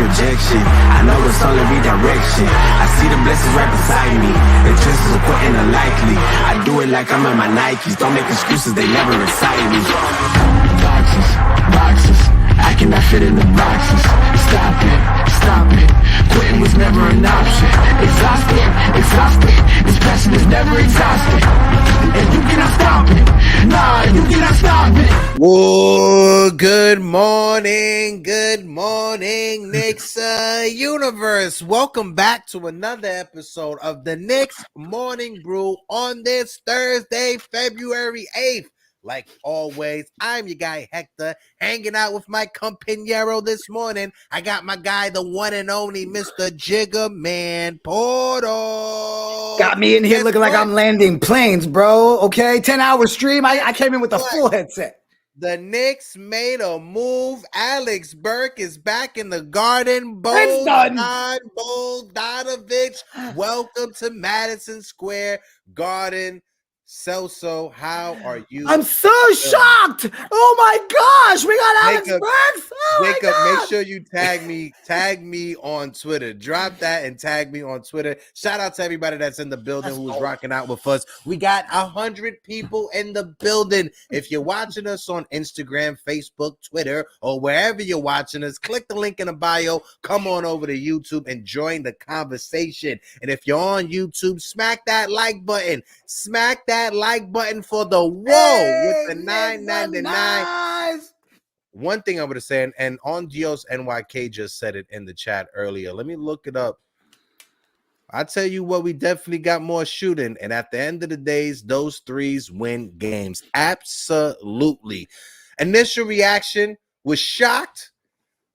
rejection. I know it's only redirection. I see the blessings right beside me. The chances of quitting are likely. I do it like I'm in my Nikes. Don't make excuses, they never excite me. Boxes, boxes, I cannot fit in the boxes. Stop it, stop it. Quitting was never an option. Exhausted, exhausted. This passion is never exhausted. And you cannot stop it. Nah, you cannot stop it. Whoa, good morning, Knicks universe. Welcome back to another episode of the Knicks Morning Brew on this Thursday, February 8th. Like always, I'm your guy Hector, hanging out with my compañero this morning. I got my guy, the one and only Mr. Jiggaman Porto. Got me in here looking like I'm landing planes, bro. Okay, 10-hour stream. I came in with a full headset. The Knicks made a move. Alex Burke is back in the Garden. Bogdanovic, welcome to Madison Square Garden. Celso, how are you? I'm so shocked. Oh my gosh, we got Alex Burks. Oh Jacob, make sure you tag me on Twitter. Drop that and tag me on Twitter. Shout out to everybody that's in the building who is rocking out with us. We got 100 people in the building. If you're watching us on Instagram, Facebook, Twitter, or wherever you're watching us, click the link in the bio. Come on over to YouTube and join the conversation. And if you're on YouTube, smack that like button. Smack that like button for the with the $9.99. Nice. One thing I'm going to say, and on Dios NYK just said it in the chat earlier. Let me look it up. I tell you what, we definitely got more shooting, and at the end of the days, those threes win games. Absolutely. Initial reaction was shocked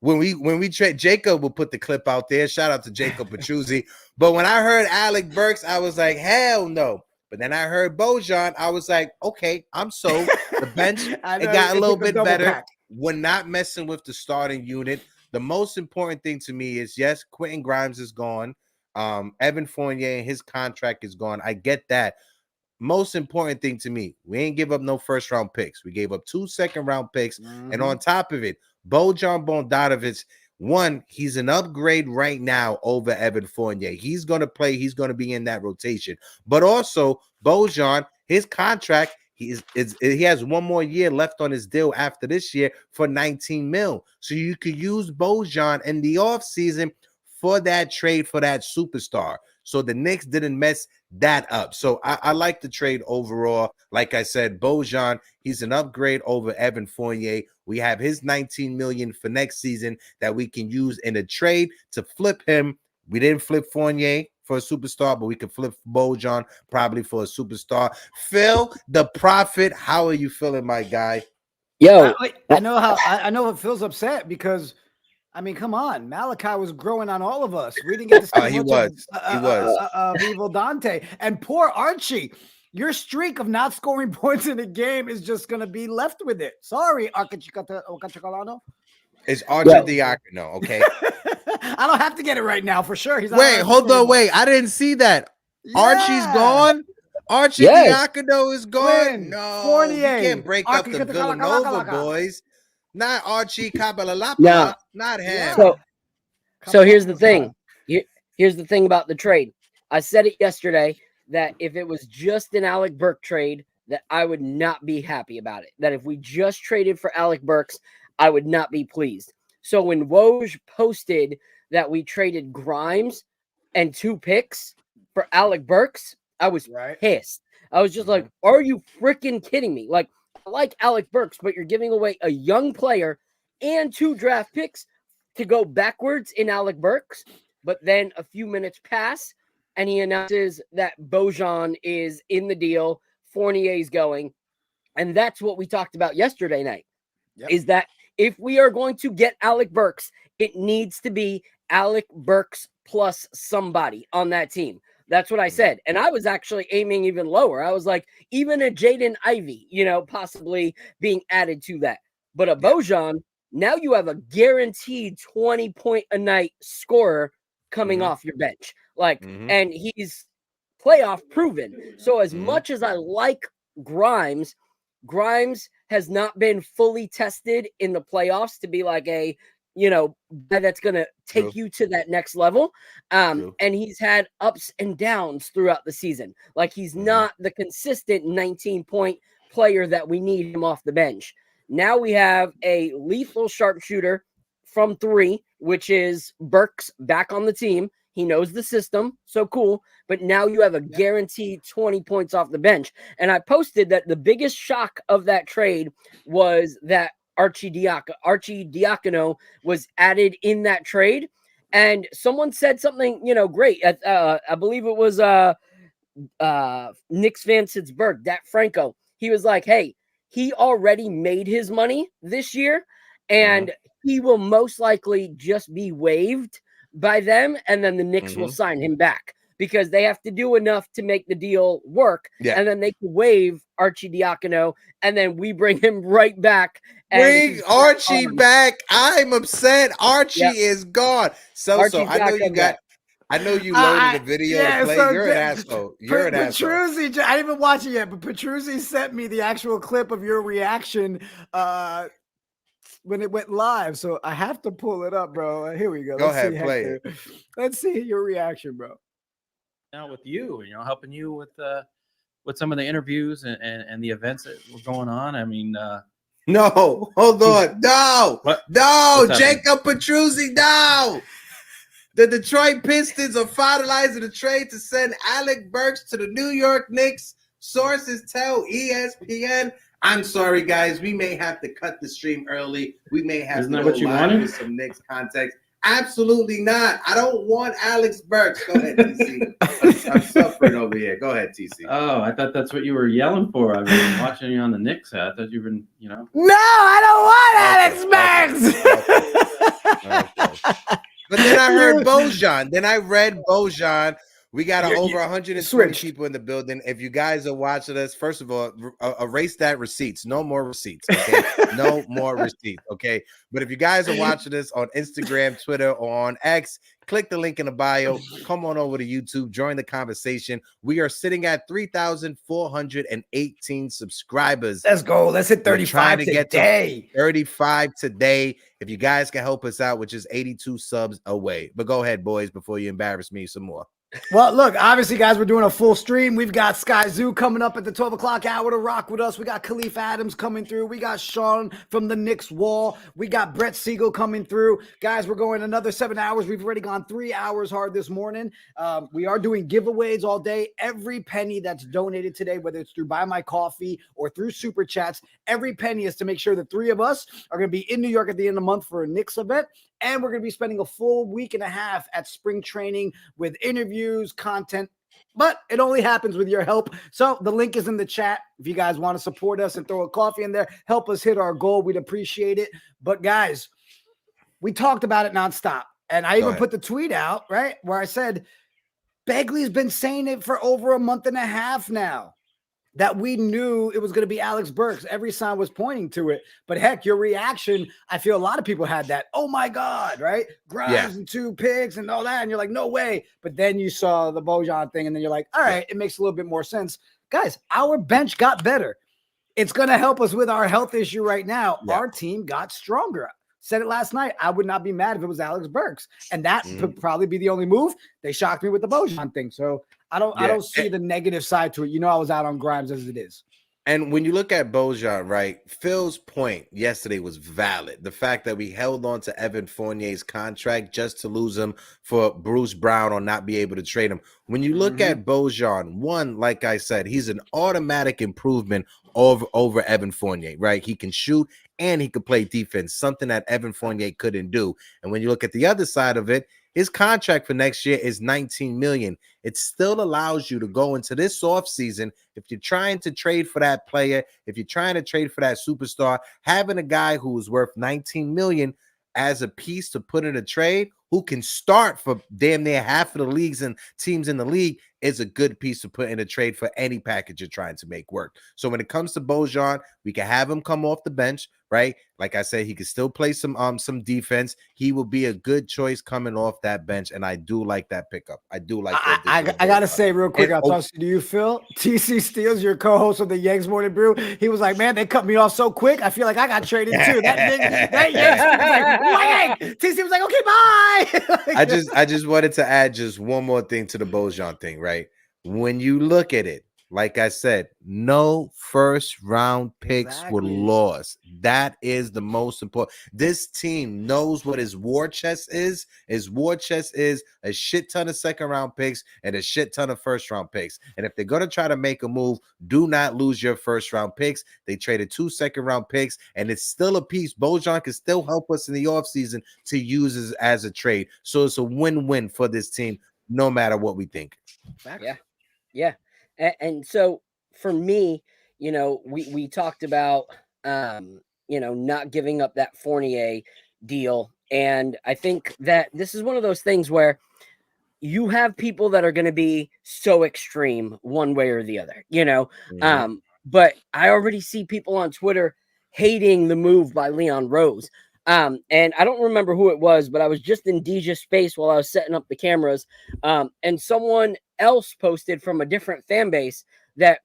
when we trade. Jacob will put the clip out there. Shout out to Jacob Petruzzi. But when I heard Alec Burks, I was like, hell no. But then I heard BOJAN. I was like, okay, I'm sold. The bench, it got a little bit better. Pack. We're not messing with the starting unit. The most important thing to me is, yes, Quentin Grimes is gone. Evan Fournier and his contract is gone. I get that. Most important thing to me, we ain't give up no first-round picks. We gave up 2 second-round picks. And on top of it, BOJAN Bogdanovic, one, he's an upgrade right now over Evan Fournier. He's going to play. He's going to be in that rotation. But also, BOJAN, his contract, he has 1 more year left on his deal after this year for $19 million. So you could use BOJAN in the offseason for that trade for that superstar. So the Knicks didn't mess that up. So I like the trade overall. Like I said, BOJAN, he's an upgrade over Evan Fournier. We have his $19 million for next season that we can use in a trade to flip him. We didn't flip Fournier for a superstar, but we could flip BOJAN probably for a superstar. Phil, the Prophet, how are you feeling, my guy? Yo, I know it feels upset because, I mean, come on. Malachi was growing on all of us. We didn't get to see he was Vivo Dante. And poor Archie, your streak of not scoring points in a game is just going to be left with it. Sorry, Archicalano. It's Archie Diacono, okay? I don't have to get it right now for sure. Hold on. I didn't see that. Yeah. Archie's gone. Archie Diacono is gone. No, Fournier. You can't break up the Villanova boys. Not Archie Cabalapa. No. Not him. So here's the thing. Here's the thing about the trade. I said it yesterday that if it was just an Alec Burke trade, that I would not be happy about it. That if we just traded for Alec Burks, I would not be pleased. So when Woj posted that we traded Grimes and 2 picks for Alec Burks, I was pissed. I was just like, are you freaking kidding me? Like, I like Alec Burks, but you're giving away a young player and 2 draft picks to go backwards in Alec Burks. But then a few minutes pass, and he announces that BOJAN is in the deal, Fournier's going. And that's what we talked about yesterday night, is that if we are going to get Alec Burks, it needs to be Alec Burks plus somebody on that team. That's what I said. And I was actually aiming even lower. I was like, even a Jaden Ivey, possibly being added to that. But a BOJAN, now you have a guaranteed 20-point-a-night scorer coming off your bench. And he's playoff proven. So as much as I like Grimes has not been fully tested in the playoffs to be like a guy that's going to take you to that next level. And he's had ups and downs throughout the season. Like, he's not the consistent 19-point player that we need him off the bench. Now we have a lethal sharpshooter from 3, which is BURKS back on the team. He knows the system. So cool. But now you have a guaranteed 20 points off the bench. And I posted that the biggest shock of that trade was that Archie Diacono was added in that trade. And someone said something, great. I believe it was Knicks fan since Berg, Dak Franco. He was like, hey, he already made his money this year, and he will most likely just be waived by them, and then the Knicks will sign him back because they have to do enough to make the deal work, and then they can waive Archie Diacono, and then we bring him right back. Bring Archie back. I'm upset. Archie is gone. So I know you loaded a video to play. So you're an asshole. You're an asshole. Petruzzi, I didn't even watch it yet, but Petruzzi sent me the actual clip of your reaction when it went live. So I have to pull it up, bro. Here we go. Go ahead, play it. Let's see your reaction, bro. Now with you, helping you with some of the interviews and the events that were going on. I mean, no, hold on. No, What's Jacob Petruzzi, no. The Detroit Pistons are finalizing a trade to send ALEC BURKS to the New York Knicks. Sources tell ESPN. I'm sorry, guys. We may have to cut the stream early. We may have Isn't to that go what you live wanted? with some Knicks context. Absolutely not. I don't want ALEC BURKS. Go ahead, TC. I'm suffering over here. Go ahead, TC. Oh, I thought that's what you were yelling for. I've been watching you on the Knicks. I thought you've been, No, I don't want ALEC BURKS. But then I heard BOJAN. Then I read BOJAN. We got over 120 people in the building. If you guys are watching us, first of all, erase that receipts. No more receipts. Okay, no more receipts. Okay, but if you guys are watching this on Instagram, Twitter, or on X, click the link in the bio. Come on over to YouTube. Join the conversation. We are sitting at 3,418 subscribers. Let's go. Let's hit 35 today. Get to 35 today. If you guys can help us out, which is 82 subs away. But go ahead, boys, before you embarrass me some more. Well, look, obviously, guys, we're doing a full stream. We've got Sky Zoo coming up at the 12 o'clock hour to rock with us. We got Khalif Adams coming through. We got Sean from the Knicks Wall. We got Brett Siegel coming through. Guys, we're going another 7 hours. We've already gone 3 hours hard this morning. We are doing giveaways all day. Every penny that's donated today, whether it's through Buy My Coffee or through Super Chats, every penny is to make sure the 3 of us are going to be in New York at the end of the month for a Knicks event. And we're going to be spending a full week and a half at spring training with interviews, content, but it only happens with your help. So the link is in the chat. If you guys want to support us and throw a coffee in there, help us hit our goal. We'd appreciate it. But guys, we talked about it nonstop. And I even put the tweet out, right, where I said, Begley's been saying it for over a month and a half now, that we knew it was going to be ALEC BURKS. Every sign was pointing to it. But heck, your reaction, I feel a lot of people had that. Oh my God, right? Grimes and 2 picks and all that. And you're like, no way. But then you saw the BOJAN thing and then you're like, all right, it makes a little bit more sense. Guys, our bench got better. It's going to help us with our health issue right now. Our team got stronger. Said it last night. I would not be mad if it was ALEC BURKS. And that could probably be the only move. They shocked me with the BOJAN thing. So I don't see the negative side to it. I was out on Grimes as it is. And when you look at BOJAN, right, Phil's point yesterday was valid. The fact that we held on to Evan Fournier's contract just to lose him for Bruce Brown or not be able to trade him. When you look at BOJAN, one, like I said, he's an automatic improvement over Evan Fournier, right? He can shoot and he could play defense, something that Evan Fournier couldn't do. And when you look at the other side of it, his contract for next year is $19 million. It still allows you to go into this offseason. If you're trying to trade for that player, if you're trying to trade for that superstar, having a guy who is worth $19 million as a piece to put in a trade who can start for damn near half of the leagues and teams in the league is a good piece to put in a trade for any package you're trying to make work. So when it comes to BOJAN, we can have him come off the bench, right? Like I said, he can still play some defense. He will be a good choice coming off that bench, and I do like that pickup. I do like that. I gotta say real quick, I'll toss to you, Phil. TC Steels, your co-host of the Yanks Morning Brew, he was like, "Man, they cut me off so quick. I feel like I got traded too." That Yanks was like, "Wang!" TC was like, "Okay, bye." I just wanted to add just one more thing to the BOJAN thing, right? When you look at it, like I said, no first round picks were lost. That is the most important. This team knows what his war chest is. His war chest is a shit ton of second round picks and a shit ton of first round picks. And if they're going to try to make a move, do not lose your first round picks. They traded 2 second round picks, and it's still a piece. BOJAN can still help us in the offseason to use as a trade. So it's a win-win for this team, no matter what we think. Yeah. And so for me, you know, we talked about, you know, not giving up that Fournier deal. And I think that this is one of those things where you have people that are going to be so extreme one way or the other, you know. But I already see people on Twitter hating the move by Leon Rose. And I don't remember who it was, but I was just in Deja's space while I was setting up the cameras. And someone else posted from a different fan base that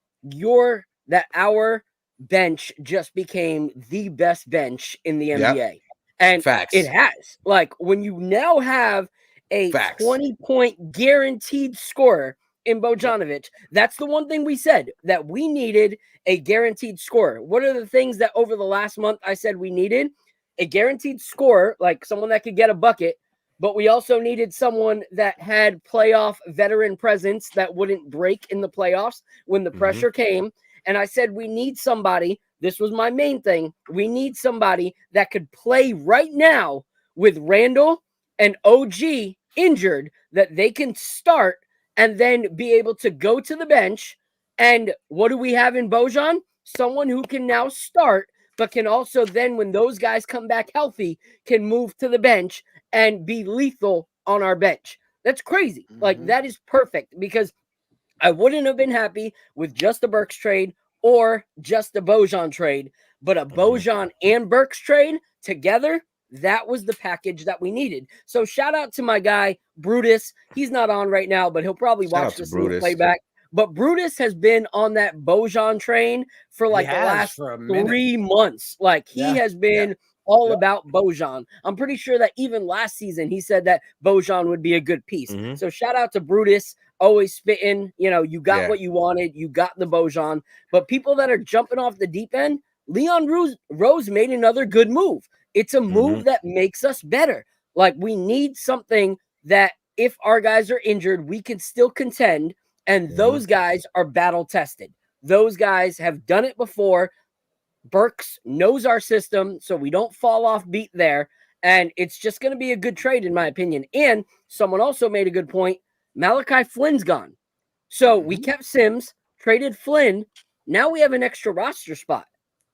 our bench just became the best bench in the NBA. And it has. Like, when you now have a 20-point guaranteed scorer in BOJANOVIC, that's the one thing we said, that we needed a guaranteed scorer. What are the things that over the last month I said we needed? A guaranteed scorer, like someone that could get a bucket, but we also needed someone that had playoff veteran presence that wouldn't break in the playoffs when the pressure came. And I said, we need somebody. This was my main thing. We need somebody that could play right now with Randle and OG injured, that they can start and then be able to go to the bench. And what do we have in BOJAN? Someone who can now start, but can also then, when those guys come back healthy, can move to the bench and be lethal on our bench. That's crazy. Like, that is perfect, because I wouldn't have been happy with just a BURKS trade or just a BOJAN trade, but a BOJAN and BURKS trade together, that was the package that we needed. So shout out to my guy, Brutus. He's not on right now, but he'll probably watch this in the playback. But Brutus has been on that BOJAN train for like the last 3 months. Like, he has been all about BOJAN. I'm pretty sure that even last season he said that BOJAN would be a good piece. So shout out to Brutus, always spitting. You know, you got what you wanted. You got the BOJAN. But people that are jumping off the deep end, Leon Rose made another good move. It's a move that makes us better. Like, we need something that if our guys are injured, we can still contend. And those guys are battle tested. Those guys have done it before. BURKS knows our system, so we don't fall off beat there. And it's just going to be a good trade, in my opinion. And someone also made a good point. Malachi Flynn's gone. So we kept Sims, traded Flynn. Now we have an extra roster spot.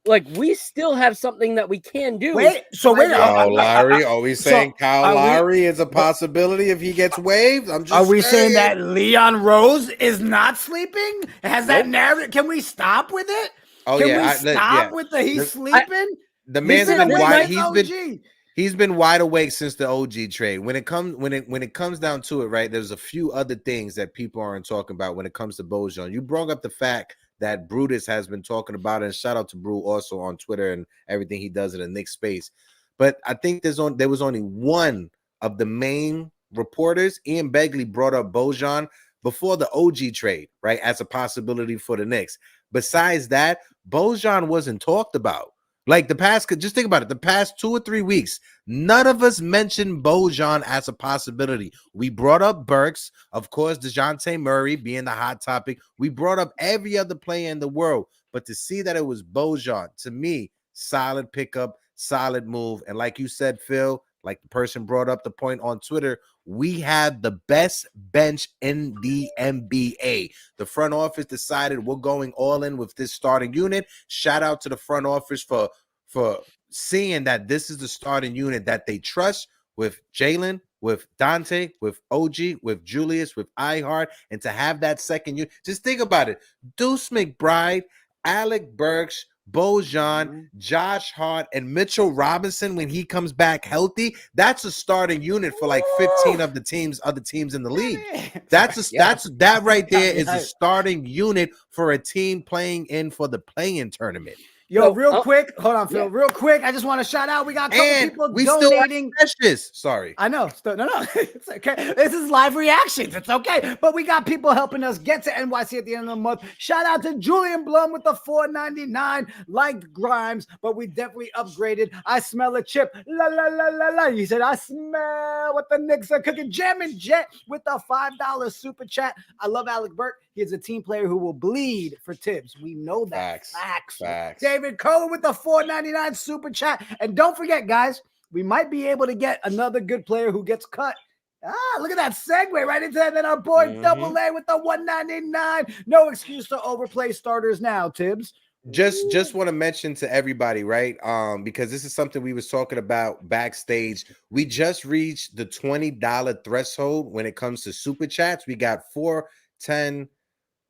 Like, we still have something that we can do. Kyle Lowry. Are we saying Kyle Lowry is a possibility if he gets waived? I'm just Are we saying that Leon Rose is not sleeping? Has that narrative? Can we stop with it? Oh, Can we stop with the he's sleeping? The man's been wide. He's been wide awake since the OG trade. When it comes down to it, right? There's a few other things that people aren't talking about when it comes to BOJAN. You brought up the fact that Brutus has been talking about, and shout out to Brew also on Twitter and everything he does in the Knicks space. But I think there was only one of the main reporters. Ian Begley brought up BOJAN before the OG trade, right, as a possibility for the Knicks. Besides that, BOJAN wasn't talked about. Like, just think about it. The past 2 or 3 weeks, none of us mentioned BOJAN as a possibility. We brought up BURKS, of course, DeJounte Murray being the hot topic. We brought up every other player in the world. But to see that it was BOJAN, to me, solid pickup, solid move. And like you said, Phil, like the person brought up the point on Twitter, we have the best bench in the NBA. The front office decided we're going all in with this starting unit. Shout out to the front office for seeing that this is the starting unit that they trust, with Jalen, with Dante, with OG, with Julius, with iHeart, and to have that second unit. Just think about it. Deuce McBride, ALEC Burks, BOJAN, Josh Hart, and Mitchell Robinson when he comes back healthy. That's a starting unit for like 15 of the other teams in the league. That right there is a starting unit for a team playing in for the play-in tournament. Yo, real quick, hold on, Phil. Real quick, I just want to shout out. We got a couple people donating. Sorry, I know. No, it's okay. This is live reactions. It's okay. But we got people helping us get to NYC at the end of the month. Shout out to Julian Blum with the $4.99. Liked Grimes, but we definitely upgraded. I smell a chip. La la la la la. He said, I smell what the Knicks are cooking. Jammin' Jet with the $5 super chat. I love Alec Burke. He is a team player who will bleed for Tibbs. We know that. Facts. David Cohen with the $4.99 super chat. And don't forget, guys, we might be able to get another good player who gets cut. Look at that segue right into that. Then our boy Double A with the $1.99. No excuse to overplay starters now, Tibbs. Just want to mention to everybody, right? Because this is something we was talking about backstage. We just reached the $20 threshold when it comes to super chats. We got 4, 10,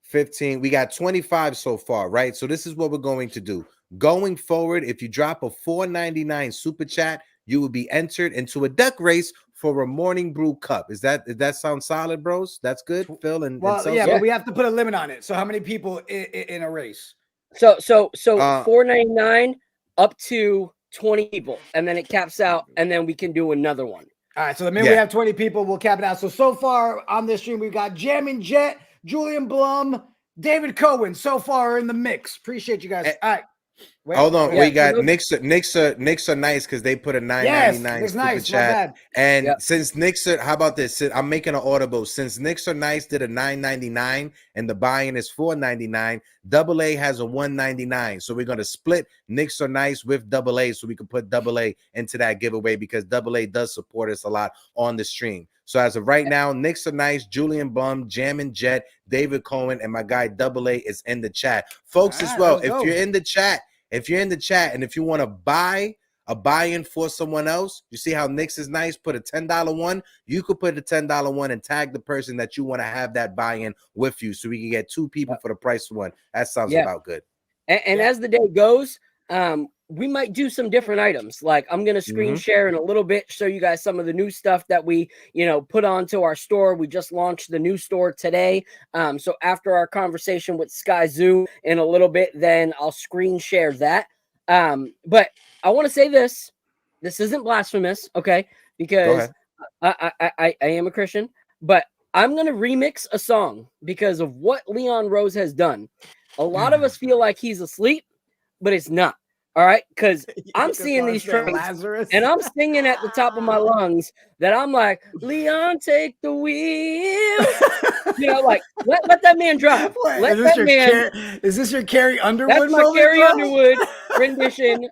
15. We got 25 so far, right? So this is what we're going to do. Going forward, if you drop a $4.99 super chat, you will be entered into a duck race for a Morning Brew cup. Does that sound solid, bros? That's good, Phil. But we have to put a limit on it. So how many people in a race? So $4.99 up to 20 people, and then it caps out, and then we can do another one. All right. So the minute we have 20 people, we'll cap it out. So far on this stream, we've got Jammin' Jet, Julian Blum, David Cohen so far in the mix. Appreciate you guys. All right. Hold on, we got Knicks are nice because they put a $9.99 super chat. And since Knicks are, how about this? I'm making an audible. Since Knicks are nice did a $9.99 and the buy-in is $4.99, Double A has a $1.99. So we're gonna split Knicks are nice with Double A so we can put Double A into that giveaway because Double A does support us a lot on the stream. So as of right now, Knicks are nice, Julian Blum, Jammin' Jet, David Cohen, and my guy Double A is in the chat. Folks, as well, if you're in the chat, and if you want to buy a buy-in for someone else, you see how Knicks is nice, put a $10 one. You could put a $10 one and tag the person that you want to have that buy-in with you so we can get 2 people for the price of 1. That sounds about good. And as the day goes, we might do some different items. Like I'm going to screen share in a little bit, show you guys some of the new stuff that we, put onto our store. We just launched the new store today. So after our conversation with Sky Zoo in a little bit, then I'll screen share that. But I want to say this isn't blasphemous. Okay. Because I am a Christian, but I'm going to remix a song because of what Leon Rose has done. A lot of us feel like he's asleep, but it's not. All right, because I'm seeing these tracks and I'm singing at the top of my lungs that I'm like, Leon, take the wheel. Like let that man drive. Is this your Carrie Underwood? That's my Carrie Underwood rendition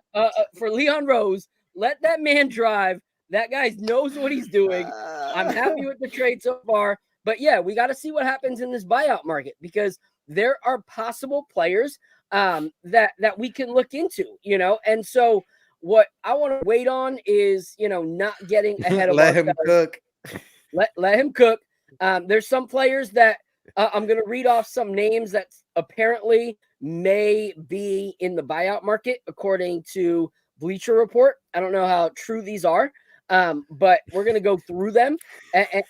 for Leon Rose. Let that man drive. That guy knows what he's doing. I'm happy with the trade so far. But yeah, we got to see what happens in this buyout market because there are possible players that we can look into, and so what I want to wait on is, not getting ahead of let him cook. Let him cook. There's some players that I'm going to read off some names that apparently may be in the buyout market, according to Bleacher Report. I don't know how true these are, but we're going to go through them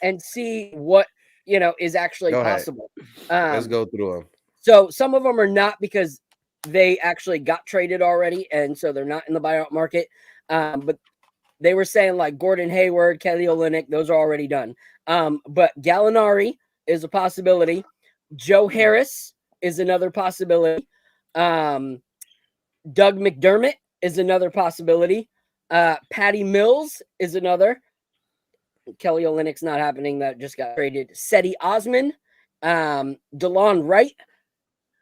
and see what, is actually possible. Let's go through them. So some of them are not because they actually got traded already, and so they're not in the buyout market. But they were saying like Gordon Hayward, Kelly Olynyk, those are already done. But Gallinari is a possibility. Joe Harris is another possibility. Doug McDermott is another possibility. Patty Mills is another. Kelly Olynyk's not happening. That just got traded. Seti Osman, DeLon Wright,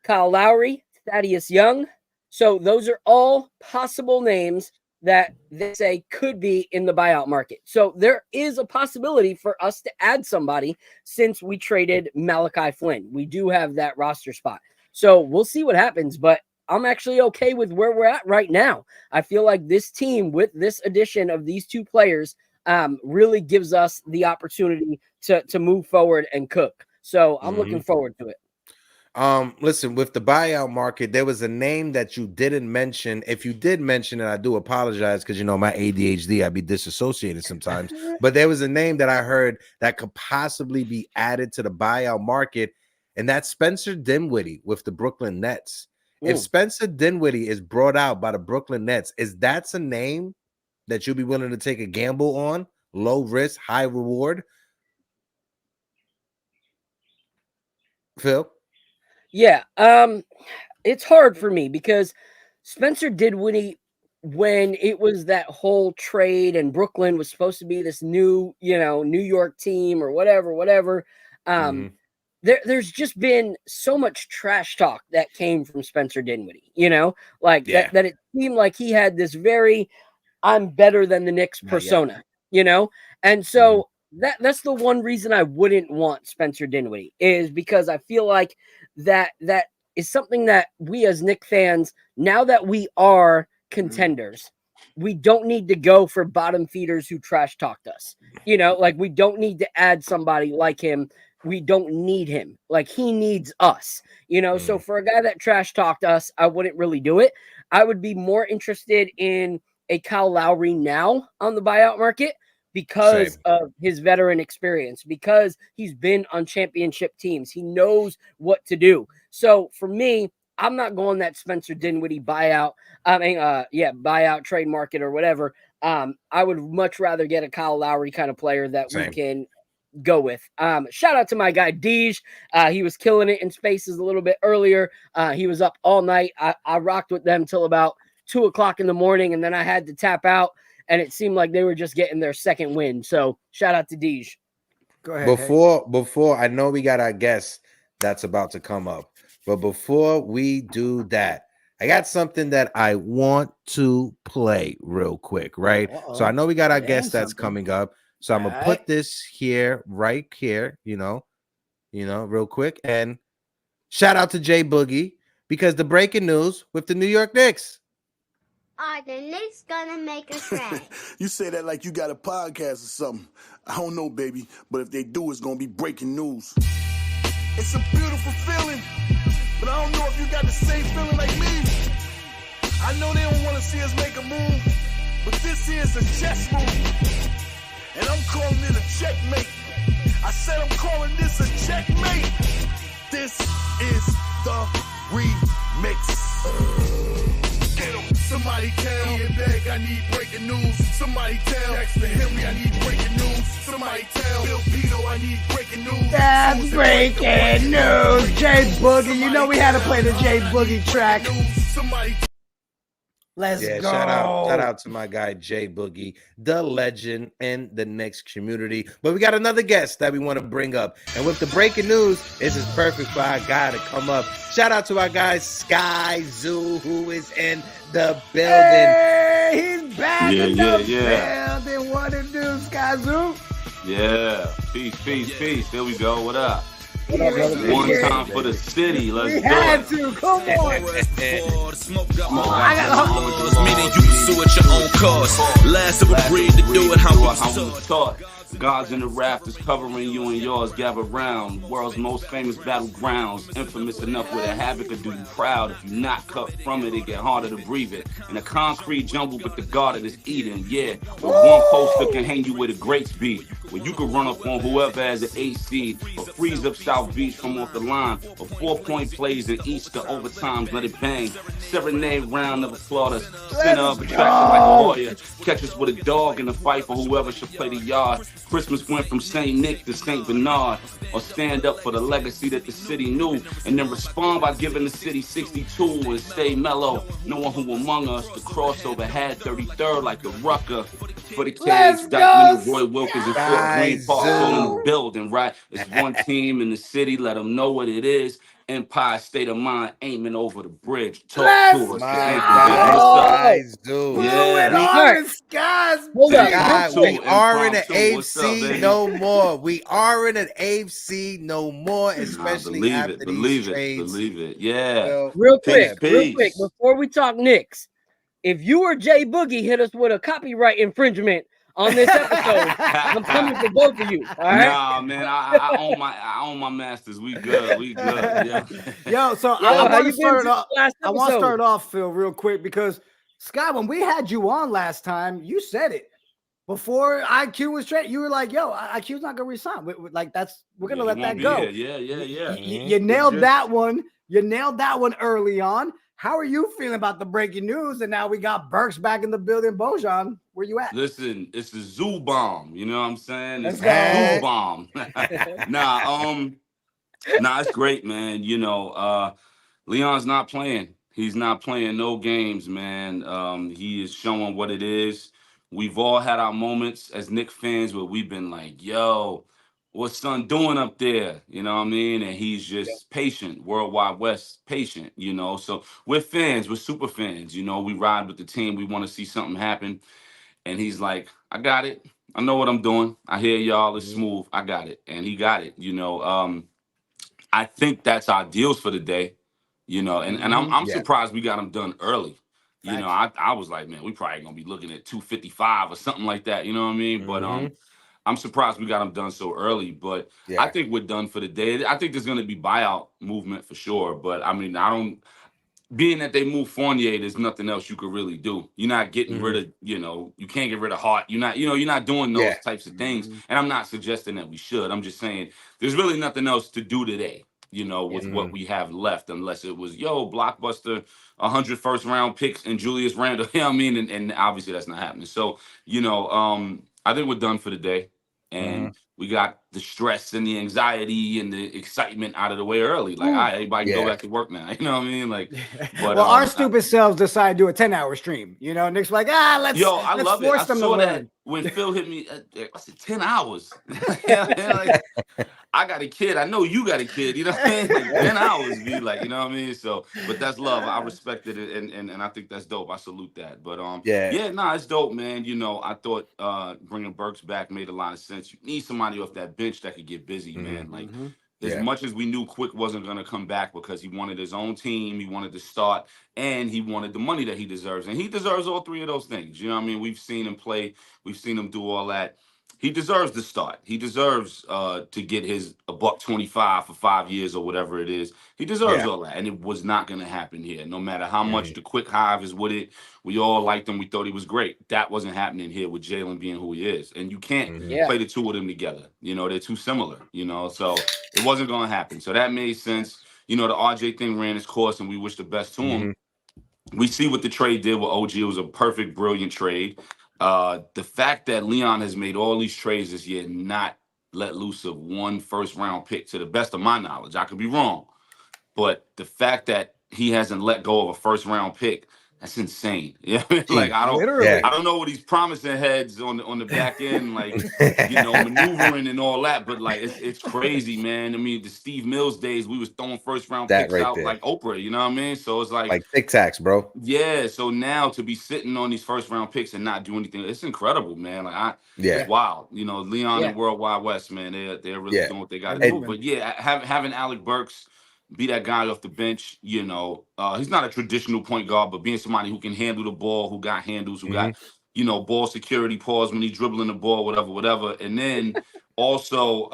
Kyle Lowry, Thaddeus Young. So those are all possible names that they say could be in the buyout market. So there is a possibility for us to add somebody since we traded Malachi Flynn. We do have that roster spot. So we'll see what happens, but I'm actually okay with where we're at right now. I feel like this team with this addition of these 2 players, really gives us the opportunity to move forward and cook. So I'm looking forward to it. Listen, with the buyout market, there was a name that you didn't mention. If you did mention it, I do apologize because my ADHD, I'd be disassociated sometimes. But there was a name that I heard that could possibly be added to the buyout market, and that's Spencer Dinwiddie with the Brooklyn Nets. If Spencer Dinwiddie is brought out by the Brooklyn Nets, that's a name that you'll be willing to take a gamble on? Low risk, high reward? Phil? Yeah, it's hard for me because Spencer Dinwiddie, when it was that whole trade and Brooklyn was supposed to be this new, New York team or whatever, there's just been so much trash talk that came from Spencer Dinwiddie, that it seemed like he had this very I'm better than the Knicks persona, and so that's the one reason I wouldn't want Spencer Dinwiddie, is because I feel like that is something that we as Knicks fans, now that we are contenders, we don't need to go for bottom feeders who trash talked us. We don't need to add somebody like him. We don't need him. Like, he needs us, So for a guy that trash talked us, I wouldn't really do it. I would be more interested in a Kyle Lowry now on the buyout market, because of his veteran experience, because he's been on championship teams. He knows what to do. So for me, I'm not going that Spencer Dinwiddie buyout trade market or whatever. I would much rather get a Kyle Lowry kind of player that we can go with. Shout out to my guy Deej. He was killing it in spaces a little bit earlier. He was up all night. I rocked with them till about 2 o'clock in the morning, and then I had to tap out. And it seemed like they were just getting their second win. So shout out to Deej. Go ahead. Before I know we got our guest that's about to come up, but before we do that, I got something that I want to play real quick, right? So I know we got our guest that's coming up. So I'm gonna put this here, right here, real quick. And shout out to Jay Boogie, because the breaking news with the New York Knicks. Are the Knicks gonna make a trade? You say that like you got a podcast or something. I don't know, baby, but if they do, it's gonna be breaking news. It's a beautiful feeling, but I don't know if you got the same feeling like me. I know they don't want to see us make a move, but this is a chess move, and I'm calling it a checkmate. I said I'm calling this a checkmate. This is the remix. Somebody tell me back, I need breaking news. Somebody tell Dexter Henry, I need breaking news. Somebody tell Bill Pito, I need breaking news. That's breaking news. Jay Boogie. We had to play the Jay Boogie track. Let's go. Shout out to my guy Jay Boogie, the legend in the Knicks community. But we got another guest that we want to bring up. And with the breaking news, this is perfect for our guy to come up. Shout out to our guy Sky Zoo, who is in the building. Hey, he's back in the building. What it do, Sky Zoo? Yeah. Peace. There we go. What up? One time for the city. Let's do it. Come on. I got meaning you pursue at your own cost. Last of a breed to do it how we was taught. Gods in the rafters covering you and yours gather round. World's most famous battlegrounds. Infamous enough where the havoc could do you proud. If you're not cut from it, it get harder to breathe it. In a concrete jungle, but the garden is eating. Yeah, with one poster can hang you where the greats be. Where you can run up on whoever has an 8 seed. Or freeze up South Beach from off the line. Or 4-point plays in each the overtimes. Let it bang. Serenade round, never slaughter. Center of attraction like a warrior. Catch us with a dog in the fight for whoever should play the yard. Christmas went from St. Nick to St. Bernard. Or stand up for the legacy that the city knew. And then respond by giving the city 62 and stay mellow. Knowing who among us the crossover had 33rd like the Rucker. For the kids, Dykeman, Roy Wilkins, and Fort Greene Park all in the building, right? It's one team in the city, let them know what it is. Empire State of Mind aiming over the bridge. Talk to us. Guys, dude. Skies. We are in an AFC no more. We are in an AFC no more, especially after these trades. Believe it. Yeah. Real quick, before we talk Knicks, if you or Jay Boogie hit us with a copyright infringement on this episode. I'm coming for both of you. All right. Nah, man, I own my masters. We good. We good. Yeah. Yo, so Yo, I how want you to been start since off. the last I want to episode? start off, Phil, real quick, because Scott, when we had you on last time, you said it before IQ was traded. You were like, "Yo, IQ's not gonna resign. Like we're gonna let that go." Yeah. You nailed that one. You nailed that one early on. How are you feeling about the breaking news? And now we got Burks back in the building. BOJAN, where you at? Listen, it's the zoo bomb. You know what I'm saying? It's Let's the zoo bomb. Nah, it's great, man. You know, Leon's not playing. He's not playing no games, man. He is showing what it is. We've all had our moments as Knicks fans where we've been like, yo, what's son doing up there? You know what I mean? And he's just patient, Worldwide West patient, you know. So we're fans, we're super fans, you know. We ride with the team. We want to see something happen. And he's like, I got it. I know what I'm doing. I hear y'all. It's smooth. I got it. And he got it, you know. I think that's our deals for the day, you know. And I'm surprised we got him done early. You know, I was like, man, we probably gonna be looking at 255 or something like that. You know what I mean? But I'm surprised we got him done so early. But I think we're done for the day. I think there's gonna be buyout movement for sure. But I mean, being that they move Fournier, there's nothing else you could really do. You're not getting rid of, you know, you can't get rid of Hart. You're not doing those types of things. And I'm not suggesting that we should. I'm just saying there's really nothing else to do today, you know, with what we have left, unless it was, blockbuster, 100 first-round picks and Julius Randle. You know what I mean? And obviously that's not happening. So, you know, I think we're done for the day. And we got the stress and the anxiety and the excitement out of the way early. Like, all right, everybody can go back to work now. You know what I mean? Like, but well, our stupid selves decided to do a 10-hour stream. You know, Nick's like, let's force them to learn. When Phil hit me, I said 10 hours. Like, I got a kid. I know you got a kid. You know what I mean? Like 10 hours, be like, you know what I mean? So, but that's love. I respect it, and I think that's dope. I salute that. But it's dope, man. You know, I thought bringing Burks back made a lot of sense. You need somebody off that bench that could get busy, man. Like, as much as we knew Quick wasn't going to come back because he wanted his own team, he wanted to start, and he wanted the money that he deserves. And he deserves all three of those things. You know what I mean? We've seen him play. We've seen him do all that. He deserves to start. He deserves to get his $125 for 5 years or whatever it is. He deserves all that. And it was not going to happen here. No matter how much the Quick hive is with it, we all liked him. We thought he was great. That wasn't happening here with Jalen being who he is. And you can't play the two of them together. You know, they're too similar, you know. So it wasn't going to happen. So that made sense. You know, the RJ thing ran its course, and we wish the best to him. We see what the trade did with OG. It was a perfect, brilliant trade. The fact that Leon has made all these trades this year and not let loose of one first-round pick, to the best of my knowledge, I could be wrong, but the fact that he hasn't let go of a first-round pick, that's insane. Yeah, like I don't know what he's promising heads on the back end, like you know, maneuvering and all that. But like it's crazy, man. I mean, the Steve Mills days, we was throwing first-round picks out like Oprah. You know what I mean? So it's like Tic Tacs, bro. Yeah. So now to be sitting on these first-round picks and not do anything, it's incredible, man. Like it's wild. You know, Leon and Worldwide West, man, they're really doing what they got to do. But having ALEC Burks be that guy off the bench, you know, he's not a traditional point guard, but being somebody who can handle the ball, who got handles, who got, you know, ball security, pause when he's dribbling the ball, whatever. And then also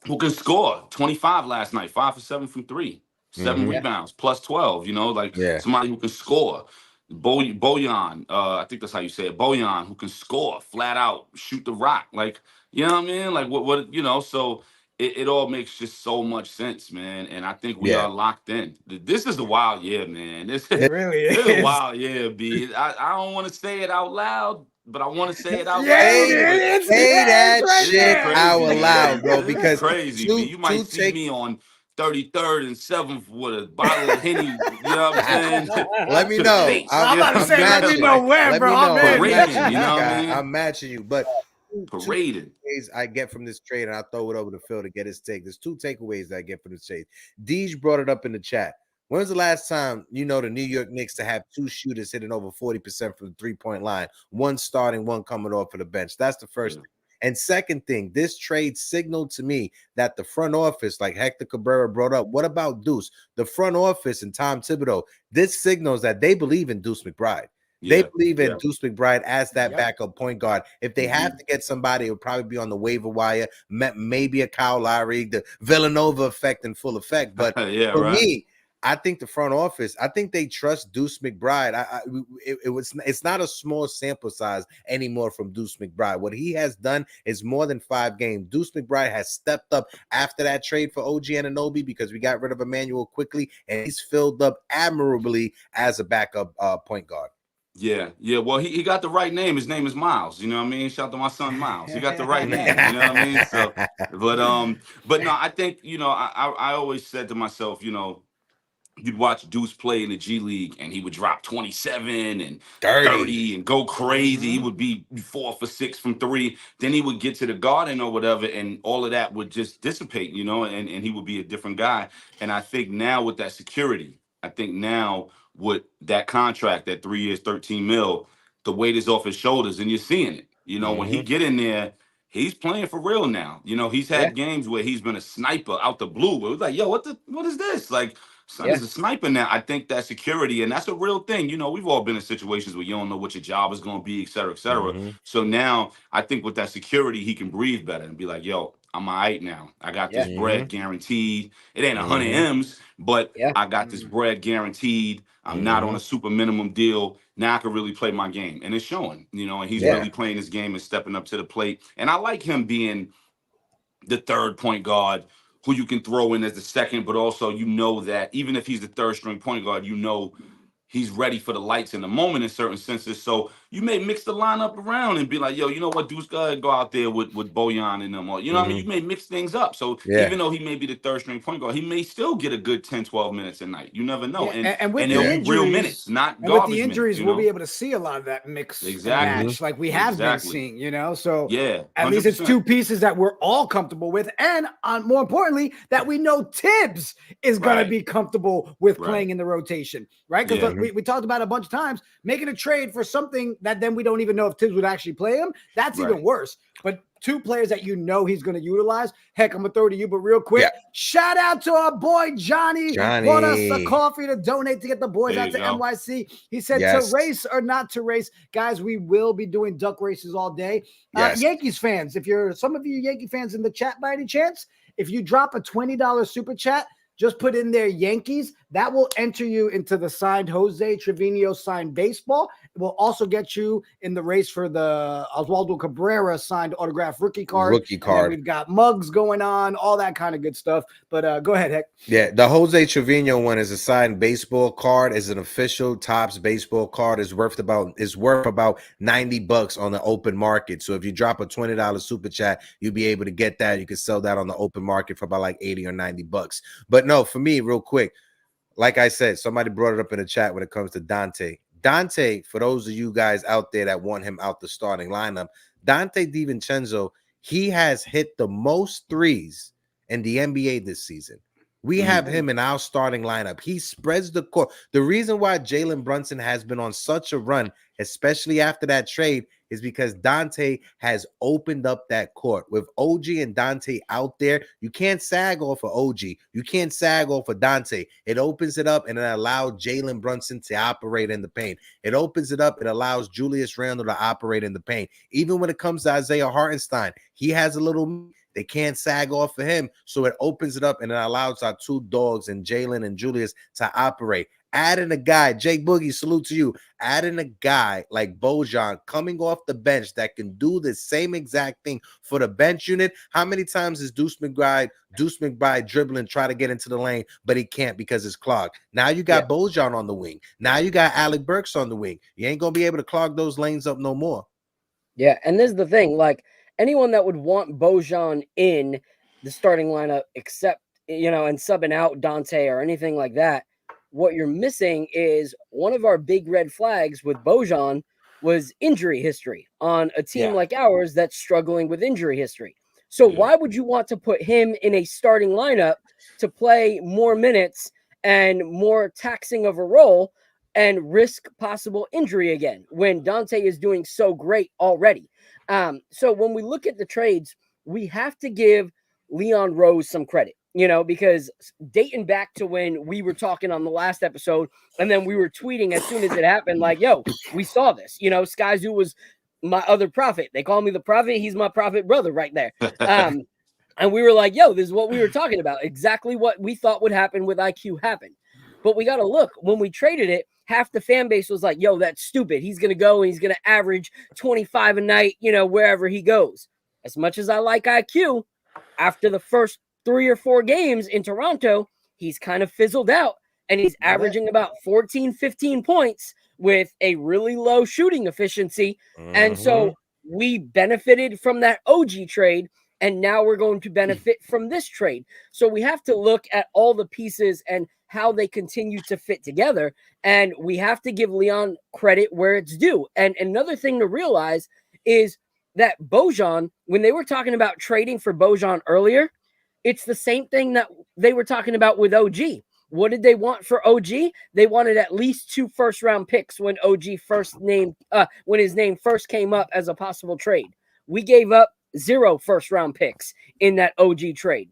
who can score 25 last night, 5 for 7 from 3, 7 rebounds, plus 12, you know, like somebody who can score. BOJAN, I think that's how you say it, BOJAN, who can score flat out, shoot the rock. Like, you know what I mean? Like what you know, so it all makes just so much sense, man. And I think we are locked in. This is a wild year, man. This is a wild year, B. I don't want to say it out loud, but I want to say it out loud. Say that shit out loud, bro, because crazy. You might see me on 33rd and 7th with a bottle of Henny. You know what I'm saying? Let me know. I'm about to say, let me know when, bro. I'm matching you, but paraded. I get from this trade, and I'll throw it over to Phil to get his take. There's 2 takeaways that I get from this trade. Deej brought it up in the chat. When was the last time, you know, the New York Knicks to have 2 shooters hitting over 40% from the 3-point line, one starting, one coming off of the bench? That's the first thing. And second thing, this trade signaled to me that the front office, like Hector Cabrera brought up, what about Deuce? The front office and Tom Thibodeau, this signals that they believe in Deuce McBride. They Yeah. believe in Yeah. Deuce McBride as that Yep. backup point guard. If they have to get somebody, it would probably be on the waiver wire, maybe a Kyle Lowry, the Villanova effect in full effect. But Yeah, for right. me, I think the front office, I think they trust Deuce McBride. It's not a small sample size anymore from Deuce McBride. What he has done is more than 5 games. Deuce McBride has stepped up after that trade for OG Anunoby because we got rid of Emmanuel quickly, and he's filled up admirably as a backup point guard. Yeah, yeah. Well, he got the right name. His name is Miles. You know what I mean? Shout out to my son Miles. He got the right name. You know what I mean? So, but no, I think, you know, I always said to myself, you know, you'd watch Deuce play in the G League and he would drop 27 and 30 and go crazy. He would be 4 for 6 from 3. Then he would get to the Garden or whatever, and all of that would just dissipate, you know, and he would be a different guy. And I think now with that security, I think now with that contract, that 3 years, 13 mil, the weight is off his shoulders, and you're seeing it. You know, when he get in there, he's playing for real now. You know, he's had games where he's been a sniper out the blue. Where it was like, yo, what is this? Like, son is a sniper now. I think that security, and that's a real thing. You know, we've all been in situations where you don't know what your job is going to be, et cetera, et cetera. So now I think with that security, he can breathe better and be like, yo, I'm all right now. I got this bread guaranteed. It ain't 100 M's, but I got this bread guaranteed. I'm not on a super minimum deal. Now I can really play my game. And it's showing, you know, and he's really playing his game and stepping up to the plate. And I like him being the third point guard who you can throw in as the second, but also you know that even if he's the third string point guard, you know he's ready for the lights in the moment in certain senses. So you may mix the lineup around and be like, yo, you know what, Deuce, go out there with BOJAN and them. Or, you know what I mean? You may mix things up. So even though he may be the third string point guard, he may still get a good 10, 12 minutes a night. You never know. And with and the it'll injuries, be real minutes, not and garbage with the injuries, minutes, we'll be able to see a lot of that mix and match like we have been seeing, you know? So at least it's 2 pieces that we're all comfortable with. And more importantly, that we know Tibbs is going to be comfortable with playing in the rotation, right? Because we talked about a bunch of times making a trade for something that then we don't even know if Tibbs would actually play him. That's even worse. But 2 players that you know he's going to utilize. Heck, I'm going to throw to you, but real quick, shout out to our boy Johnny. Bought us a coffee to donate to get the boys out to NYC. He said to race or not to race. Guys, we will be doing duck races all day. Yankees fans, if you're some of you Yankee fans in the chat by any chance, if you drop a $20 super chat, just put in there Yankees. That will enter you into the signed Jose Trevino signed baseball. It will also get you in the race for the Oswaldo Cabrera signed autograph rookie card. We've got mugs going on, all that kind of good stuff. But go ahead, Heck. Yeah, the Jose Trevino one is a signed baseball card. Is an official Topps baseball card. Is worth about $90 on the open market. So if you drop a $20 super chat, you'll be able to get that. You can sell that on the open market for about like $80 or $90. But no, for me, real quick, like I said, somebody brought it up in the chat when it comes to Dante. Dante, for those of you guys out there that want him out the starting lineup, Dante DiVincenzo, he has hit the most threes in the NBA this season. We have him in our starting lineup. He spreads the court. The reason why Jalen Brunson has been on such a run, especially after that trade, is because Dante has opened up that court. With OG and Dante out there, you can't sag off of OG. You can't sag off of Dante. It opens it up and it allows Jalen Brunson to operate in the paint. It opens it up. It allows Julius Randle to operate in the paint. Even when it comes to Isaiah Hartenstein, he has a little... They can't sag off of him. So it opens it up and it allows our 2 dogs and Jalen and Julius to operate. Adding a guy, Jake Boogie, salute to you. Adding a guy like BOJAN coming off the bench that can do the same exact thing for the bench unit. How many times is Deuce McBride dribbling, try to get into the lane, but he can't because it's clogged? Now you got BOJAN on the wing. Now you got ALEC BURKS on the wing. You ain't going to be able to clog those lanes up no more. Yeah, and this is the thing, like, anyone that would want BOJAN in the starting lineup, except, you know, and subbing out Dante or anything like that, what you're missing is one of our big red flags with BOJAN was injury history on a team like ours that's struggling with injury history. So why would you want to put him in a starting lineup to play more minutes and more taxing of a role and risk possible injury again when Dante is doing so great already? So when we look at the trades, we have to give Leon Rose some credit. you know, because dating back to when we were talking on the last episode, and then we were tweeting as soon as it happened, like, yo, we saw this. You know, Skyzoo was my other prophet. They call me the prophet. He's my prophet brother right there. And we were like, yo, this is what we were talking about. Exactly what we thought would happen with IQ happened. But we got to look, when we traded it, half the fan base was like, yo, that's stupid. He's going to go and he's going to average 25 a night, you know, wherever he goes. As much as I like IQ, after the first 3 or 4 games in Toronto, he's kind of fizzled out and he's averaging about 14, 15 points with a really low shooting efficiency. And so we benefited from that OG trade. And now we're going to benefit from this trade. So we have to look at all the pieces and how they continue to fit together. And we have to give Leon credit where it's due. And another thing to realize is that BOJAN, when they were talking about trading for BOJAN earlier, it's the same thing that they were talking about with OG. What did they want for OG? They wanted at least 2 first-round picks when OG when his name first came up as a possible trade. We gave up 0 first-round picks in that OG trade.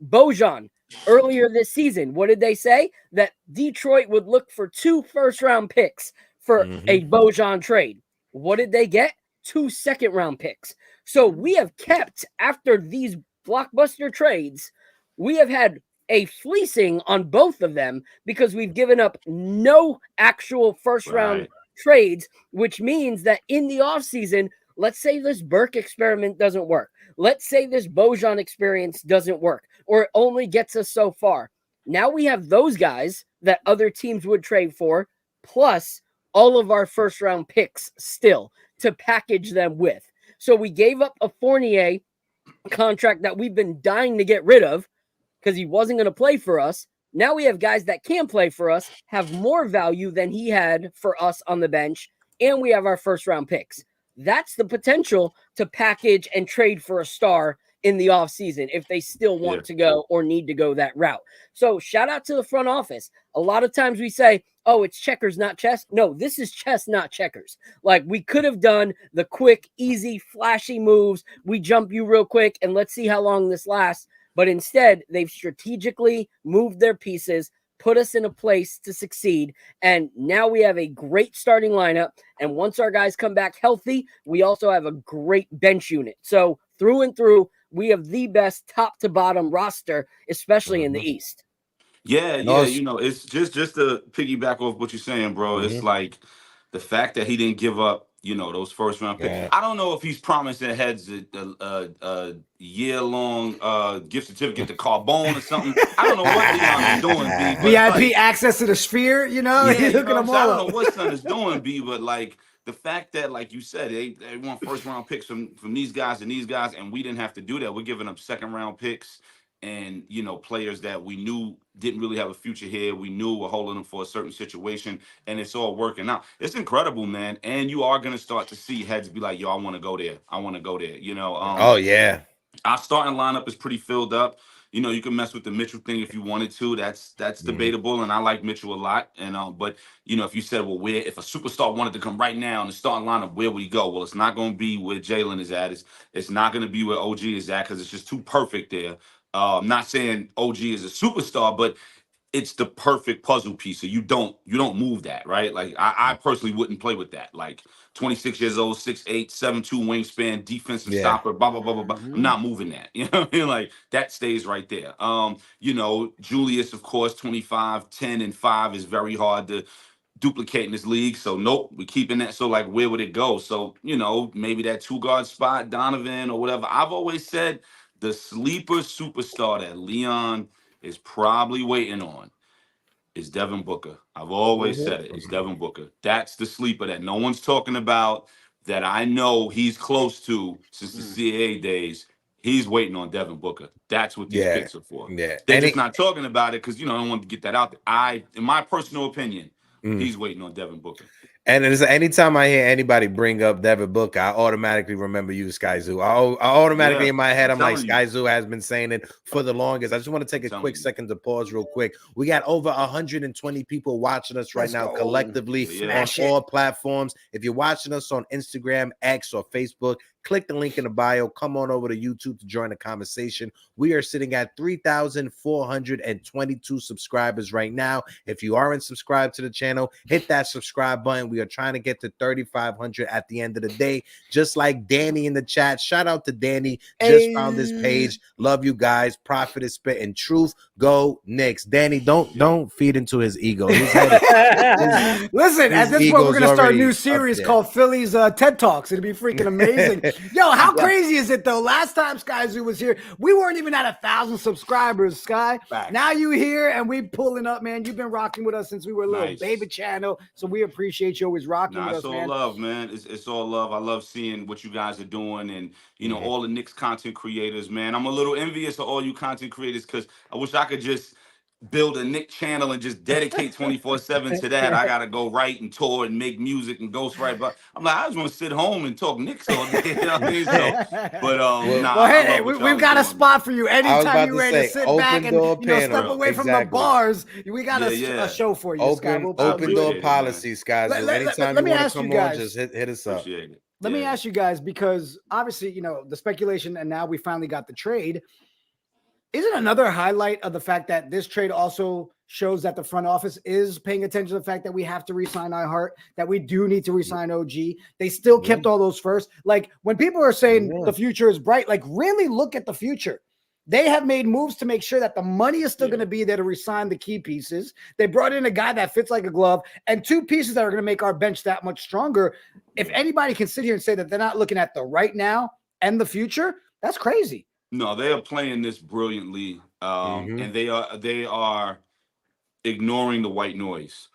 BOJAN, earlier this season, what did they say? That Detroit would look for 2 first-round picks for a BOJAN trade. What did they get? 2 second-round picks. So we have kept, after these blockbuster trades, we have had a fleecing on both of them because we've given up no actual first-round trades, which means that in the offseason, let's say this Burke experiment doesn't work. Let's say this BOJAN experience doesn't work, or it only gets us so far. Now we have those guys that other teams would trade for, plus all of our first-round picks still to package them with. So we gave up a Fournier contract that we've been dying to get rid of because he wasn't going to play for us. Now we have guys that can play for us, have more value than he had for us on the bench, and we have our first-round picks. That's the potential to package and trade for a star in the offseason if they still want to go or need to go that route. So shout out to the front office. A lot of times we say, oh, it's checkers, not chess. No, this is chess, not checkers. Like, we could have done the quick, easy, flashy moves. We jump you real quick and let's see how long this lasts. But instead, they've strategically moved their pieces, put us in a place to succeed. And now we have a great starting lineup. And once our guys come back healthy, we also have a great bench unit. So through and through, we have the best top to bottom roster, especially in the East. Yeah, you know, it's just to piggyback off what you're saying, bro. It's like the fact that he didn't give up, you know, those first round picks. I don't know if he's promising Heads a year-long gift certificate to Carbone or something. I don't know what Leon is doing, B. VIP access to the Sphere, you know? Yeah, Look at them all. I don't know what son is doing, B, but like the fact that, like you said, they want first round picks from these guys and these guys, and we didn't have to do that. We're giving up second round picks and, you know, players that we knew didn't really have a future here. We knew we're holding them for a certain situation, and it's all working out. It's incredible, man. And you are going to start to see Heads be like, yo, I want to go there. I want to go there. You know? Our starting lineup is pretty filled up. You know, you can mess with the Mitchell thing if you wanted to. That's debatable, and I like Mitchell a lot. And but you know, if you said, well, if a superstar wanted to come right now in the starting lineup, where would he go? Well, it's not going to be where Jalen is at. It's not going to be where OG is at because it's just too perfect there. I'm not saying OG is a superstar, but it's the perfect puzzle piece. So you don't move that, right? Like I personally wouldn't play with that. Like 26 years old, 6'8", 7'2" wingspan, defensive stopper, blah, blah, blah, blah, blah. I'm not moving that. You know what I mean? Like that stays right there. You know, Julius, of course, 25, 10, and 5 is very hard to duplicate in this league. So nope, we're keeping that. So like, where would it go? So, you know, maybe that 2-guard spot, Donovan or whatever. I've always said the sleeper superstar that Leon is probably waiting on is Devin Booker. I've always said it. It's Devin Booker. That's the sleeper that no one's talking about, that I know he's close to since the CAA days. He's waiting on Devin Booker. That's what these picks are for. Yeah. They're just not talking about it because, you know, I don't want to get that out there. In my personal opinion, he's waiting on Devin Booker. And it's anytime I hear anybody bring up Devin Booker, I automatically remember you, Sky Zoo. I automatically in my head, I'm like, Sky Zoo has been saying it for the longest. I just want to take a quick second to pause real quick. We got over 120 people watching us right now collectively on all platforms. If you're watching us on Instagram, X, or Facebook, click the link in the bio. Come on over to YouTube to join the conversation. We are sitting at 3,422 subscribers right now. If you aren't subscribed to the channel, hit that subscribe button. We are trying to get to 3,500 at the end of the day. Just like Danny in the chat. Shout out to Danny. Just found this page. Love you guys. Profit is spitting truth. Go Knicks. Danny, don't feed into his ego. Listen, at this point, we're gonna start a new series called Philly's TED Talks. It'll be freaking amazing. Yo, how crazy is it though? Last time Sky Zoo was here, we weren't even at 1,000 subscribers, Sky. Now you here and we pulling up, man. You've been rocking with us since we were a little baby channel. So we appreciate you always rocking with us, man. It's all love, man. It's all love. I love seeing what you guys are doing and, you know, all the Knicks content creators, man. I'm a little envious of all you content creators because I wish I could just build a Nick channel and just dedicate 24/7 to that. I gotta go write and tour and make music and ghostwrite. But I'm like, I just want to sit home and talk Knicks all day. You know what I mean? We've got a spot for you. Anytime you're ready to sit back and step away from the bars, we got a show for you. Open door policies, guys. Anytime you want to come on, just hit us up. Let me ask you guys, because obviously, you know, the speculation, and now we finally got the trade. Isn't another highlight of the fact that this trade also shows that the front office is paying attention to the fact that we have to re-sign iHeart, that we do need to re-sign OG. They still kept all those first. Like, when people are saying the future is bright, like, really look at the future. They have made moves to make sure that the money is still going to be there to re-sign the key pieces. They brought in a guy that fits like a glove and two pieces that are going to make our bench that much stronger. If anybody can sit here and say that they're not looking at the right now and the future, that's crazy. No, they are playing this brilliantly, and they are ignoring the white noise.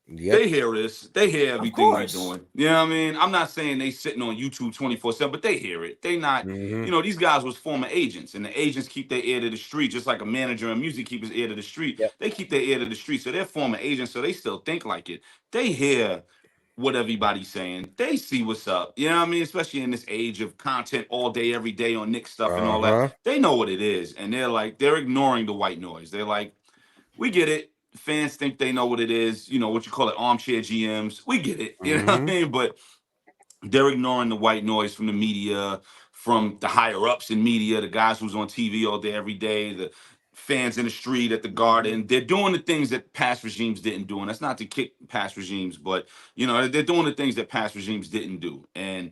They hear this. They hear everything we're doing. You know what I mean? I'm not saying they sitting on YouTube 24/7, but they hear it. They not, you know, these guys was former agents, and the agents keep their ear to the street, just like a manager in music keeps his ear to the street. They keep their ear to the street, so they're former agents, so they still think like it. They hear what everybody's saying. They see what's up. You know what I mean? Especially in this age of content all day, every day on Knicks stuff and all that. They know what it is. And they're ignoring the white noise. They're like, we get it. Fans think they know what it is. You know, what you call it, armchair GMs. We get it. You know what I mean? But they're ignoring the white noise from the media, from the higher ups in media, the guys who's on TV all day, every day, the fans in the street, at the Garden. They're doing the things that past regimes didn't do. And that's not to kick past regimes, but, you know, they're doing the things that past regimes didn't do. And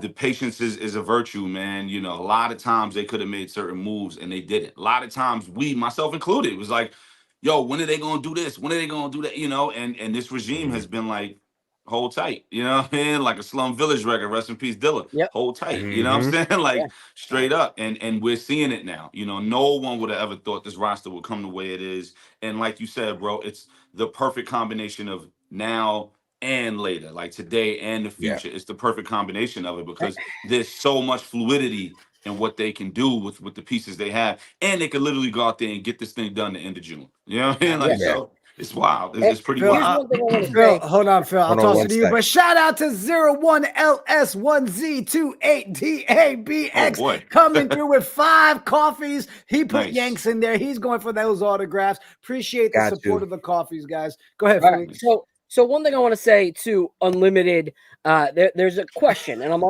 the patience is a virtue, man. You know, a lot of times they could have made certain moves and they didn't. A lot of times we, myself included, was like, yo, when are they going to do this? When are they going to do that? You know, and this regime has been like, hold tight, you know what I mean? Like a Slum Village record, rest in peace, Dilla. Hold tight, you know what I'm saying? Like straight up. And we're seeing it now. You know, no one would have ever thought this roster would come the way it is. And like you said, bro, it's the perfect combination of now and later, like today and the future. It's the perfect combination of it because there's so much fluidity in what they can do with the pieces they have. And they can literally go out there and get this thing done the end of June. You know what I mean? Like, so it's wild. It's pretty wild. Phil, hold on, Phil. I'll toss it to you. But shout out to 01LS1Z28DABX coming through with 5 coffees. He put Yanks in there. He's going for those autographs. Appreciate the support of the coffees, guys. Go ahead, Phil. So one thing I want to say to Unlimited, there's a question, and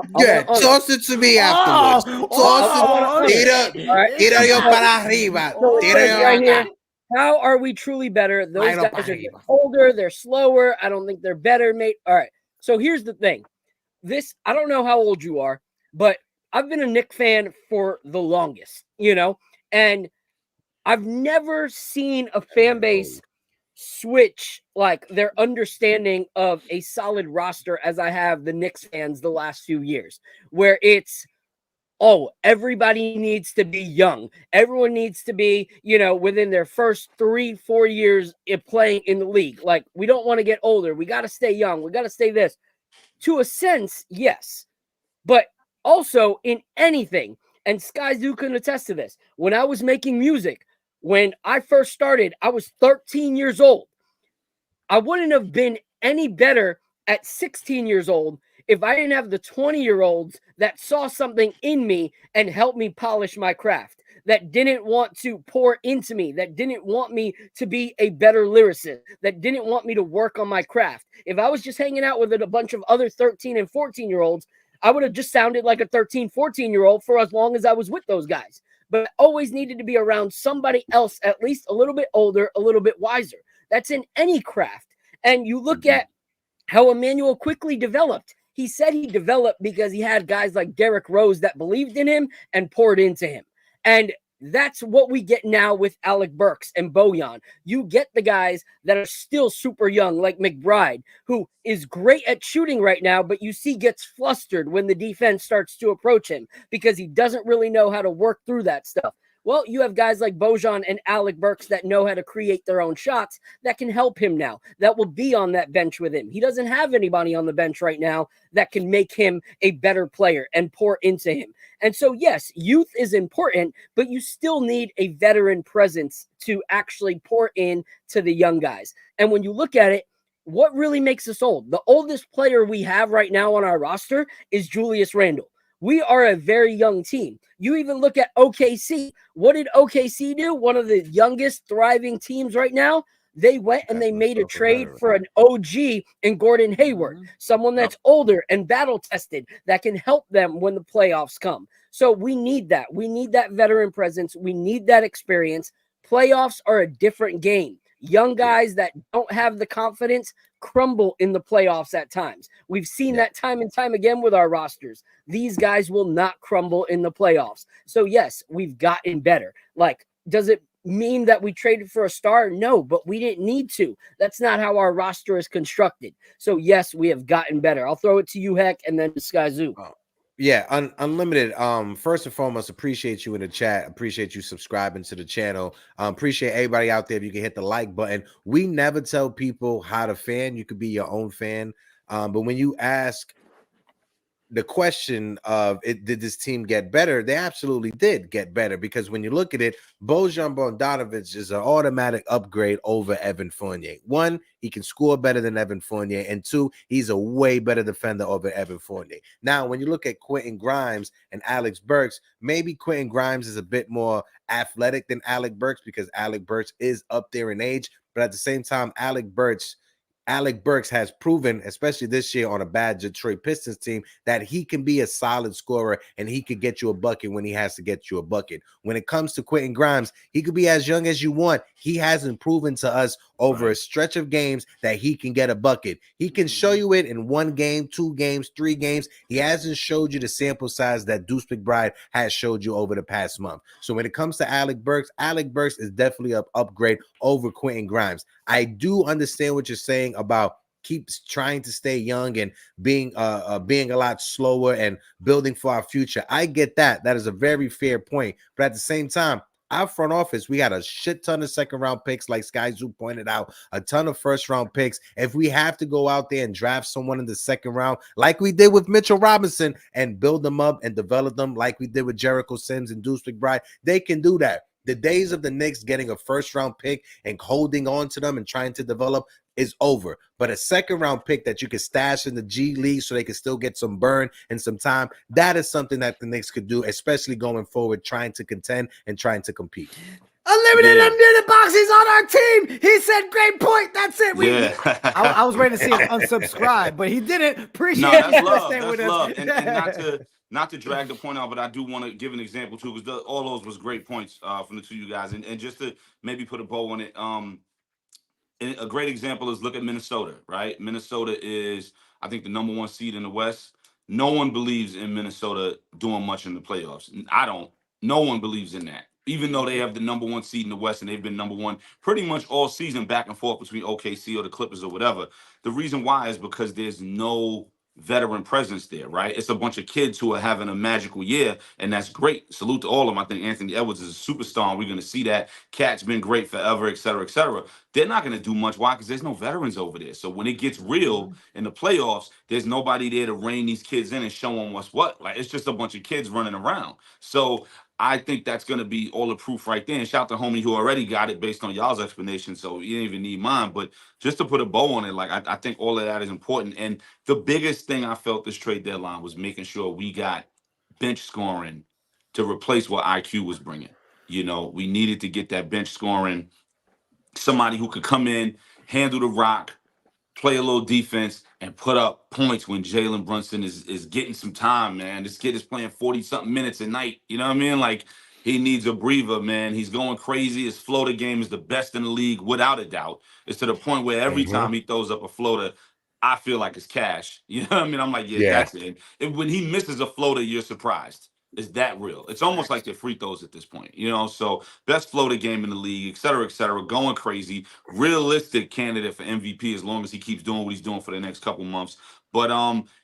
toss it to me afterwards. Toss it. Tira yo para arriba. Right here. How are we truly better? Those guys are older, they're slower. I don't think they're better, mate. All right. So here's the thing. I don't know how old you are, but I've been a Knicks fan for the longest, you know, and I've never seen a fan base switch like their understanding of a solid roster as I have the Knicks fans the last few years, where it's, oh, everybody needs to be young. Everyone needs to be, you know, within their first 3-4 years of playing in the league. Like, we don't want to get older. We got to stay young. We got to stay this. To a sense, yes. But also in anything, and Sky Zoo can attest to this, when I was making music, when I first started, I was 13 years old. I wouldn't have been any better at 16 years old if I didn't have the 20-year-olds that saw something in me and helped me polish my craft, that didn't want to pour into me, that didn't want me to be a better lyricist, that didn't want me to work on my craft. If I was just hanging out with a bunch of other 13 and 14-year-olds, I would have just sounded like a 13, 14-year-old for as long as I was with those guys. But I always needed to be around somebody else, at least a little bit older, a little bit wiser. That's in any craft. And you look at how Emmanuel quickly developed. He said he developed because he had guys like Derrick Rose that believed in him and poured into him. And that's what we get now with ALEC Burks and BOJAN. You get the guys that are still super young, like McBride, who is great at shooting right now, but you see gets flustered when the defense starts to approach him because he doesn't really know how to work through that stuff. Well, you have guys like BOJAN and ALEC Burks that know how to create their own shots that can help him now, that will be on that bench with him. He doesn't have anybody on the bench right now that can make him a better player and pour into him. And so, yes, youth is important, but you still need a veteran presence to actually pour in to the young guys. And when you look at it, what really makes us old? The oldest player we have right now on our roster is Julius Randle. We are a very young team. You even look at OKC. What did OKC do? One of the youngest thriving teams right now. They went and they made a trade for an OG in Gordon Hayward, someone that's older and battle tested that can help them when the playoffs come. So we need that. We need that veteran presence. We need that experience. Playoffs are a different game. Young guys that don't have the confidence crumble in the playoffs at times. We've seen that time and time again with our rosters. These guys will not crumble in the playoffs. So yes, we've gotten better. Like, does it mean that we traded for a star? No, but we didn't need to. That's not how our roster is constructed. So yes, we have gotten better. I'll throw it to you, Heck, and then to Sky Zoo. Yeah, Unlimited. First and foremost, appreciate you in the chat. Appreciate you subscribing to the channel. Appreciate everybody out there. If you can hit the like button. We never tell people how to fan. You could be your own fan. But when you ask the question of did this team get better, they absolutely did get better, because when you look at it, BOJAN Bogdanovic is an automatic upgrade over Evan Fournier. One, he can score better than Evan Fournier, and two, he's a way better defender over Evan Fournier. Now, when you look at Quentin Grimes and ALEC Burks, maybe Quentin Grimes is a bit more athletic than ALEC Burks because ALEC Burks is up there in age, but at the same time, ALEC Burks has proven, especially this year on a bad Detroit Pistons team, that he can be a solid scorer and he could get you a bucket when he has to get you a bucket. When it comes to Quentin Grimes, he could be as young as you want. He hasn't proven to us over a stretch of games that he can get a bucket. He can show you it in 1 game, 2 games, 3 games. He hasn't showed you the sample size that Deuce McBride has showed you over the past month. So when it comes to ALEC Burks is definitely an upgrade over Quentin Grimes. I do understand what you're saying about keeps trying to stay young and being a lot slower and building for our future. I get that. That is a very fair point. But at the same time, our front office, we got a shit ton of second-round picks, like Sky Zoo pointed out, a ton of first-round picks. If we have to go out there and draft someone in the second round, like we did with Mitchell Robinson, and build them up and develop them like we did with Jericho Sims and Deuce McBride, they can do that. The days of the Knicks getting a first-round pick and holding on to them and trying to develop is over. But a second-round pick that you can stash in the G League so they can still get some burn and some time, that is something that the Knicks could do, especially going forward, trying to contend and trying to compete. Unlimited under the box. He's on our team. He said, "Great point." That's it. I was waiting to see him unsubscribe, but he didn't. Appreciate that's it. love. That's love. And not to drag the point out, but I do want to give an example too, because all those was great points from the two of you guys. And just to maybe put a bow on it, a great example is look at Minnesota, right? Minnesota is, I think, the #1 seed in the West. No one believes in Minnesota doing much in the playoffs. I don't. No one believes in that. Even though they have the #1 seed in the West and they've been #1 pretty much all season, back and forth between OKC or the Clippers or whatever. The reason why is because there's no veteran presence there, right? It's a bunch of kids who are having a magical year, and that's great. Salute to all of them. I think Anthony Edwards is a superstar, and we're going to see that. Cat's been great forever, et cetera, et cetera. They're not going to do much. Why? Because there's no veterans over there. So when it gets real in the playoffs, there's nobody there to rein these kids in and show them what's what. Like, it's just a bunch of kids running around. So I think that's going to be all the proof right there. And shout out to homie who already got it based on y'all's explanation, so you didn't even need mine. But just to put a bow on it, like I think all of that is important. And the biggest thing I felt this trade deadline was making sure we got bench scoring to replace what IQ was bringing. You know, we needed to get that bench scoring, somebody who could come in, handle the rock, play a little defense, and put up points when Jalen Brunson is getting some time, man. This kid is playing 40-something minutes a night. You know what I mean? Like, he needs a breather, man. He's going crazy. His floater game is the best in the league, without a doubt. It's to the point where every time he throws up a floater, I feel like it's cash. You know what I mean? I'm like, yeah. That's it. And when he misses a floater, you're surprised. Is that real? It's almost like they're free throws at this point, you know? So best floater game in the league, et cetera, going crazy. Realistic candidate for MVP as long as he keeps doing what he's doing for the next couple months. But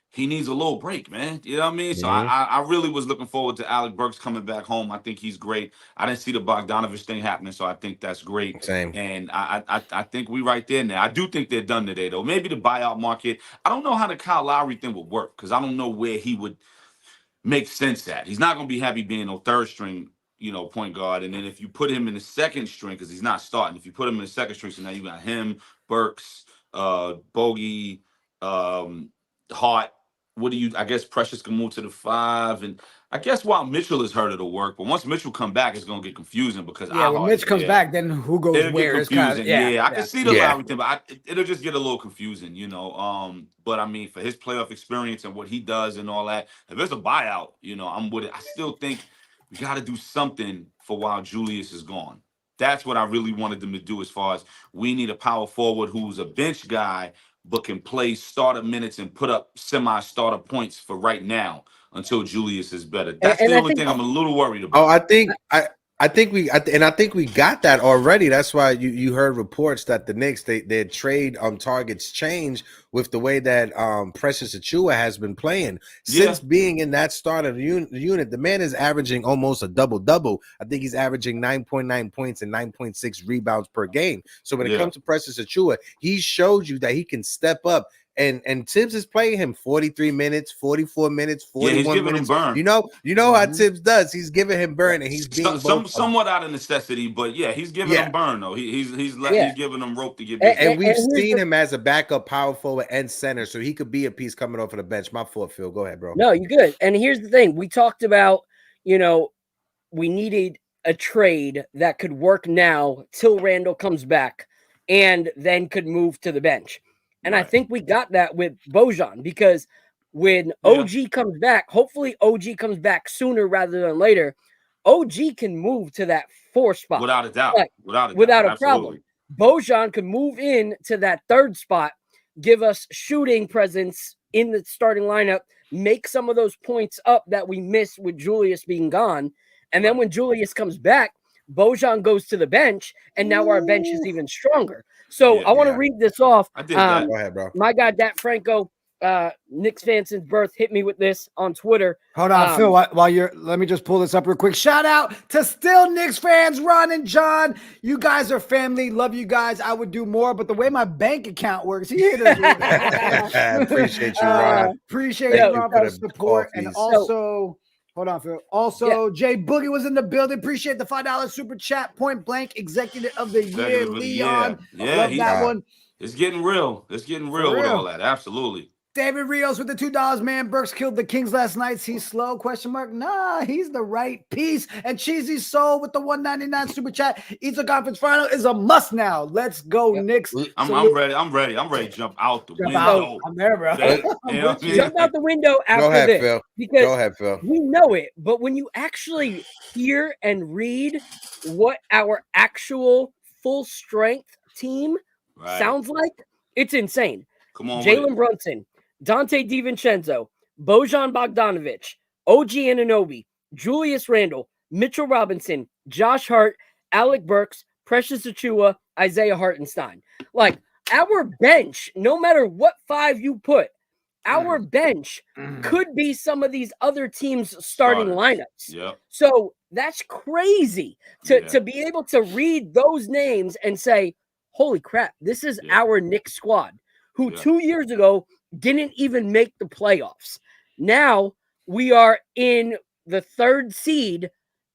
he needs a little break, man. You know what I mean? So I really was looking forward to ALEC Burks coming back home. I think he's great. I didn't see the Bogdanovic thing happening, so I think that's great. Same. And I think we right there now. I do think they're done today, though. Maybe the buyout market. I don't know how the Kyle Lowry thing would work because I don't know where he would make sense at. He's not going to be happy being no third string, you know, point guard. And then if you put him in the second string, because he's not starting, if you put him in the second string, so now you got him, Burks, Bogey, Hart. What do you? I guess Precious can move to the 5, and I guess while Mitchell is hurt, it'll work. But once Mitchell come back, it's gonna get confusing because when Mitch comes back, then who goes it'll where? Get confusing. I can see the Lowry thing, but it'll just get a little confusing, you know. But I mean, for his playoff experience and what he does and all that, if it's a buyout, you know, I'm with it. I still think we got to do something for while Julius is gone. That's what I really wanted them to do. As far as we need a power forward who's a bench guy but can play starter minutes and put up semi-starter points for right now until Julius is better. That's the only thing I'm a little worried about. Oh, I think we got that already. That's why you heard reports that the Knicks their trade targets change with the way that Precious Achiuwa has been playing since being in that starter unit. The man is averaging almost a double-double. I think he's averaging 9.9 points and 9.6 rebounds per game. So when it comes to Precious Achiuwa, he showed you that he can step up. And Tibbs is playing him 43 minutes, 44 minutes, 41 he's giving minutes. him burn. You know how Tibbs does. He's giving him burn, and he's being somewhat out of necessity, but he's giving him burn though. He's giving him rope to get. And we've seen him as a backup power forward and center, so he could be a piece coming off of the bench. My fault, Phil. Go ahead, bro. No, you're good. And here's the thing: we talked about, you know, we needed a trade that could work now till Randle comes back, and then could move to the bench. And I think we got that with BOJAN because when OG comes back, hopefully OG comes back sooner rather than later. OG can move to that 4 spot without a doubt, without a problem. BOJAN could move in to that 3rd spot, give us shooting presence in the starting lineup, make some of those points up that we missed with Julius being gone, and then when Julius comes back, BOJAN goes to the bench, and now our bench is even stronger. So I want to read this off. I did that. Go ahead, bro. My guy, Dat Franco, Knicks fan since birth, hit me with this on Twitter. Hold on, Phil, let me just pull this up real quick. Shout out to still Knicks fans, Ron and John. You guys are family. Love you guys. I would do more, but the way my bank account works, he hit us with it. Appreciate you, Ron. Appreciate you for the support. And also... Hold on, Phil. Also, Jay Boogie was in the building. Appreciate the $5 super chat. Point Blank Executive of the Year, Leon. Love that one. It's getting real. It's getting real with all that. Absolutely. David Rios with the $2, man. Burks killed the Kings last night. He's slow? Question mark. Nah, he's the right piece. And Cheesy Soul with the $1.99 super chat. Eastern Conference Final is a must now. Let's go, Knicks. I'm ready. I'm ready to jump out the window. I'm there, bro. Jump out the window after this. Phil. Because go ahead, Phil. We know it, but when you actually hear and read what our actual full strength team sounds like, it's insane. Come on, Jalen Brunson, Dante DiVincenzo, Bojan Bogdanovic, OG Anunoby, Julius Randle, Mitchell Robinson, Josh Hart, ALEC Burks, Precious Achiuwa, Isaiah Hartenstein. Like, our bench, no matter what 5 you put, our bench could be some of these other teams' starting lineups. Yep. So that's crazy to be able to read those names and say, holy crap, this is our Knicks squad, who 2 years ago didn't even make the playoffs. Now we are in the 3rd seed,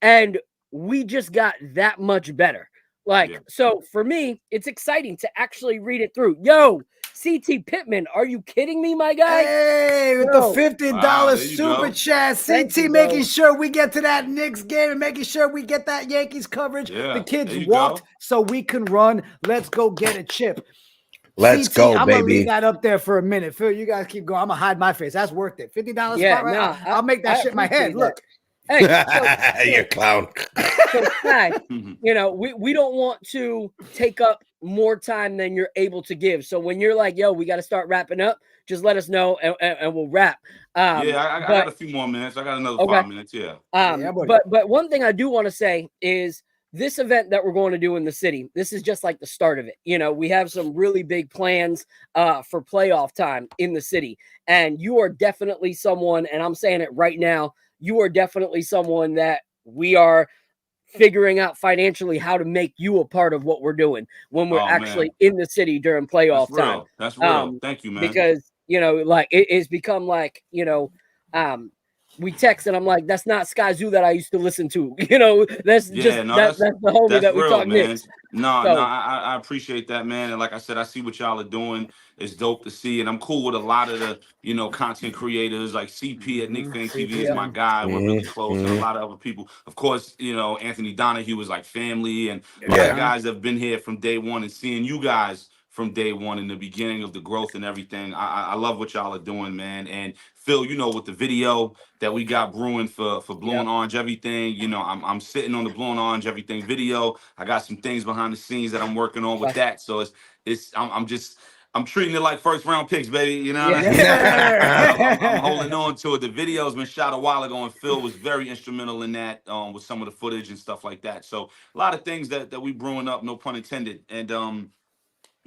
and we just got that much better. Like, so for me, it's exciting to actually read it through. Yo, CT Pittman, are you kidding me, my guy? Hey, with the $50 super chat, CT making sure we get to that Knicks game and making sure we get that Yankees coverage. The kids walked so we can run. Let's go get a chip. Let's CT, go, I'm baby. gonna leave that up there for a minute. Phil, you guys keep going. I'm gonna hide my face. That's worth it. $50 spot right? I'll make that shit in my head. Look. Hey, you're a clown. So, you know, we don't want to take up more time than you're able to give. So when you're like, yo, we got to start wrapping up, just let us know and we'll wrap. I got a few more minutes. I got another 5 minutes. But one thing I do want to say is this event that we're going to do in the city, this is just like the start of it. You know, we have some really big plans for playoff time in the city. And you are definitely someone, and I'm saying it right now, you are definitely someone that we are figuring out financially how to make you a part of what we're doing when we're actually in the city during playoff time. That's real. Thank you, man. Because, you know, like it's become like, you know, we text and I'm like, that's not Sky Zoo that I used to listen to. You know, that's that's the homie that we talk Knicks. I appreciate that, man. And like I said, I see what y'all are doing. It's dope to see. And I'm cool with a lot of the, you know, content creators like CP at Knicks Fan TV is my guy. We're really close. And a lot of other people. Of course, you know, Anthony Donahue was like family. And a lot of guys that have been here from day one and seeing you guys from day one in the beginning of the growth and everything. I love what y'all are doing, man. And Phil, you know, with the video that we got brewing for Blue and Orange everything, you know, I'm sitting on the Blue and Orange everything video. I got some things behind the scenes that I'm working on with that. So I'm treating it like first round picks, baby. You know what I mean? I'm holding on to it. The video's been shot a while ago, and Phil was very instrumental in that with some of the footage and stuff like that. So a lot of things that we brewing up, no pun intended. And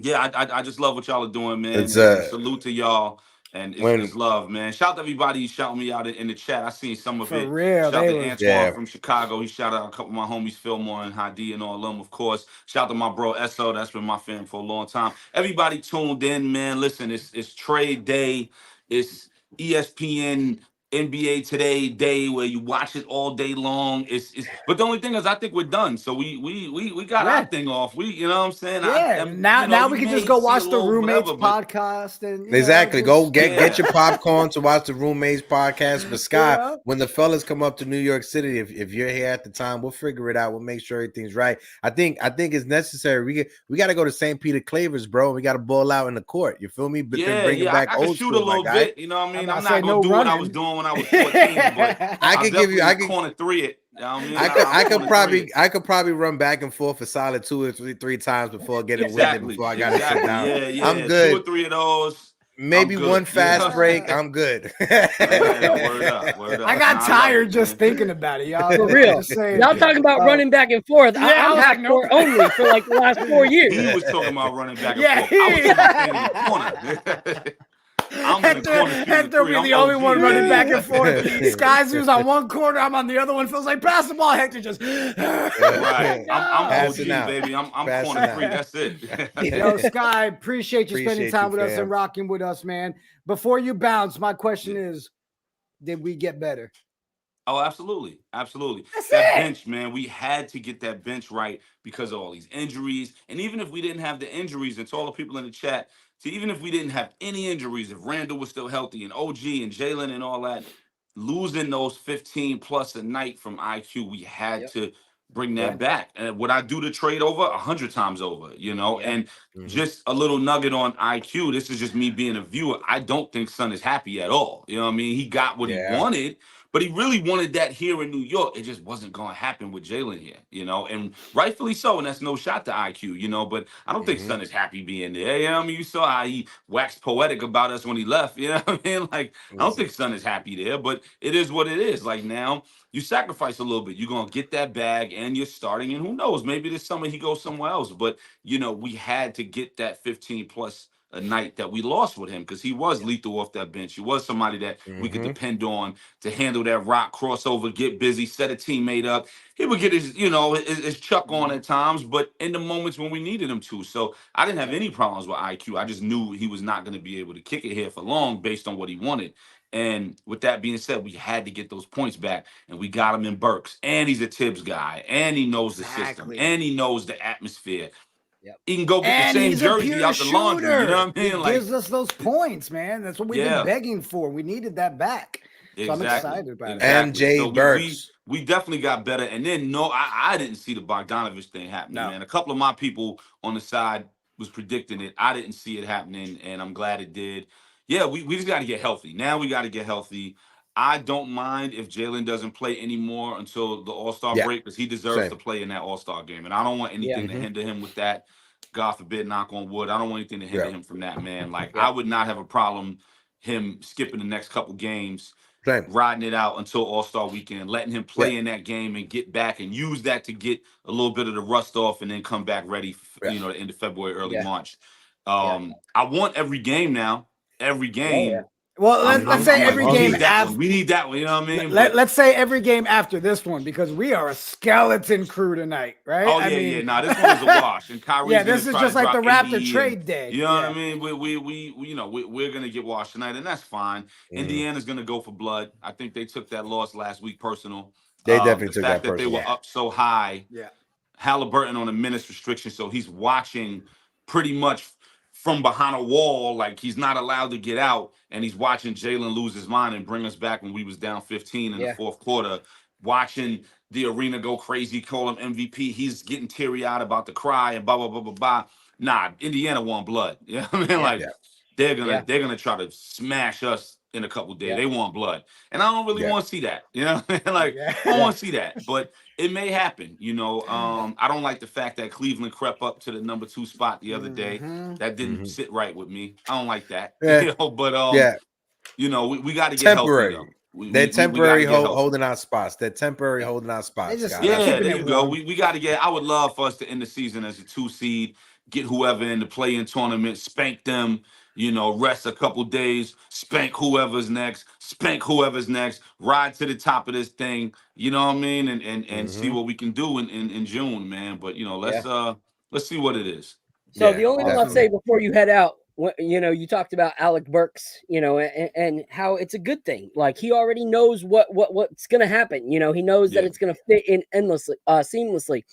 I just love what y'all are doing, man. It's salute to y'all. And it's love, man. Shout out to everybody who's shouting me out in the chat. I seen some of it. For real. Shout out to Antoine from Chicago. He shouted out a couple of my homies, Fillmore and Hadi and all of them, of course. Shout out to my bro, Esso. That's been my fan for a long time. Everybody tuned in, man. Listen, it's trade day. It's ESPN NBA Today day where you watch it all day long. But the only thing is, I think we're done. So we got our thing off. You know what I'm saying? Now we can just go watch the Roommates podcast and exactly go get your popcorn to watch the Roommates podcast. But Sky, when the fellas come up to New York City, if you're here at the time, we'll figure it out. We'll make sure everything's right. I think it's necessary. We got to go to St. Peter Clavers, bro. We got to ball out in the court. You feel me? But then bring it back I old shoot school, a little bit. You know what I mean? I'm not gonna do what I was doing when I was 14, but I could corner three it. You know what I mean? I could probably run back and forth for solid 2 or 3 times before getting winded before I got to sit down. I'm good. 2 or 3 of those. Maybe one fast break. I'm good. Word up. I got tired just thinking about it, y'all. For real. Y'all talking about running back and forth. I'm half court only for like the last 4 years. He was talking about running back and forth. I was in the corner. Hector be the only one running back and forth. Sky Zoo's on one corner, I'm on the other one. Feels like pass the ball. Hector just right. I'm OG, baby. I'm corner 3. That's it. Yo, Sky, appreciate you spending time with us and rocking with us, man. Before you bounce, my question is, did we get better? Oh, absolutely. That bench, man, we had to get that bench right because of all these injuries. And even if we didn't have the injuries, and to all the people in the chat, even if we didn't have any injuries, if Randle was still healthy and OG and Jalen and all that, losing those 15 plus a night from IQ, we had to bring that back. And would I do the trade over? 100 times over, you know? And just a little nugget on IQ. This is just me being a viewer. I don't think Son is happy at all. You know what I mean? He got what he wanted. But he really wanted that here in New York. It just wasn't going to happen with Jalen here, you know, and rightfully so. And that's no shot to IQ, you know, but I don't think Son is happy being there. You know, I mean, you saw how he waxed poetic about us when he left. You know what I mean? Like, I don't think Son is happy there, but it is what it is. Like, now you sacrifice a little bit. You're going to get that bag and you're starting. And who knows, maybe this summer he goes somewhere else. But, you know, we had to get that 15 plus a night that we lost with him because he was lethal off that bench. He was somebody that we could depend on to handle that rock crossover, get busy, set a teammate up. He would get his chuck on at times, but in the moments when we needed him to. So I didn't have any problems with IQ. I just knew he was not going to be able to kick it here for long based on what he wanted. And with that being said, we had to get those points back, and we got him in Burks. And he's a Tibbs guy, and he knows the system, and he knows the atmosphere. Yep. He can go get And the same he's a jersey pure out the laundry. You know what I mean? It gives us those points, man. That's what we've been begging for. We needed that back. So I'm excited about it. And Jay so Burks. We definitely got better. And then I didn't see the Bogdanovic thing happening, man. A couple of my people on the side was predicting it. I didn't see it happening, and I'm glad it did. Yeah, we just got to get healthy. Now we got to get healthy. I don't mind if Jalen doesn't play anymore until the All-Star break, because he deserves to play in that All-Star game. And I don't want anything to hinder him with that. God forbid, knock on wood. I don't want anything to hinder him from that, man. Like, I would not have a problem him skipping the next couple games, riding it out until All-Star weekend, letting him play in that game and get back and use that to get a little bit of the rust off and then come back ready, you know, the end of February, early March. I want every game now. Every game. Well, let's say every game after. We need that one, you know what I mean? Let's say every game after this one, because we are a skeleton crew tonight, right? Oh, yeah. Nah, this one is a wash. And Kyrie's this is just like the Raptor trade day. You know what I mean? We're going to get washed tonight, and that's fine. Indiana's going to go for blood. I think they took that loss last week personal. They definitely took that personal. The fact that they were up so high. Yeah. Halliburton on a minutes restriction, so he's watching pretty much from behind a wall, like he's not allowed to get out, and he's watching Jalen lose his mind and bring us back when we was down 15 in the fourth quarter, watching the arena go crazy, call him MVP. He's getting teary-eyed about the cry and blah, blah, blah, blah, blah. Nah, Indiana want blood. You know what I mean? They're gonna try to smash us in a couple days. They want blood. And I don't really want to see that. You know what I mean? Like, I don't want to see that. But it may happen, you know. I don't like the fact that Cleveland crept up to the number 2 spot the other day. That didn't sit right with me. I don't like that. You know, but you know, we got to get temporary. Healthy, They're temporary holding our spots. They're temporary holding our spots. There you go. We got to get. I would love for us to end the season as a 2 seed, get whoever in the play-in tournament, spank them. You know, rest a couple days, spank whoever's next, ride to the top of this thing, you know what I mean, and see what we can do in June, man. But you know, let's see what it is. So the only thing I'll say before you head out, you know, you talked about ALEC BURKS, you know, and how it's a good thing. Like, he already knows what's gonna happen. You know, he knows that it's gonna fit in seamlessly.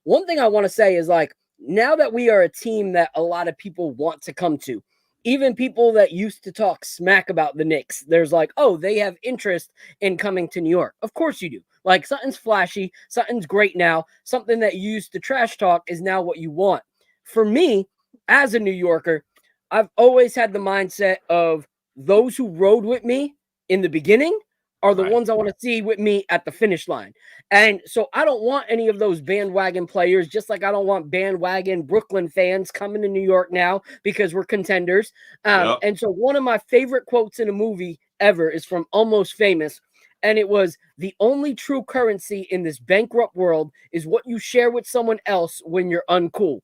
One thing I want to say is, like, now that we are a team that a lot of people want to come to. Even people that used to talk smack about the Knicks, there's like, oh, they have interest in coming to New York. Of course you do. Like, something's flashy, something's great now, something that you used to trash talk is now what you want. For me, as a New Yorker, I've always had the mindset of those who rode with me in the beginning are the ones I want to see with me at the finish line. And so I don't want any of those bandwagon players, just like I don't want bandwagon Brooklyn fans coming to New York now because we're contenders. And so one of my favorite quotes in a movie ever is from Almost Famous. And it was, the only true currency in this bankrupt world is what you share with someone else when you're uncool.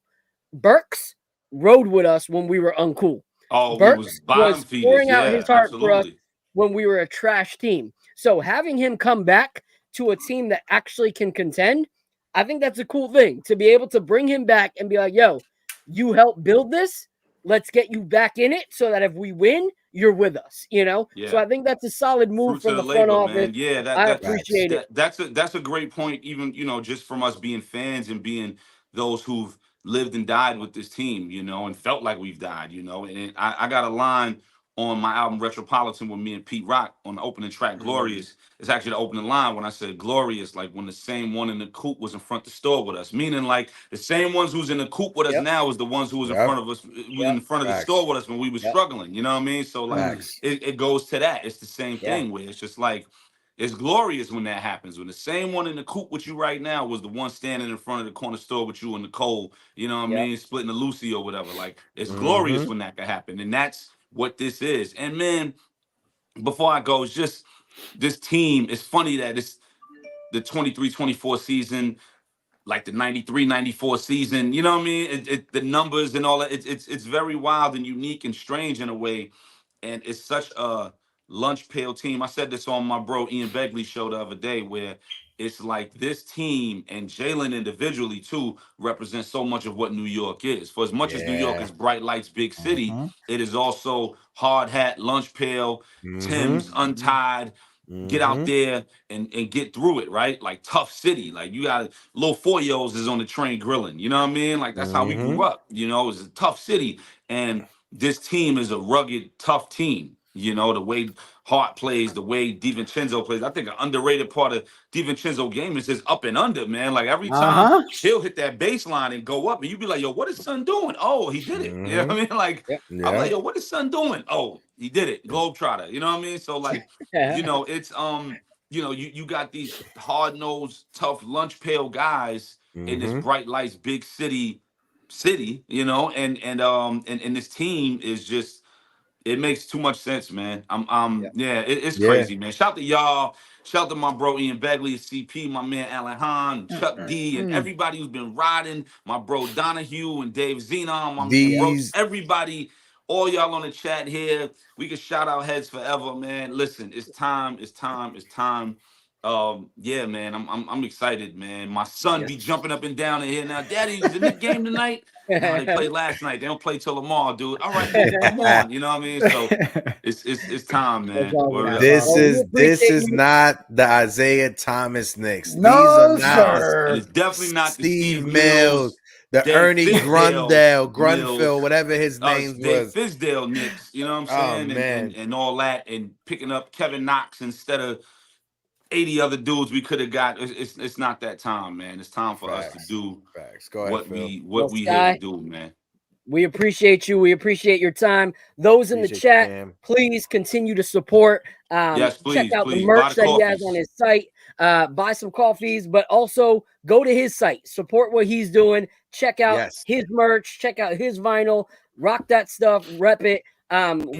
Burks rode with us when we were uncool. Oh, Burks was pouring out his heart for us when we were a trash team. So having him come back to a team that actually can contend, I think that's a cool thing, to be able to bring him back and be like, yo, you helped build this. Let's get you back in it so that if we win, you're with us, you know? So I think that's a solid move from the front office. Man. I appreciate it. That's a great point, even, you know, just from us being fans and being those who've lived and died with this team, you know, and felt like we've died, you know. And I got a line on my album Retropolitan with me and Pete Rock on the opening track, Glorious. It's actually the opening line when I said Glorious, like when the same one in the coupe was in front of the store with us, meaning like the same ones who's in the coupe with us now is the ones who was in front of us, in front of the store with us when we were struggling, you know what I mean? So like it goes to that. It's the same thing where it's just like, it's glorious when that happens. When the same one in the coupe with you right now was the one standing in front of the corner store with you in the cold, you know what I mean? Splitting the Lucy or whatever. Like, it's glorious when that can happen. And that's what this is. And man, before I go, it's just this team. It's funny that it's the 23-24 season, like the 93-94 season, you know what I mean? The numbers and all that, it's very wild and unique and strange in a way. And it's such a lunch pail team. I said this on my bro Ian Begley's show the other day, where it's like this team and Jalen individually too represents so much of what New York is. For as much as New York is bright lights, big city, it is also hard hat, lunch pail, Tim's, untied. Get out there and get through it, right? Like tough city. Like you got little 4-year-olds is on the train grilling. You know what I mean? Like that's how we grew up. You know, it's a tough city. And this team is a rugged, tough team. You know, the way Hart plays, the way DiVincenzo plays. I think an underrated part of DiVincenzo game is his up and under, man. Like every time he'll hit that baseline and go up, and you be like, yo, what is son doing? Oh, he did it. You know what I mean? Like, I'm like, yo, what is son doing? Oh, he did it. Globetrotter. You know what I mean? So like, you know, it's you know, you got these hard-nosed, tough lunch pail guys in this bright lights, big city, you know, and this team is just, it makes too much sense, man. It's crazy, man. Shout to y'all. Shout to my bro Ian Begley, CP, my man Alan Hahn, Chuck D, and everybody who's been riding. My bro Donahue and Dave Zenon, my man Brooks. Everybody, all y'all on the chat here. We can shout out heads forever, man. Listen, it's time. It's time. It's time. Yeah, man. I'm excited, man. My son be jumping up and down in here now. Daddy, is the Knicks game tonight? No, they played last night. They don't play till tomorrow, dude. All right, well, come on. You know what I mean? So it's time, man. This is not the Isaiah Thomas Knicks. No, these are not, sir. And it's definitely not the Steve Mills, the Dave Ernie Fisdale, Grunfeld, whatever his name Dave was. Fisdale Knicks, you know what I'm saying? Man. And all that, and picking up Kevin Knox instead of 80 other dudes we could have got. It's not that time, man. It's time for us to do Go ahead, what Phil. we here to do, man. We appreciate you. We appreciate your time. Those in the chat, please continue to support. Yes, please, check out please. the merch Buy the that he has coffees. on his site. Buy some coffees, but also go to his site. Support what he's doing. Check out his merch. Check out his vinyl. Rock that stuff. Rep it.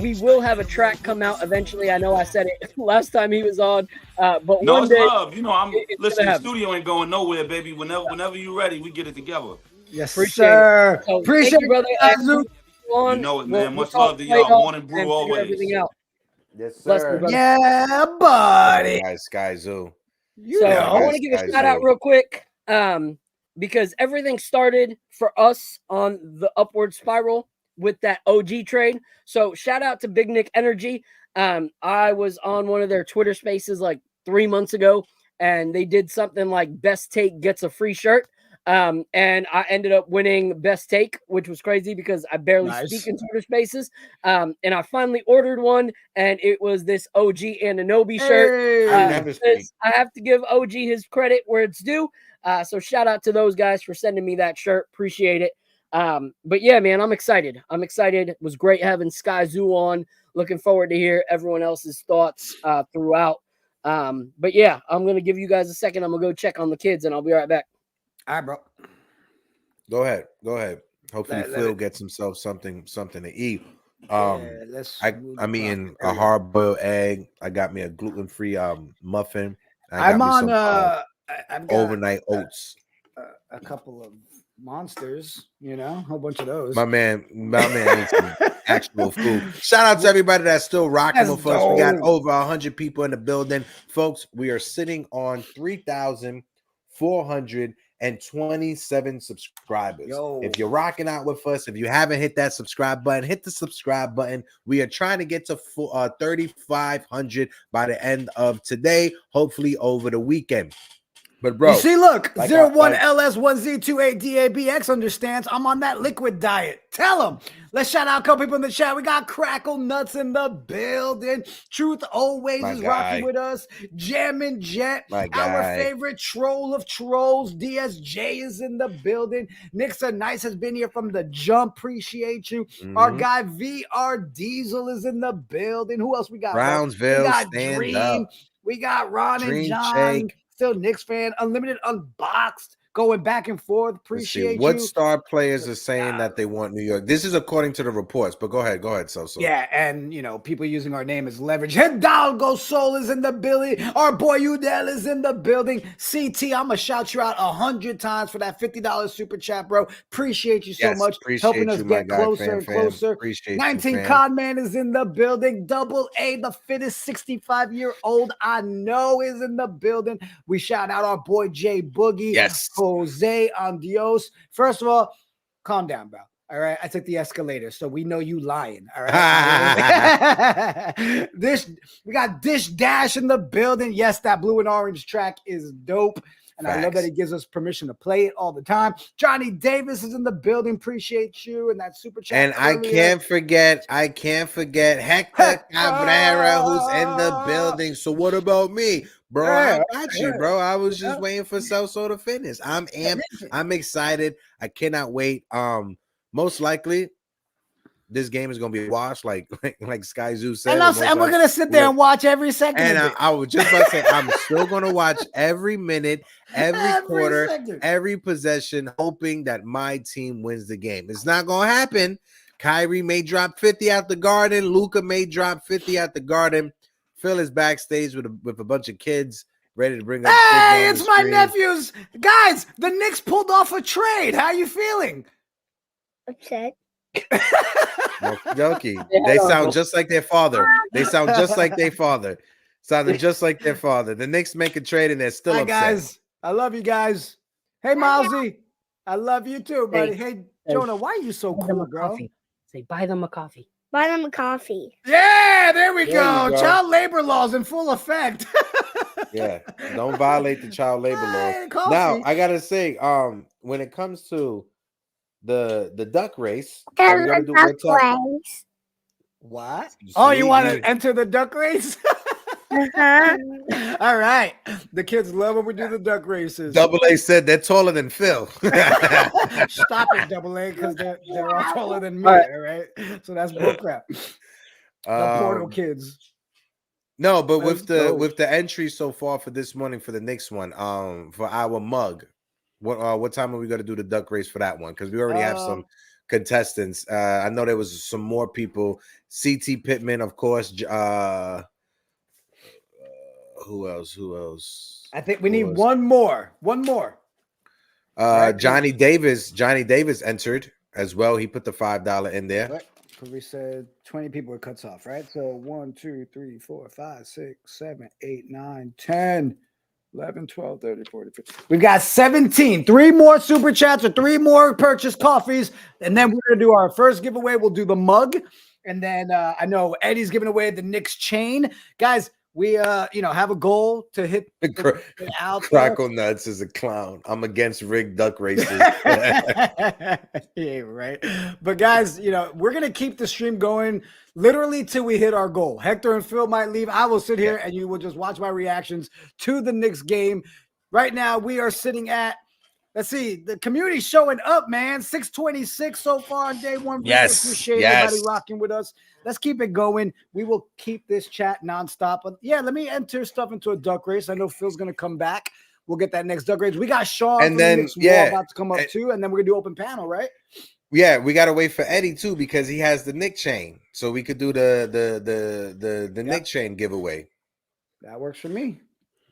We will have a track come out eventually. I know I said it last time he was on, but No, one it's day, love. You know, listen, the studio ain't going nowhere, baby. Whenever you're ready, we get it together. Yes, appreciate sir. it. So, Appreciate thank you, brother. You know it, man. Much love to y'all. Morning Brew always. Everything out. Yes, Bless sir. me, brother. Yeah, buddy. Sky Zoo. So I want to give a shout out real quick, because everything started for us on the upward spiral with that OG trade. So shout out to Big Nick Energy. I was on one of their Twitter spaces like 3 months ago, and they did something like best take gets a free shirt. And I ended up winning best take, which was crazy because I barely speak in Twitter spaces. And I finally ordered one, and it was this OG Anunoby shirt. I have to give OG his credit where it's due. So shout out to those guys for sending me that shirt. Appreciate it. But yeah, man, I'm excited. It was great having Sky Zoo on. Looking forward to hear everyone else's thoughts throughout. But yeah, I'm gonna give you guys a second. I'm gonna go check on the kids, and I'll be right back. All right, bro. Go ahead. Hopefully Phil gets himself something to eat. I'm eating a hard-boiled egg. I got me a gluten-free muffin. I'm on I've got overnight oats. A couple of monsters, you know, a whole bunch of those. My man needs some actual food. Shout out to everybody that's still rocking with us. We got over 100 people in the building. Folks, we are sitting on 3,427 subscribers. If you're rocking out with us, if you haven't hit that subscribe button, hit the subscribe button. We are trying to get to 3,500 by the end of today, hopefully over the weekend. But bro, you see, look, 01LS1Z28DABX understands I'm on that liquid diet. Tell them. Let's shout out a couple people in the chat. We got Crackle Nuts in the building. Truth always is rocking with us. Jammin' Jet, our favorite troll of trolls. DSJ is in the building. Knicks Are Nice has been here from the jump. Appreciate you. Our guy VR Diesel is in the building. Who else we got? Brownsville, we got stand Dream. up. We got Ron Dream and John. Shake. Still Knicks fan. Unlimited Unboxed. going back and forth. Let's see, Appreciate what you. star players are saying that they want New York? This is according to the reports, but go ahead, so. Yeah, and people using our name as leverage. Hidalgo Soul is in the building. Our boy Udell is in the building. CT, I'm gonna shout you out 100 times for that $50 super chat, bro. Appreciate you so much, helping us get closer and closer. Appreciate 19 you, Codman is in the building. Double A, the fittest 65-year-old I know is in the building. We shout out our boy Jay Boogie. Yes. Jose Andios. First of all, calm down, bro. All right, I took the escalator, so we know you lying. All right. We got Dish Dash in the building. Yes, that blue and orange track is dope. And I love that he gives us permission to play it all the time. Johnny Davis is in the building. Appreciate you and that super chat. And I can't forget Hector Cabrera, who's in the building. So what about me? Bro, I got you, bro. I was just waiting for Celso to finish. I'm amped. I'm excited. I cannot wait. Most likely, this game is gonna be watched, like Sky Zoo said. And we're gonna sit there and watch every second. And I was just about to say, I'm still gonna watch every minute, every quarter, every possession, hoping that my team wins the game. It's not gonna happen. Kyrie may drop 50 out the Garden. Luka may drop 50 out the Garden. Phil is backstage with a bunch of kids ready to bring up. Hey, it's my nephews, guys. The Knicks pulled off a trade. How you feeling? Upset. Jokey. They sound just like their father. Sounded just like their father. The Knicks make a trade and they're still upset. Guys. I love you guys. Hey, Milesy. I love you too, buddy. Hey, Jonah, why are you so cool, bro? Say, buy them a coffee. Buy them a coffee. Yeah, there we go. Child labor laws in full effect. Yeah, don't violate the child labor laws. Now, I gotta say, when it comes to the duck race, what? Oh, you want to enter the duck race? All right. The kids love when we do the duck races. Double A said they're taller than Phil. Stop it, Double A, because they're all taller than me. All right. So that's bullcrap. The Porto kids. No, but with the entry so far for this morning for the Knicks one, for our mug, what time are we going to do the duck race for that one? Because we already have some contestants. I know there was some more people. CT Pittman, of course. Who else? I think we need one more. Johnny Davis entered as well. He put the $5 in there. Because we said 20 people were cuts off, right? So 1, 2, 3, 4, 5, 6, 7, 8, 9, 10, 11, 12, 13, 14, 15. We've got 17. 3 more super chats or 3 more purchase coffees. And then we're going to do our first giveaway. We'll do the mug. And then I know Eddie's giving away the Knicks chain. Guys, we have a goal to hit the Crackle Nuts is a clown. I'm against rigged duck races. Yeah, right. But guys, we're gonna keep the stream going literally till we hit our goal. Hector and Phil might leave. I will sit here and you will just watch my reactions to the Knicks game. Right now, we are sitting at, let's see, the community showing up, man. 626 so far on day one. Yes. Appreciate everybody rocking with us. Let's keep it going. We will keep this chat nonstop. But yeah, let me enter stuff into a duck race. I know Phil's going to come back. We'll get that next duck race. We got Sean and then about to come up too. And then we're going to do open panel, right? Yeah, we got to wait for Eddie too because he has the Nick chain. So we could do the Nick chain giveaway. That works for me.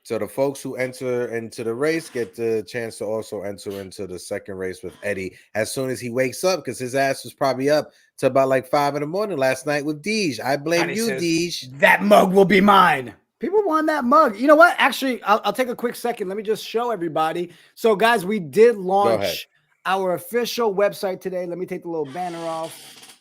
So the folks who enter into the race get the chance to also enter into the second race with Eddie as soon as he wakes up, because his ass was probably up to about like 5 in the morning last night with Deej. I blame you, Deej. That mug will be mine. People want that mug. You know what? Actually, I'll take a quick second. Let me just show everybody. So, guys, we did launch our official website today. Let me take the little banner off.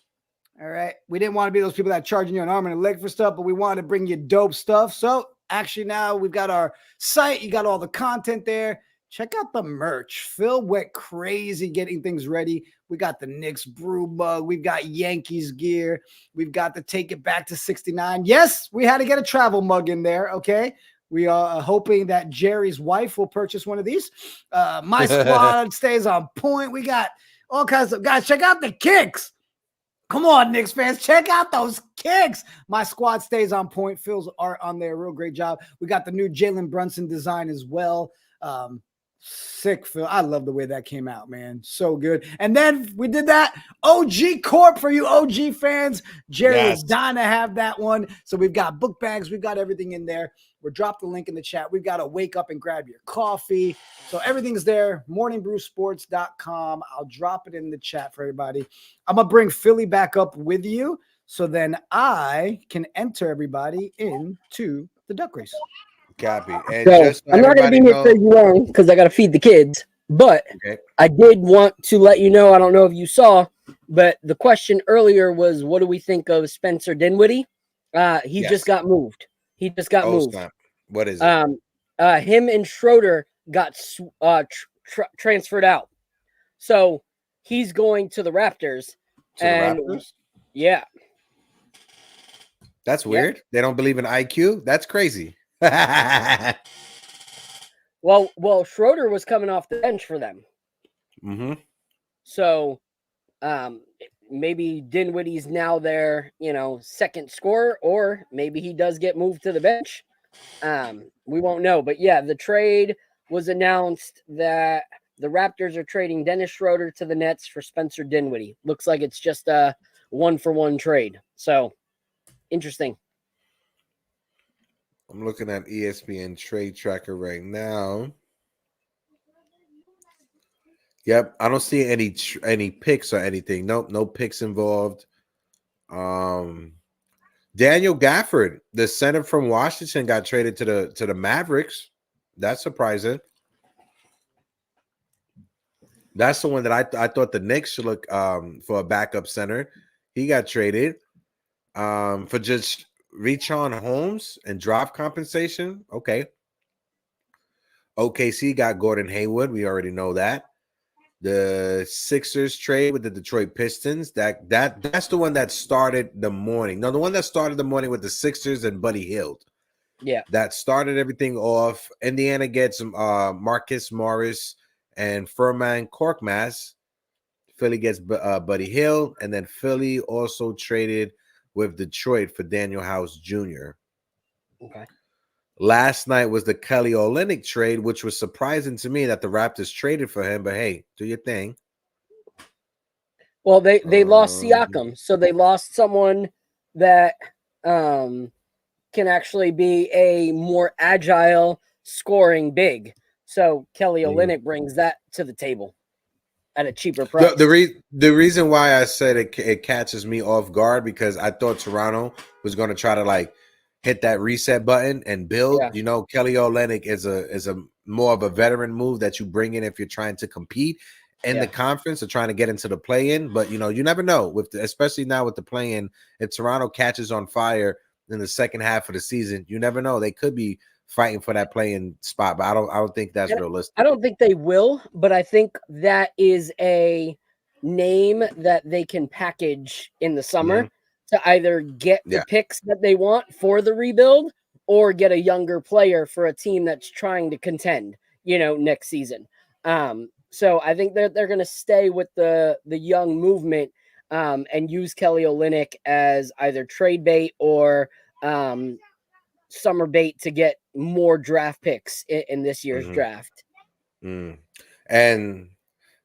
All right. We didn't want to be those people that are charging you an arm and a leg for stuff, but we wanted to bring you dope stuff. So, actually, now we've got our site. You got all the content there. Check out the merch. Phil went crazy getting things ready. We got the Knicks Brew mug. We've got Yankees gear. We've got the Take It Back to 69. Yes, we had to get a travel mug in there, okay? We are hoping that Jerry's wife will purchase one of these. My squad stays on point. We got all kinds of guys. Check out the kicks. Come on, Knicks fans. Check out those kicks. My squad stays on point. Phil's art on there. Real great job. We got the new Jalen Brunson design as well. Sick, Phil. I love the way that came out, man. So good. And then we did that OG Corp for you OG fans. Jerry was dying to have that one. So we've got book bags. We've got everything in there. We'll drop the link in the chat. We've got to wake up and grab your coffee. So everything's there. morningbrewsports.com. I'll drop it in the chat for everybody. I'm going to bring Philly back up with you so then I can enter everybody into the duck race. Copy. And So just so I'm not going to be here for you long because I got to feed the kids. But I did want to let you know, I don't know if you saw, but the question earlier was, what do we think of Spencer Dinwiddie? He just got moved. He just got moved. Snap. What is it? Him and Schroeder got transferred out. So he's going to the Raptors. Raptors? Yeah. That's weird. Yeah. They don't believe in IQ? That's crazy. Well, Schroeder was coming off the bench for them. Mm-hmm. So maybe Dinwiddie's now their, second scorer, or maybe he does get moved to the bench. We won't know. But yeah, the trade was announced that the Raptors are trading Dennis Schroeder to the Nets for Spencer Dinwiddie. Looks like it's just a 1-for-1 trade. So interesting. I'm looking at ESPN Trade Tracker right now. Yep, I don't see any picks or anything. Nope, no picks involved. Daniel Gafford, the center from Washington, got traded to the Mavericks. That's surprising. That's the one that I thought the Knicks should look for a backup center. He got traded for just Richaun Holmes and draft compensation. Okay. OKC got Gordon Hayward. We already know that. The Sixers trade with the Detroit Pistons. That's the one that started the morning. No, the one that started the morning with the Sixers and Buddy Hield. Yeah. That started everything off. Indiana gets Marcus Morris and Furman Korkmaz. Philly gets Buddy Hield. And then Philly also traded with Detroit for Daniel House Jr. Okay. Last night was the Kelly Olynyk trade, which was surprising to me that the Raptors traded for him. But hey, do your thing. Well, they lost Siakam, so they lost someone that can actually be a more agile scoring big. So Kelly Olynyk brings that to the table at a cheaper price. The reason why I said it catches me off guard because I thought Toronto was going to try to hit that reset button and build. Yeah. Kelly Olynyk is a more of a veteran move that you bring in if you're trying to compete in the conference or trying to get into the play-in. But you never know especially now with the play-in. If Toronto catches on fire in the second half of the season, you never know. They could be fighting for that play-in spot, but I don't think that's realistic. I don't think they will, but I think that is a name that they can package in the summer to either get the picks that they want for the rebuild or get a younger player for a team that's trying to contend, next season. So I think they're going to stay with the young movement and use Kelly Olynyk as either trade bait or summer bait to get more draft picks in this year's draft. And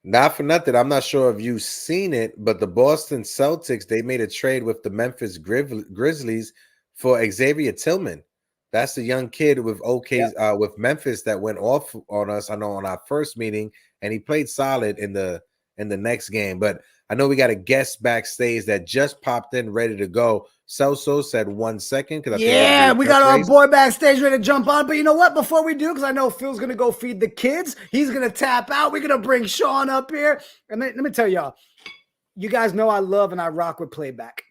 not for nothing, I'm not sure if you've seen it, but the Boston Celtics, they made a trade with the Memphis Grizzlies for Xavier Tillman. That's the young kid with with Memphis that went off on us, I know, on our first meeting, and he played solid in the next game. But I know we got a guest backstage that just popped in ready to go. Celso said 1 second. Yeah, we got our boy backstage ready to jump on. But you know what? Before we do, because I know Phil's going to go feed the kids. He's going to tap out. We're going to bring Sean up here. And let me tell y'all, you guys know I love and I rock with playback.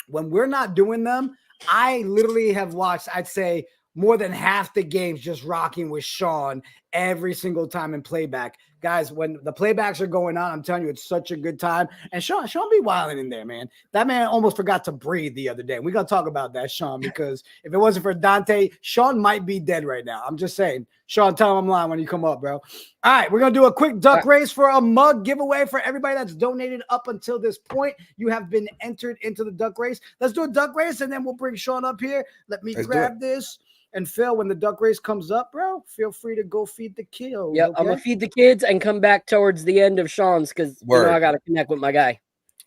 When we're not doing them, I literally have watched, I'd say, more than half the games just rocking with Sean every single time in playback. Guys, when the playbacks are going on, I'm telling you, it's such a good time. And Sean be wilding in there, man. That man almost forgot to breathe the other day. We're going to talk about that, Sean, because if it wasn't for Dante, Sean might be dead right now. I'm just saying. Sean, tell him I'm lying when you come up, bro. All right, we're going to do a quick duck race for a mug giveaway for everybody that's donated up until this point. You have been entered into the duck race. Let's do a duck race, and then we'll bring Sean up here. Let me grab this. And Phil, when the duck race comes up, bro, feel free to go feed the kiddos. Yep, okay? I'm gonna feed the kids and come back towards the end of Sean's because I gotta connect with my guy.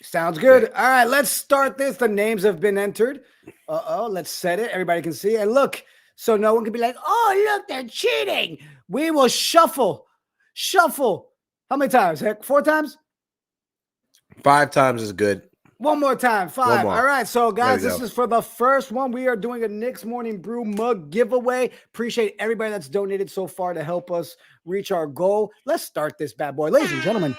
Sounds good. All right, let's start this. The names have been entered. Let's set it. Everybody can see. And look, so no one can be like, oh, look, they're cheating. We will shuffle. How many times? Heck, 4 times? 5 times is good. One more time. 5. One more. All right. So, guys, this go. is for the first one. We are doing a Knicks Morning Brew mug giveaway. Appreciate everybody that's donated so far to help us reach our goal. Let's start this bad boy. Ladies and gentlemen,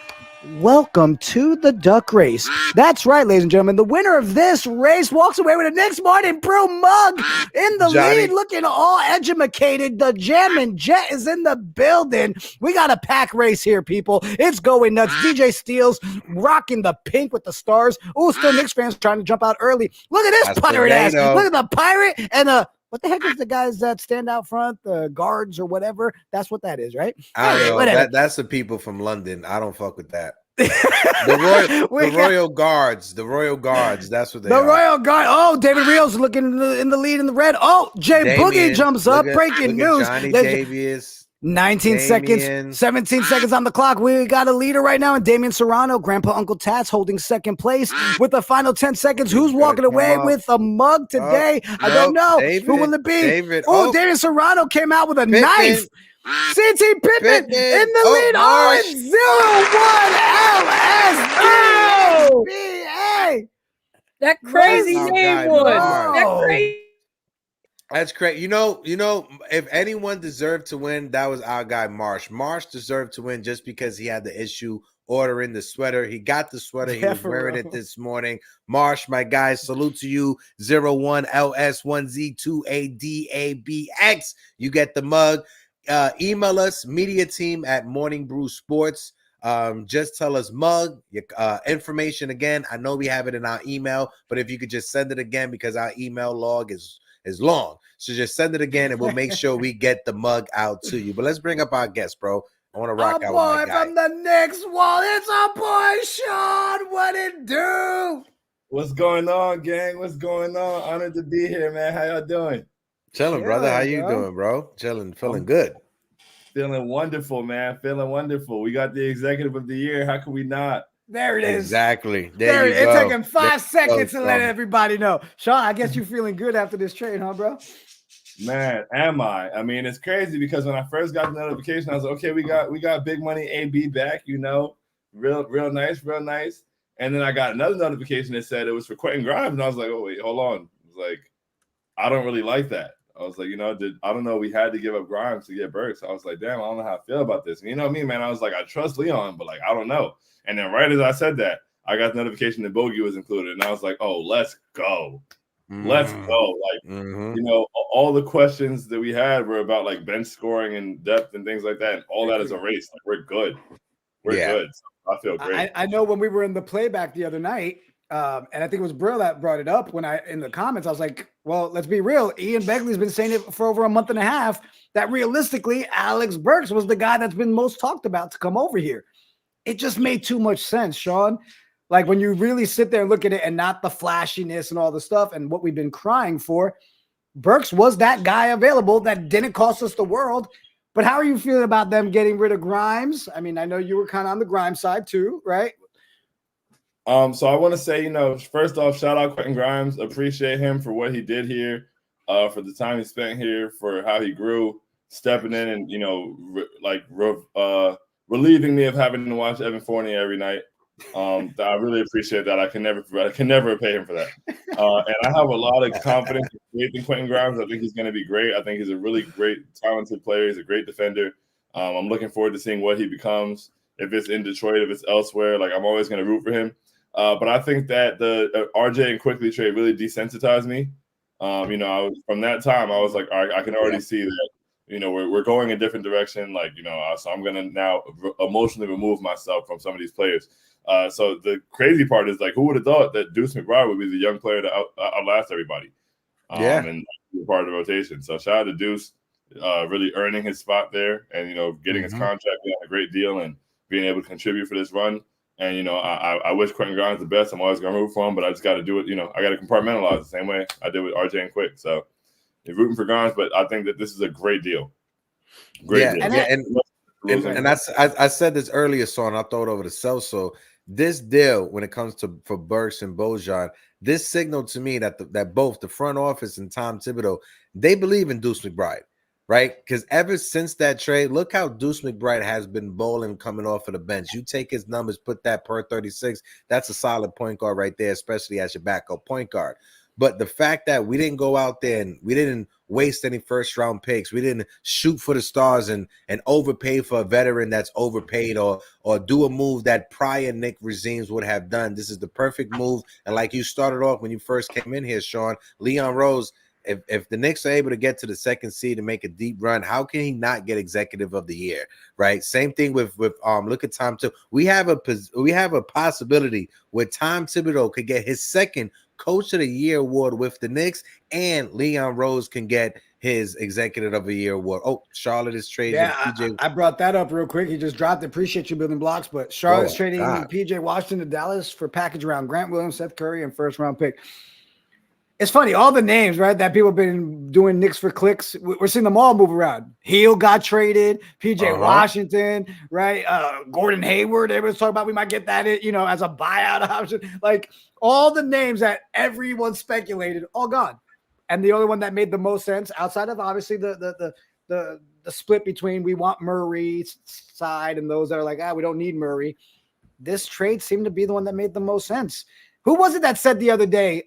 welcome to the duck race. That's right, ladies and gentlemen. The winner of this race walks away with a Knicks Morning Brew mug in the lead, looking all educated. The Jammin' Jet is in the building. We got a pack race here, people. It's going nuts. DJ Steele's rocking the pink with the stars. Ooh, still Knicks fans trying to jump out early. Look at this pirate ass. Look at the pirate and what the heck is the guys that stand out front, the guards or whatever? That's what that is, right? I don't know. That's the people from London. I don't fuck with that. The Royal Guards. That's what they are. The Royal Guard. Oh, David Rios looking in the lead in the red. Oh, Jay Boogie jumps up. Breaking news. Johnny Davis. 19 seconds, 17 seconds on the clock. We got a leader right now, and Damian Serrano, Grandpa Uncle Tats, holding second place with the final 10 seconds. Who's walking away with a mug today? I don't know. Who will it be? Damian Serrano came out with a knife. CT Pippen in the lead. It's 0-1 LSD. That crazy name was. That crazy. That's great. You know, if anyone deserved to win, that was our guy Marsh. Marsh deserved to win just because he had the issue ordering the sweater. He got the sweater. He was wearing it this morning. Marsh, my guy, salute to you. 01LS1Z2ADABX. You get the mug. Email us, MediaTeam at Morning Brew Sports. Just tell us mug your information again. I know we have it in our email, but if you could just send it again because our email log is long. So just send it again and we'll make sure we get the mug out to you. But let's bring up our guest, bro. I want to rock out with my guy. From the Knicks wall, it's our boy Sean. What it do? What's going on, gang? What's going on? Honored to be here, man. How y'all doing? Chilling, brother. How you doing, bro? Chilling, feeling good. Feeling wonderful, man. Feeling wonderful. We got the executive of the year. How can we not? There it is. Exactly. It took him 5 seconds to let everybody know. Sean, I guess you feeling good after this trade, huh, bro? Man, am I? I mean, it's crazy because when I first got the notification, I was like, okay, we got big money AB back, real nice. And then I got another notification that said it was for Quentin Grimes, and I was like, oh wait, hold on. I was like, I don't really like that. I was like, I don't know. We had to give up Grimes to get Burks. I was like, damn, I don't know how I feel about this. And you know me, man. I was like, I trust Leon, but I don't know. And then right as I said that, I got the notification that Bogey was included. And I was like, oh, let's go. Let's go. All the questions that we had were about bench scoring and depth and things like that. And all that is erased. We're good. We're good. So I feel great. I know when we were in the playback the other night, and I think it was Brew that brought it up in the comments. I was like, well, let's be real. Ian Begley's been saying it for over a month and a half that realistically, Alex Burks was the guy that's been most talked about to come over here. It just made too much sense, Sean. When you really sit there and look at it and not the flashiness and all the stuff and what we've been crying for, Burks was that guy available that didn't cost us the world. But how are you feeling about them getting rid of Grimes? I mean, I know you were kind of on the Grimes side too, right? So I want to say, first off, shout out Quentin Grimes. Appreciate him for what he did here, for the time he spent here, for how he grew, stepping in and, relieving me of having to watch Evan Fournier every night. I really appreciate that. I can never repay him for that. And I have a lot of confidence in Quentin Grimes. I think he's going to be great. I think he's a really great, talented player. He's a great defender. I'm looking forward to seeing what he becomes. If it's in Detroit, if it's elsewhere, I'm always going to root for him. But I think that the RJ and Quickly trade really desensitized me. From that time, I was like, all right, I can already see that, we're going a different direction. So I'm going to now emotionally remove myself from some of these players. So the crazy part is who would have thought that Deuce McBride would be the young player to outlast everybody? And be part of the rotation. So shout out to Deuce, really earning his spot there and, getting his contract, being a great deal and being able to contribute for this run. And, I wish Quentin Grimes the best. I'm always going to root for him, but I just got to do it. I got to compartmentalize the same way I did with RJ and Quick. So You're rooting for Grimes, but I think that this is a great deal. Great deal. And I said this earlier, so and I'll throw it over to Celso. This deal, when it comes to for Burks and BOJAN, this signaled to me that both the front office and Tom Thibodeau, they believe in Deuce McBride, right? Because ever since that trade, look how Deuce McBride has been bowling coming off of the bench. You take his numbers, put that per 36, that's a solid point guard right there, especially as your backup point guard. But the fact that we didn't go out there and we didn't waste any first round picks, we didn't shoot for the stars and overpay for a veteran that's overpaid or do a move that prior Knick regimes would have done. This is the perfect move. And like you started off when you first came in here, Sean, Leon Rose, if the Knicks are able to get to the second seed and make a deep run, how can he not get executive of the year? Right. Same thing with look at Tom Thibodeau. We have a possibility where Tom Thibodeau could get his second Coach of the Year award with the Knicks, and Leon Rose can get his Executive of the Year award. Oh, Charlotte is trading. Yeah, I brought that up real quick. He just dropped it. Appreciate you building blocks, but Charlotte's trading PJ Washington to Dallas for package around Grant Williams, Seth Curry, and first round pick. It's funny, all the names, right, that people have been doing Knicks for clicks, we're seeing them all move around. Heel got traded, PJ Washington, right? Gordon Hayward, everyone's talking about we might get that, as a buyout option. Like all the names that everyone speculated, all gone. And the only one that made the most sense, outside of obviously the split between we want Murray's side and those that are like, we don't need Murray. This trade seemed to be the one that made the most sense. Who was it that said the other day,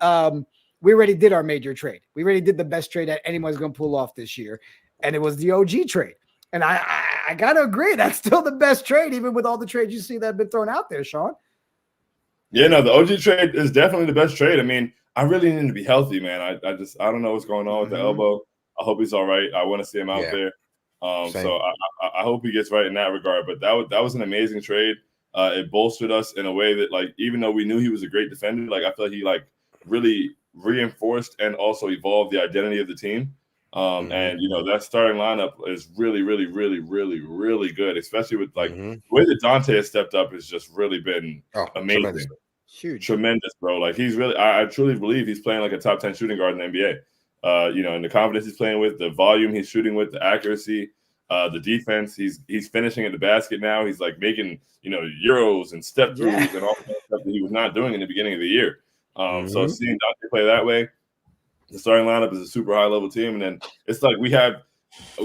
we already did our major trade. We already did the best trade that anyone's going to pull off this year. And it was the OG trade. And I got to agree. That's still the best trade, even with all the trades you see that have been thrown out there, Sean. Yeah, no, the OG trade is definitely the best trade. I mean, I really need to be healthy, man. I don't know what's going on with the elbow. I hope he's all right. I want to see him out there. So I hope he gets right in that regard. But that was an amazing trade. It bolstered us in a way that, like, even though we knew he was a great defender, like I feel like he really reinforced and also evolved the identity of the team. And that starting lineup is really, really, really, really, really good, especially with the way that Dante has stepped up has just really been amazing. Tremendous, bro. Like he's really, I truly believe he's playing like a top 10 shooting guard in the NBA. And the confidence he's playing with, the volume he's shooting with, the accuracy, the defense, he's finishing at the basket now. He's like making, euros and step throughs and all that stuff that he was not doing in the beginning of the year. So seeing Dante play that way, the starting lineup is a super high level team, and then it's like we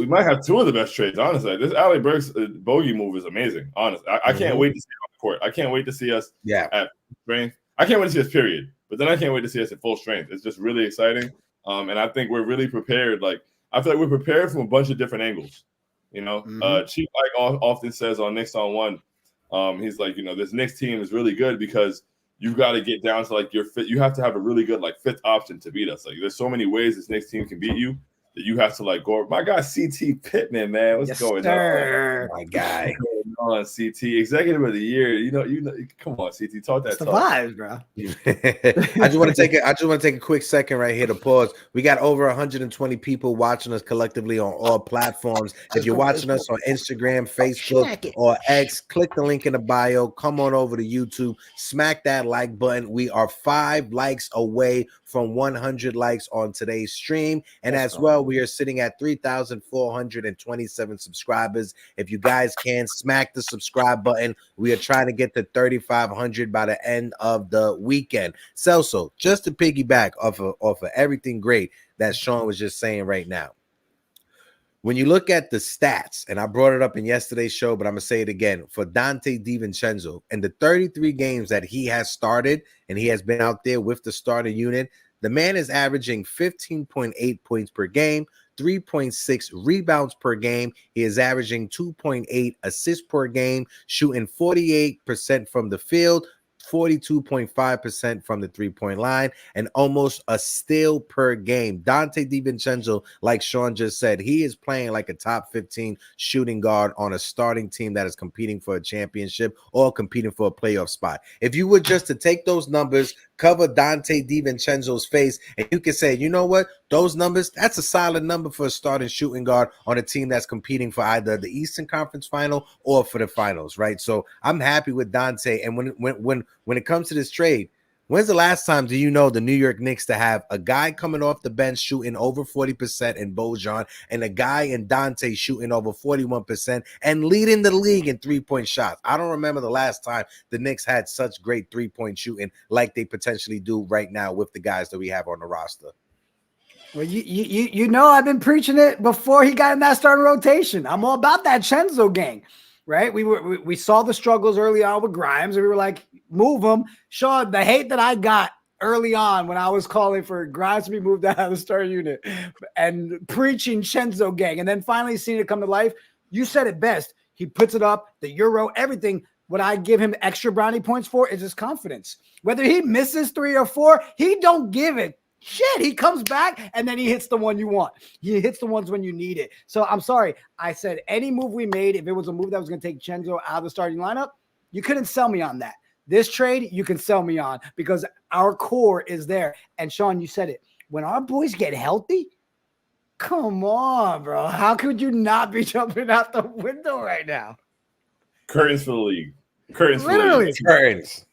might have two of the best trades. Honestly, this ALEC Burks bogey move is amazing. Honestly, I can't wait to see it on the court. I can't wait to see us at strength. I can't wait to see us, period. But then I can't wait to see us at full strength. It's just really exciting, and I think we're really prepared. Like I feel like we're prepared from a bunch of different angles. Chief often says on Knicks on One, he's like, this Knicks team is really good because you've got to get down to like your fit. You have to have a really good like fifth option to beat us. Like there's so many ways this Knicks team can beat you that you have to like go. My guy CT Pittman, man, what's going on? My guy, on CT Executive of the Year. Come on, CT, talk that. It's the vibes, bro. I just want to take a quick second right here to pause. We got over 120 people watching us collectively on all platforms. If you're watching us on Instagram, Facebook, or X, click the link in the bio. Come on over to YouTube. Smack that like button. We are 5 likes away from 100 likes on today's stream, and as well, we are sitting at 3,427 subscribers. If you guys can smack the subscribe button, we are trying to get to 3,500 by the end of the weekend. Celso, just to piggyback off of everything great that Sean was just saying right now, when you look at the stats, and I brought it up in yesterday's show, but I'm gonna say it again, for Dante DiVincenzo, in the 33 games that he has started and he has been out there with the starter unit, the man is averaging 15.8 points per game, 3.6 rebounds per game. He is averaging 2.8 assists per game, shooting 48% from the field, 42.5% from the three-point line, and almost a steal per game. Dante DiVincenzo, like Sean just said, he is playing like a top 15 shooting guard on a starting team that is competing for a championship or competing for a playoff spot. If you were just to take those numbers, cover Dante DiVincenzo's face, and you can say, you know what, those numbers, that's a solid number for a starting shooting guard on a team that's competing for either the Eastern Conference Final or for the finals, right? So I'm happy with Dante. And when it comes to this trade, When's the last time do you know the New York Knicks to have a guy coming off the bench shooting over 40% in BOJAN and a guy in Dante shooting over 41% and leading the league in three-point shots? I don't remember the last time the Knicks had such great three-point shooting like they potentially do right now with the guys that we have on the roster. Well, you know I've been preaching it before he got in that starting rotation. I'm all about that Chenzo gang, right? We saw the struggles early on with Grimes, and we were like, move him. Sean, the hate that I got early on when I was calling for Grimes to be moved out of the starting unit and preaching Chenzo gang, and then finally seeing it come to life, you said it best. He puts it up, the Euro, everything. What I give him extra brownie points for is his confidence. Whether he misses 3 or 4, he don't give it. Shit, he comes back and then he hits the one you want. He hits the ones when you need it. So I'm sorry. I said any move we made, if it was a move that was going to take Chenzo out of the starting lineup, you couldn't sell me on that. This trade, you can sell me on because our core is there. And Sean, you said it. When our boys get healthy, come on, bro. How could you not be jumping out the window right now? Curtains for the league. Curtains Literally. for the league. Curtains.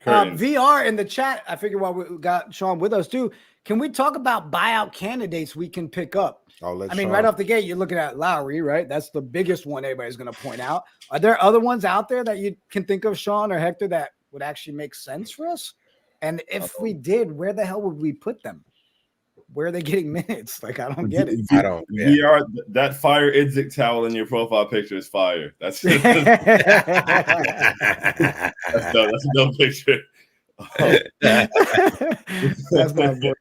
VR in the chat, I figured while we got Sean with us too, can we talk about buyout candidates we can pick up? Right off the gate, you're looking at Lowry, right? That's the biggest one everybody's going to point out. Are there other ones out there that you can think of, Sean or Hector, that would actually make sense for us? And if we did, where the hell would we put them? Where are they getting minutes? Like, I don't get it. I don't. Yeah. VR, that fire Idzik towel in your profile picture is fire. That's that's a no picture. That's my boy.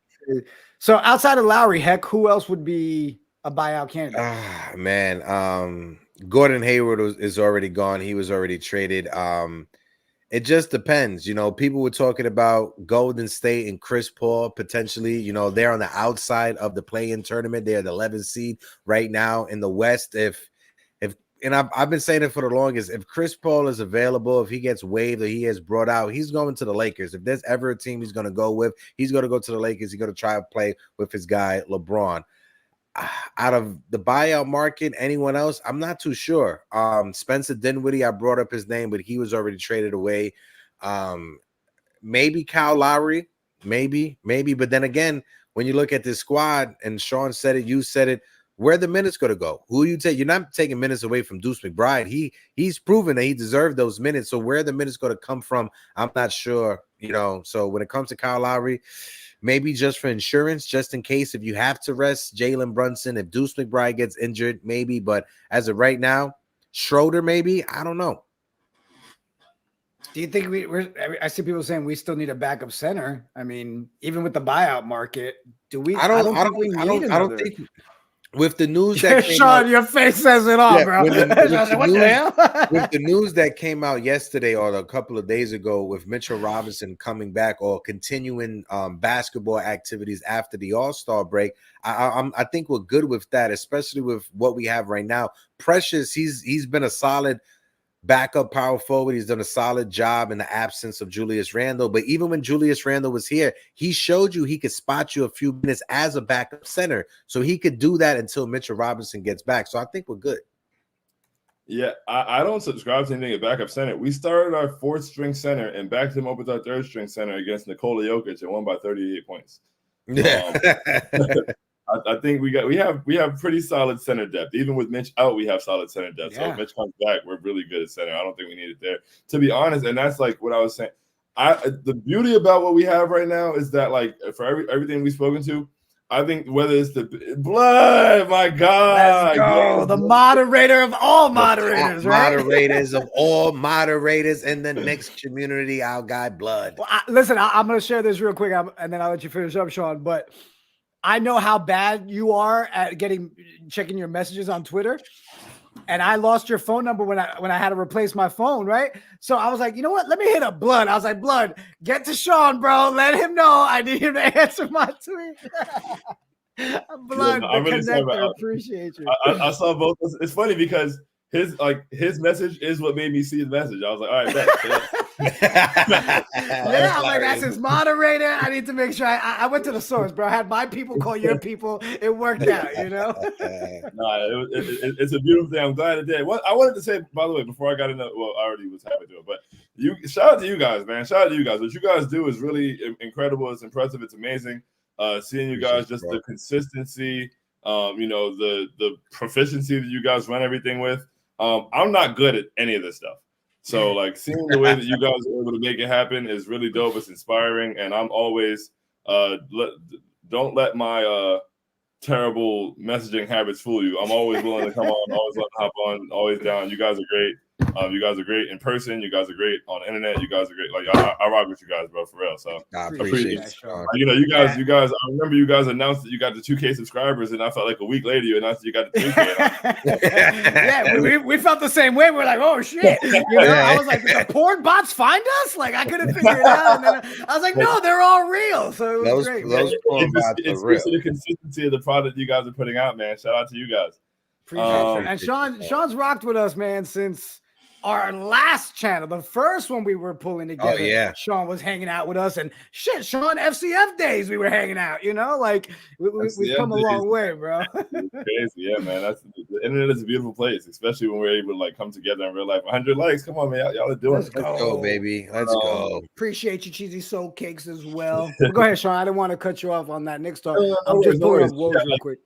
So outside of Lowry, heck, who else would be a buyout candidate? Man, Gordon Hayward is already gone. He was already traded. It just depends. You know, people were talking about Golden State and Chris Paul potentially. You know, they're on the outside of the play-in tournament. They're the 11th seed right now in the West. And I've been saying it for the longest. If Chris Paul is available, if he gets waived or he gets brought out, he's going to the Lakers. If there's ever a team he's going to go with, he's going to go to the Lakers. He's going to try to play with his guy LeBron. Out of the buyout market, anyone else? I'm not too sure. Spencer Dinwiddie, I brought up his name, but he was already traded away. Maybe Kyle Lowry, maybe. But then again, when you look at this squad, and Sean said it, you said it, where are the minutes going to go? Who you take? You're not taking minutes away from Deuce McBride. He's proven that he deserved those minutes. So where are the minutes going to come from? I'm not sure. You know. So when it comes to Kyle Lowry, maybe just for insurance, just in case if you have to rest Jalen Brunson, if Deuce McBride gets injured, maybe. But as of right now, Schroeder, maybe. I don't know. Do you think I see people saying we still need a backup center. I mean, even with the buyout market, do we? I don't think. With the news that came Sean, out, your face says it all, bro. With the news that came out yesterday or a couple of days ago with Mitchell Robinson coming back or continuing basketball activities after the All-Star break, I think we're good with that, especially with what we have right now. Precious, he's been a solid backup power forward. He's done a solid job in the absence of Julius Randle. But even when Julius Randle was here, he showed you he could spot you a few minutes as a backup center. So he could do that until Mitchell Robinson gets back. So I think we're good. Yeah, I don't subscribe to anything at backup center. We started our 4th string center and backed him up with our 3rd string center against Nikola Jokic and won by 38 points. I think we have pretty solid center depth. Even with Mitch out, we have solid center depth. Yeah. So if Mitch comes back, we're really good at center. I don't think we need it there, to be honest. And that's like what I was saying. The beauty about what we have right now is that, like, for everything we've spoken to, I think whether it's the blood, my God, let's go. The moderator of all moderators, right? Moderators of all moderators in the Knicks community, our guy Blood. Well, listen, I'm going to share this real quick, and then I'll let you finish up, Sean. But I know how bad you are at checking your messages on Twitter. And I lost your phone number when I had to replace my phone, right? So I was like, you know what? Let me hit up Blood. I was like, Blood, get to Sean, bro. Let him know I need him to answer my tweet. Blood, I really connector, appreciate you. I saw both. It's funny because his message is what made me see the message. I was like, all right, bet. Yeah, I'm like, that's his moderator. I need to make sure I went to the source, bro. I had my people call your people. It worked out, you know. It's a beautiful thing. I'm glad it did. What I wanted to say, by the way, before I got into, well, I already was happy to do it, but shout out to you guys, man. Shout out to you guys. What you guys do is really incredible. It's impressive. It's amazing. Seeing you guys, just the consistency, the proficiency that you guys run everything with. I'm not good at any of this stuff. So like seeing the way that you guys are able to make it happen is really dope. It's inspiring. And I'm always don't let my terrible messaging habits fool you. I'm always willing to come on, always willing to hop on, always down. You guys are great. You guys are great in person. You guys are great on the internet. You guys are great. Like I rock with you guys, bro, for real. So I appreciate it. You guys. I remember you guys announced that you got the 2K subscribers, and I felt like a week later you announced that you got the 3K. Yeah, we felt the same way. We're like, oh shit. I was like, did the porn bots find us? Like I couldn't figure it out. And then I was like, no, they're all real. So it was great. It's the consistency of the product you guys are putting out, man. Shout out to you guys. And Sean's rocked with us, man, since our last channel, the first one we were pulling together. Oh, yeah. Sean was hanging out with us, and shit, Sean, FCF days we were hanging out, you know, like we've come a long way, bro. Crazy, yeah, man. The internet is a beautiful place, especially when we're able to like come together in real life. 100 likes, come on, man, y'all are doing it. Let's go, baby. Let's go. Appreciate you, Cheesy Soul Cakes, as well. Go ahead, Sean. I didn't want to cut you off on that Knicks talk. I'm just pulling up WOJ real quick.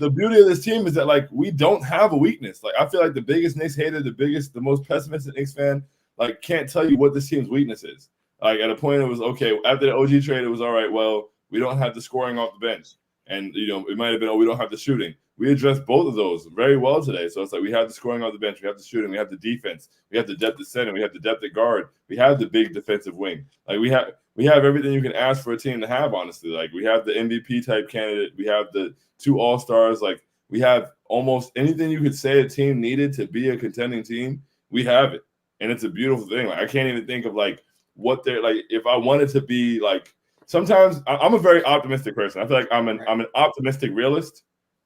The beauty of this team is that like we don't have a weakness. Like I feel like the biggest Knicks hater, the most pessimistic Knicks fan, like can't tell you what this team's weakness is. Like at a point it was okay. After the OG trade, it was all right. Well, we don't have the scoring off the bench, and it might have been we don't have the shooting. We addressed both of those very well today. So it's like we have the scoring off the bench, we have the shooting, we have the defense, we have the depth at center, we have the depth at guard, we have the big defensive wing. Like we have everything you can ask for a team to have. Honestly, like we have the MVP type candidate, we have the 2 All-Stars, like we have almost anything you could say a team needed to be a contending team. We have it, and it's a beautiful thing. Like I can't even think of like what they're like. If I wanted to be like, sometimes I'm a very optimistic person. I feel like I'm an optimistic realist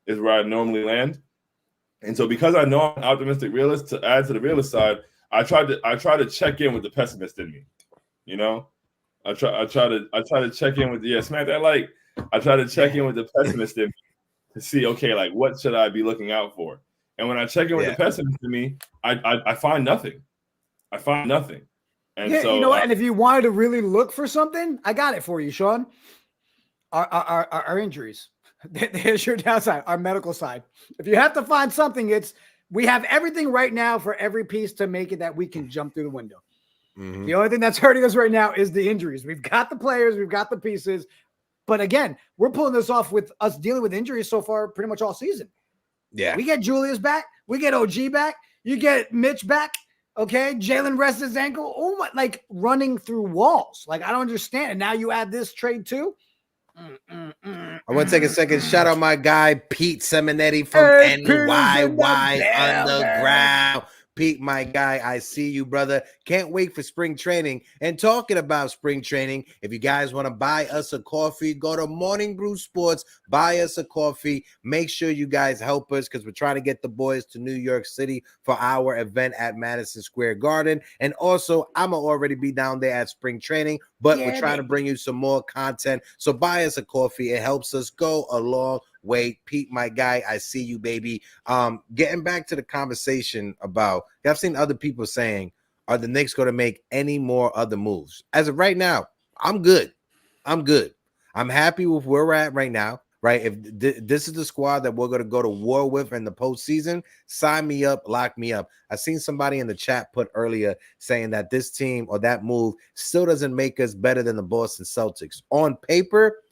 is where I normally land, and so because I know I'm an optimistic realist, to add to the realist side, I try to check in with the pessimist in me. You know, I try to check in with smack that like. I try to check in with the pessimist in me to see, okay, like what should I be looking out for? And when I check in with the pessimist in me, I find nothing. I find nothing. And so you know what? And if you wanted to really look for something, I got it for you, Sean. Our injuries. There's your downside, our medical side. If you have to find something, we have everything right now for every piece to make it that we can jump through the window. Mm-hmm. The only thing that's hurting us right now is the injuries. We've got the players, we've got the pieces. But again, we're pulling this off with us dealing with injuries so far pretty much all season. Yeah. We get Julius back. We get OG back. You get Mitch back. Okay. Jalen rests his ankle. Oh my, like running through walls. Like, I don't understand. And now you add this trade too. I want to take a second. Shout out my guy, Pete Seminetti from NYY Underground. Pete, my guy, I see you, brother. Can't wait for spring training. And talking about spring training, if you guys want to buy us a coffee, go to Morning Brew Sports, buy us a coffee. Make sure you guys help us because we're trying to get the boys to New York City for our event at Madison Square Garden. And also, I'm going to already be down there at spring training, but we're trying to bring you some more content. So buy us a coffee. It helps us go a long way. Pete, my guy, I see you, baby. Getting back to the conversation about, I've seen other people saying, are the Knicks going to make any more other moves? As of right now, I'm good. I'm happy with where we're at right now, right? If this is the squad that we're going to go to war with in the postseason, sign me up, lock me up. I seen somebody in the chat put earlier saying that this team or that move still doesn't make us better than the Boston Celtics. On paper,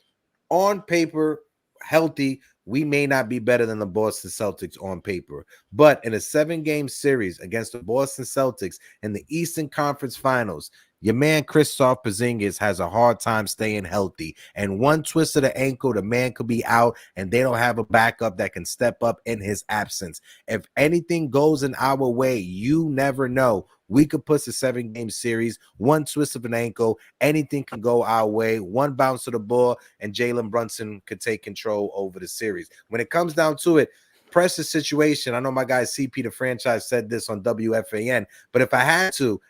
healthy, we may not be better than the Boston Celtics on paper, but in a 7-game series against the Boston Celtics in the Eastern Conference Finals, your man Kristaps Porzingis has a hard time staying healthy, and one twist of the ankle, the man could be out, and they don't have a backup that can step up in his absence. If anything goes in our way, you never know. We could push a 7-game series, one twist of an ankle, anything can go our way, one bounce of the ball, and Jalen Brunson could take control over the series. When it comes down to it, pressure situation. I know my guy CP the franchise said this on WFAN, but if I had to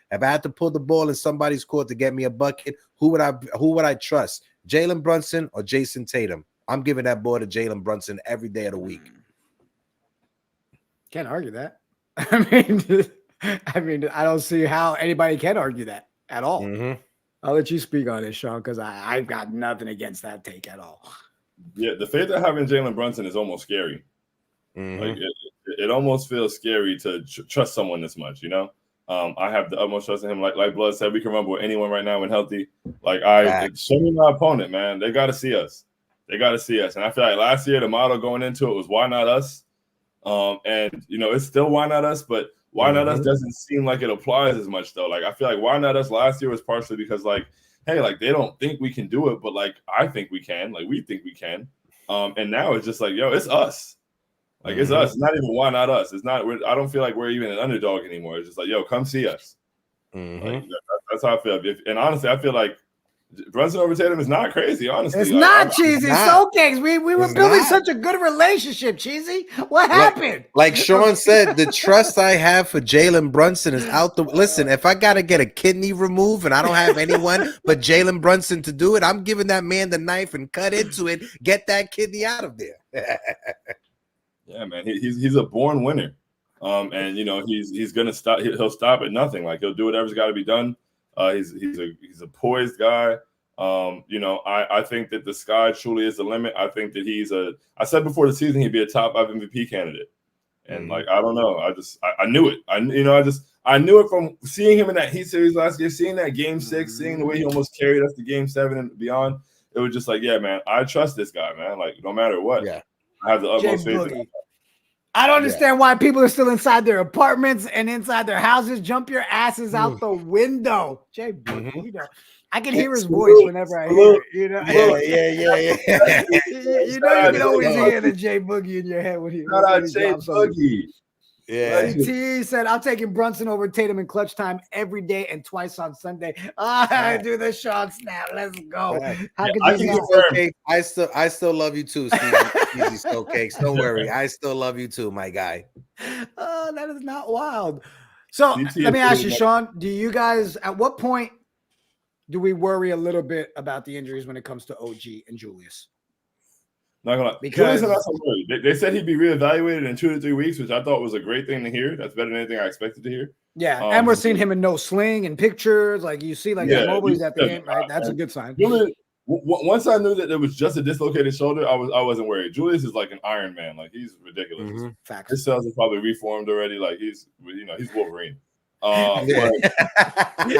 pull the ball in somebody's court to get me a bucket, who would I trust? Jalen Brunson or Jason Tatum? I'm giving that ball to Jalen Brunson every day of the week. Can't argue that. I mean, I don't see how anybody can argue that at all. I'll let you speak on it, Sean, because I've got nothing against that take at all. Yeah, the fact that having Jalen Brunson is almost scary. Like it almost feels scary to trust someone this much, you know. I have the utmost trust in him. Like Blood said, we can rumble with anyone right now when healthy. Like show me my opponent, man. They got to see us. And I feel like last year the motto going into it was why not us? And you know it's still why not us, but why not us doesn't seem like it applies as much though. Like I feel like why not us last year was partially because like, hey, like they don't think we can do it, but like I think we can. Like we think we can. And now it's just like, yo, it's us. Like it's us. It's not even why not us. It's not. I don't feel like we're even an underdog anymore. It's just like, yo, come see us. Like, that's how I feel. And honestly, I feel like Brunson over Tatum is not crazy. Honestly, it's not cheesy. So cakes. We were building such a good relationship. Cheesy. What happened? Like Sean said, the trust I have for Jalen Brunson is out the. Listen, if I gotta get a kidney removed and I don't have anyone but Jalen Brunson to do it, I'm giving that man the knife and cut into it. Get that kidney out of there. Yeah, man, he's a born winner, and you know he's gonna stop. He'll stop at nothing. Like he'll do whatever's got to be done. He's a poised guy. You know, I think that the sky truly is the limit. I think that I said before the season he'd be a top 5 MVP candidate, and like I don't know, I knew it. I knew it from seeing him in that Heat series last year, seeing that Game 6, seeing the way he almost carried us to Game 7 and beyond. It was just like, yeah, man, I trust this guy, man. Like no matter what, I have the utmost faith in him. I don't understand why people are still inside their apartments and inside their houses. Jump your asses out the window. Jay Boogie, you know, I can hear his voice whenever I hear it. You know, you know, you can always hear the Jay Boogie in your head when he. Shout out Jay Boogie. Yeah. T said, I'm taking Brunson over Tatum in clutch time every day and twice on Sunday. I do the Sean snap. Let's go. How could you not? I still love you too, Steve. Easy Skull Cakes. Don't worry. I still love you too, my guy. That is not wild. So let me ask you, Sean, do you guys, at what point do we worry a little bit about the injuries when it comes to OG and Julius? Not gonna lie. Because they said he'd be reevaluated in 2 to 3 weeks, which I thought was a great thing to hear. That's better than anything I expected to hear. Yeah, and we're seeing him in no sling and pictures. Like you see, like the mobiles at the game, right? That's a good sign. Julius, once I knew that it was just a dislocated shoulder, I wasn't worried. Julius is like an Iron Man. Like he's ridiculous. Facts. His cells are probably reformed already. Like he's Wolverine.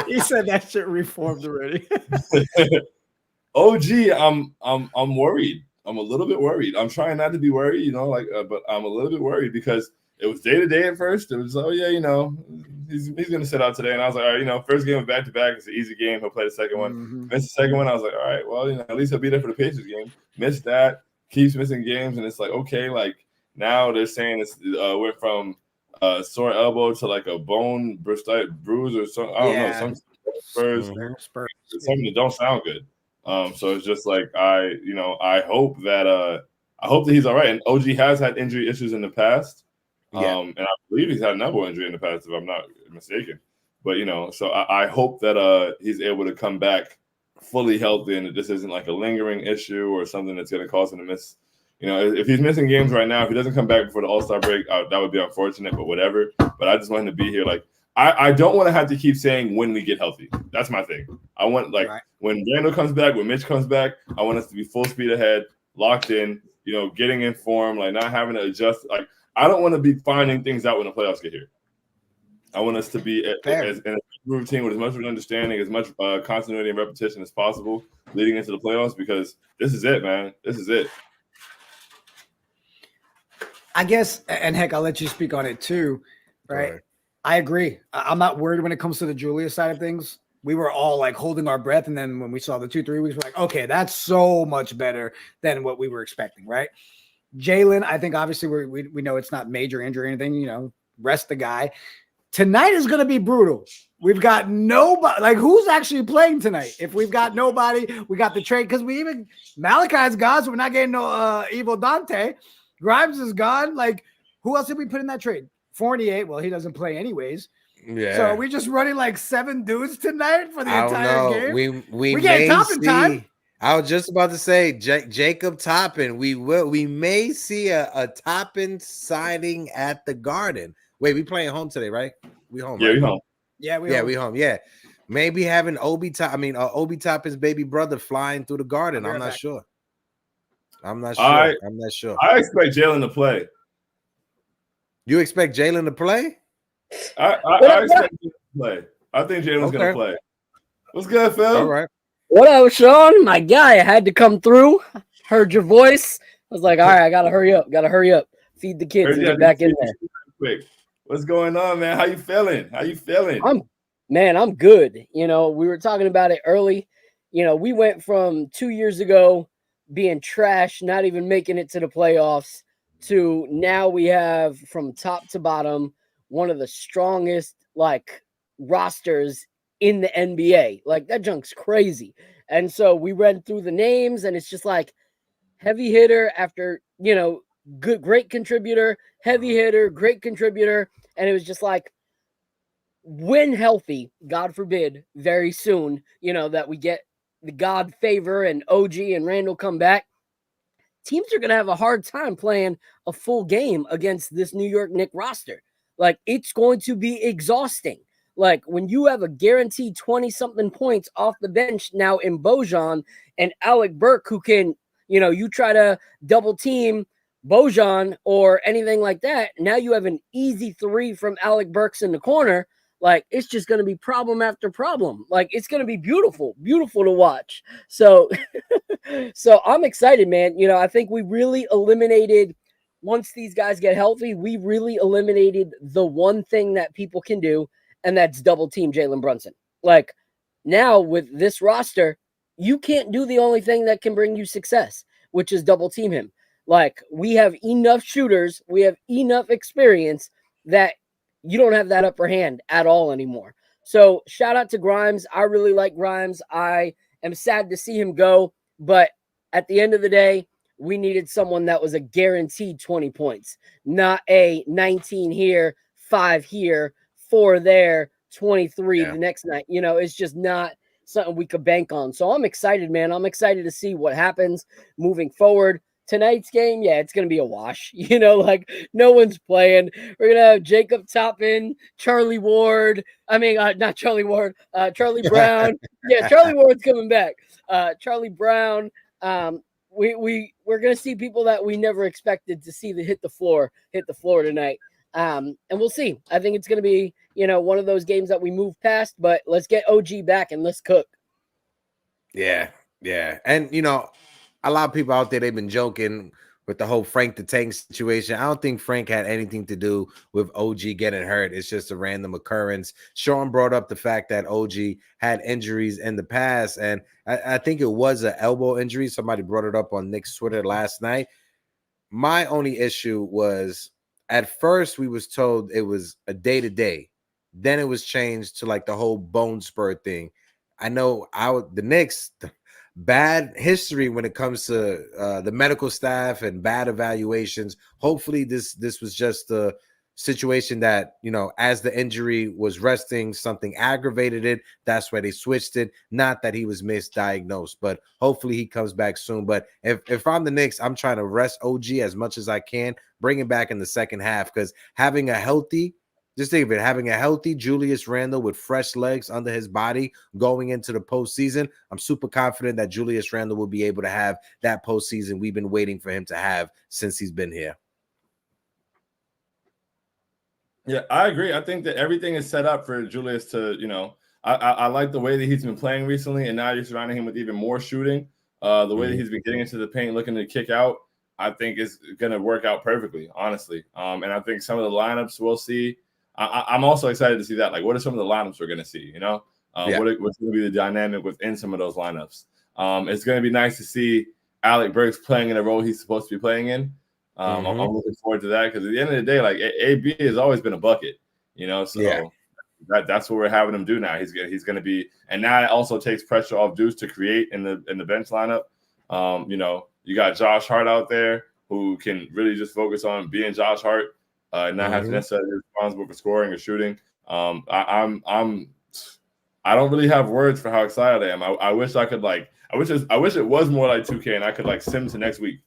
He said that shit reformed already. OG, I'm worried. I'm a little bit worried. I'm trying not to be worried, you know, but I'm a little bit worried because it was day to day at first. It was, oh yeah, you know, he's gonna sit out today, and I was like, all right, you know, first game of back to back, it's an easy game. He'll play the second one. Missed the second one. I was like, all right, well, you know, at least he'll be there for the Pacers game. Missed that, keeps missing games, and it's like, okay, like now they're saying it's went from sore elbow to like a bone bruise or something. I don't know, some spurs, something that don't sound good. So it's just like I hope that he's all right. And OG has had injury issues in the past. And I believe he's had an elbow injury in the past, if I'm not mistaken. But you know, so I hope that he's able to come back fully healthy and that this isn't like a lingering issue or something that's gonna cause him to miss. You know, if he's missing games right now, if he doesn't come back before the All-Star break, that would be unfortunate, but whatever. But I just want him to be here. Like I don't want to have to keep saying when we get healthy. That's my thing. I want when Randle comes back, when Mitch comes back, I want us to be full speed ahead, locked in, you know, getting in form, like not having to adjust. Like I don't want to be finding things out when the playoffs get here. I want us to be as in a routine with as much understanding, as much continuity and repetition as possible leading into the playoffs because this is it, man. This is it. I guess, and heck, I'll let you speak on it too, right? I agree. I'm not worried when it comes to the Julius side of things. We were all like holding our breath. And then when we saw the 2-3 weeks, we're like, okay, that's so much better than what we were expecting, right? Jalen, I think obviously we know it's not major injury or anything, you know, rest the guy. Tonight is going to be brutal. We've got nobody, like who's actually playing tonight? If we've got nobody, we got the trade because we even Malachi's gone, so we're not getting no Evil Dante. Grimes is gone. Like, who else did we put in that trade? Fournier. Well, he doesn't play anyways. Yeah. So are we just running like 7 dudes tonight for the I don't entire know. game? We get may Toppin time. see. I was just about to say Jacob Toppin. We may see a Toppin sighting at the Garden. Wait, we playing home today, right? We home. Yeah, right? we home. Yeah, we home. Yeah. Maybe having Obi Toppin's baby brother flying through the Garden. I'm not sure. I'm not sure. I expect Jalen to play. You expect Jalen to play? I expect Jalen to play. I think Jalen's gonna play. What's good, Phil? All right. What up, Sean? My guy, I had to come through. Heard your voice. I was like, all right, I gotta hurry up. Feed the kids and get back in there. Quick. What's going on, man? How you feeling? I'm good. You know, we were talking about it early. You know, we went from 2 years ago being trash, not even making it to the playoffs, to now we have from top to bottom one of the strongest like rosters in the NBA. Like, that junk's crazy. And so we read through the names, and it's just like heavy hitter after, you know, great contributor, heavy hitter, great contributor. And it was just like, when healthy, God forbid, very soon, you know, that we get the God favor and OG and Randle come back, teams are going to have a hard time playing a full game against this New York Knicks roster. Like, it's going to be exhausting. Like, when you have a guaranteed 20-something points off the bench now in BOJAN and ALEC Burke, who can, you know, you try to double team BOJAN or anything like that, now you have an easy 3 from ALEC Burks in the corner. Like, it's just going to be problem after problem. Like, it's going to be beautiful to watch. So, so I'm excited, man. You know, I think we really eliminated, once these guys get healthy, we really eliminated the one thing that people can do, and that's double team Jalen Brunson. Like, now with this roster, you can't do the only thing that can bring you success, which is double team him. Like, we have enough shooters, we have enough experience that you don't have that upper hand at all anymore. So shout out to Grimes. I really like Grimes. I am sad to see him go, but at the end of the day, we needed someone that was a guaranteed 20 points, not a 19 here, 5 here, 4 there, 23 the next night. You know, it's just not something we could bank on. So I'm excited, man. I'm excited to see what happens moving forward. Tonight's game, yeah, it's going to be a wash. You know, like, no one's playing. We're going to have Jacob Toppin, Charlie Ward. I mean, not Charlie Ward, Charlie Brown. Yeah, Charlie Ward's coming back. Charlie Brown. We're going to see people that we never expected to see hit the floor tonight. And we'll see. I think it's going to be, you know, one of those games that we move past, but let's get OG back and let's cook. Yeah. And, you know, a lot of people out there, they've been joking with the whole Frank the Tank situation. I don't think Frank had anything to do with OG getting hurt. It's just a random occurrence. Sean brought up the fact that OG had injuries in the past, and I think it was an elbow injury. Somebody brought it up on Nick's Twitter last night. My only issue was, at first we was told it was a day-to-day. Then it was changed to like the whole bone spur thing. I know the Knicks, bad history when it comes to the medical staff and bad evaluations. Hopefully this was just a situation that, you know, as the injury was resting, something aggravated it. That's why they switched it. Not that he was misdiagnosed, but hopefully he comes back soon. But if I'm the Knicks, I'm trying to rest OG as much as I can, bring him back in the second half, because having a healthy Julius Randle with fresh legs under his body going into the postseason, I'm super confident that Julius Randle will be able to have that postseason we've been waiting for him to have since he's been here. Yeah, I agree. I think that everything is set up for Julius to, you know, I like the way that he's been playing recently, and now you're surrounding him with even more shooting. The way that he's been getting into the paint, looking to kick out, I think is going to work out perfectly, honestly. And I think some of the lineups we'll see. I'm also excited to see that. Like, what are some of the lineups we're going to see? You know, what's going to be the dynamic within some of those lineups? It's going to be nice to see ALEC Burks playing in a role he's supposed to be playing in. I'm looking forward to that, because at the end of the day, like, AB has always been a bucket, you know. So that's what we're having him do now. He's going to be, and now it also takes pressure off Deuce to create in the bench lineup. You know, you got Josh Hart out there, who can really just focus on being Josh Hart, and not have to necessarily be responsible for scoring or shooting. I don't really have words for how excited I am. I wish I could I wish it was more like 2K and I could sim to next week.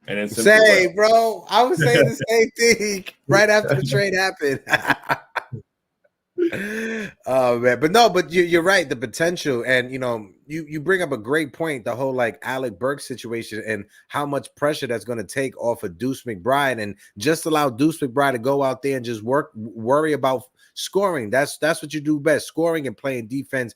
And then say, bro, I was saying the same thing right after the trade happened. Oh man, but you're right. The potential, and you bring up a great point. The whole ALEC BURKS situation and how much pressure that's going to take off of Deuce McBride, and just allow Deuce McBride to go out there and just worry about scoring. That's what you do best, scoring and playing defense.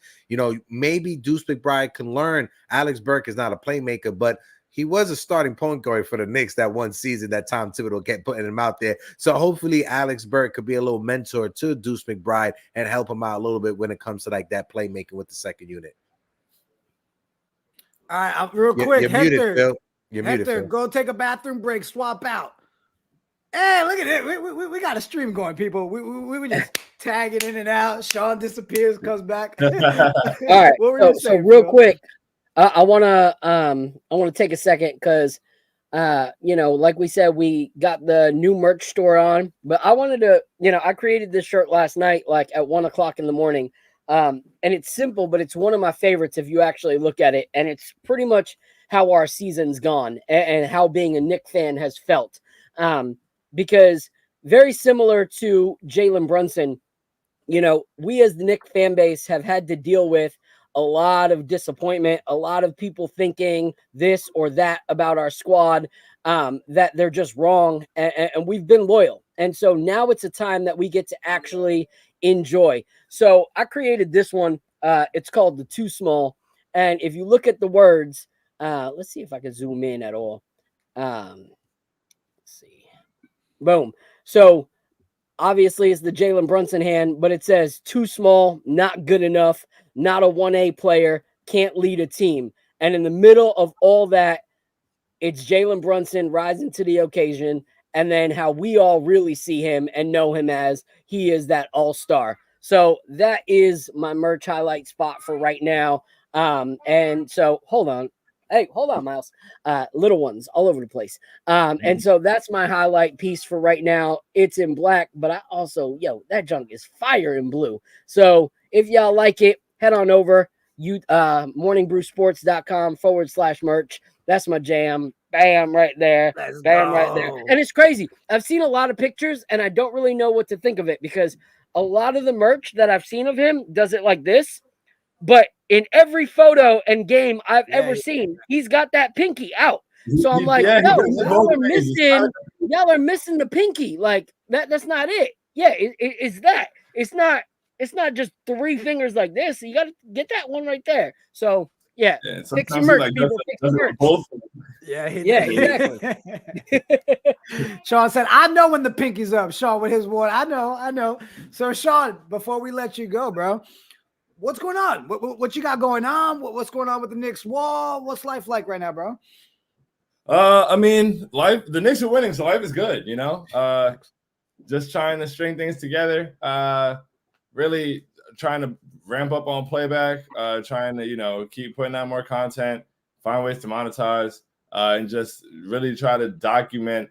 Maybe Deuce McBride can learn. Alex Burke is not a playmaker, but he was a starting point guard for the Knicks that one season that Tom Thibodeau kept putting him out there. So hopefully Alex Burke could be a little mentor to Deuce McBride and help him out a little bit when it comes to that playmaking with the second unit. All right, real quick, you're Hector. Muted, Phil. You're Hector, muted, Phil. Go take a bathroom break, swap out. Hey, look at it. We got a stream going, people. We just tag it in and out. Sean disappears, comes back. All right. So real quick, I want to take a second because, like we said, we got the new merch store on, but I wanted to, I created this shirt last night, at 1 o'clock in the morning. And it's simple, but it's one of my favorites if you actually look at it. And it's pretty much how our season's gone and how being a Knicks fan has felt. Because very similar to Jalen Brunson, we as the Knicks fan base have had to deal with a lot of disappointment, a lot of people thinking this or that about our squad, that they're just wrong. And we've been loyal. And so now it's a time that we get to actually enjoy. So I created this one. It's called the Too Small. And if you look at the words, let's see if I can zoom in at all. Let's see. Boom. So obviously it's the Jalen Brunson hand, but it says too small, not good enough, not a 1A player, can't lead a team. And in the middle of all that, it's Jalen Brunson rising to the occasion, and then how we all really see him and know him as he is that all-star. So that is my merch highlight spot for right now. And so hold on. Hey, hold on, Miles. Little ones all over the place. And so that's my highlight piece for right now. It's in black, but I also, that junk is fire in blue. So if y'all like it, head on over morningbrewsports.com/merch. That's my jam. Bam, right there. Bam, right there. And it's crazy. I've seen a lot of pictures and I don't really know what to think of it because a lot of the merch that I've seen of him does it like this. But in every photo and game I've ever seen, he's got that pinky out. So I'm like, no, y'all are missing the pinky. Like that's not it. Yeah, it's that. It's not just 3 fingers like this. You got to get that one right there. So yeah, pick some merch, people. Pick some merch. Yeah, exactly. Sean said, I know when the pinky's up, Sean, with his water. I know. So Sean, before we let you go, bro, what's going on? What you got going on? What's going on with the Knicks wall? What's life like right now, bro? I mean, the Knicks are winning, so life is good, just trying to string things together, really trying to ramp up on playback, trying to, keep putting out more content, find ways to monetize, and just really try to document.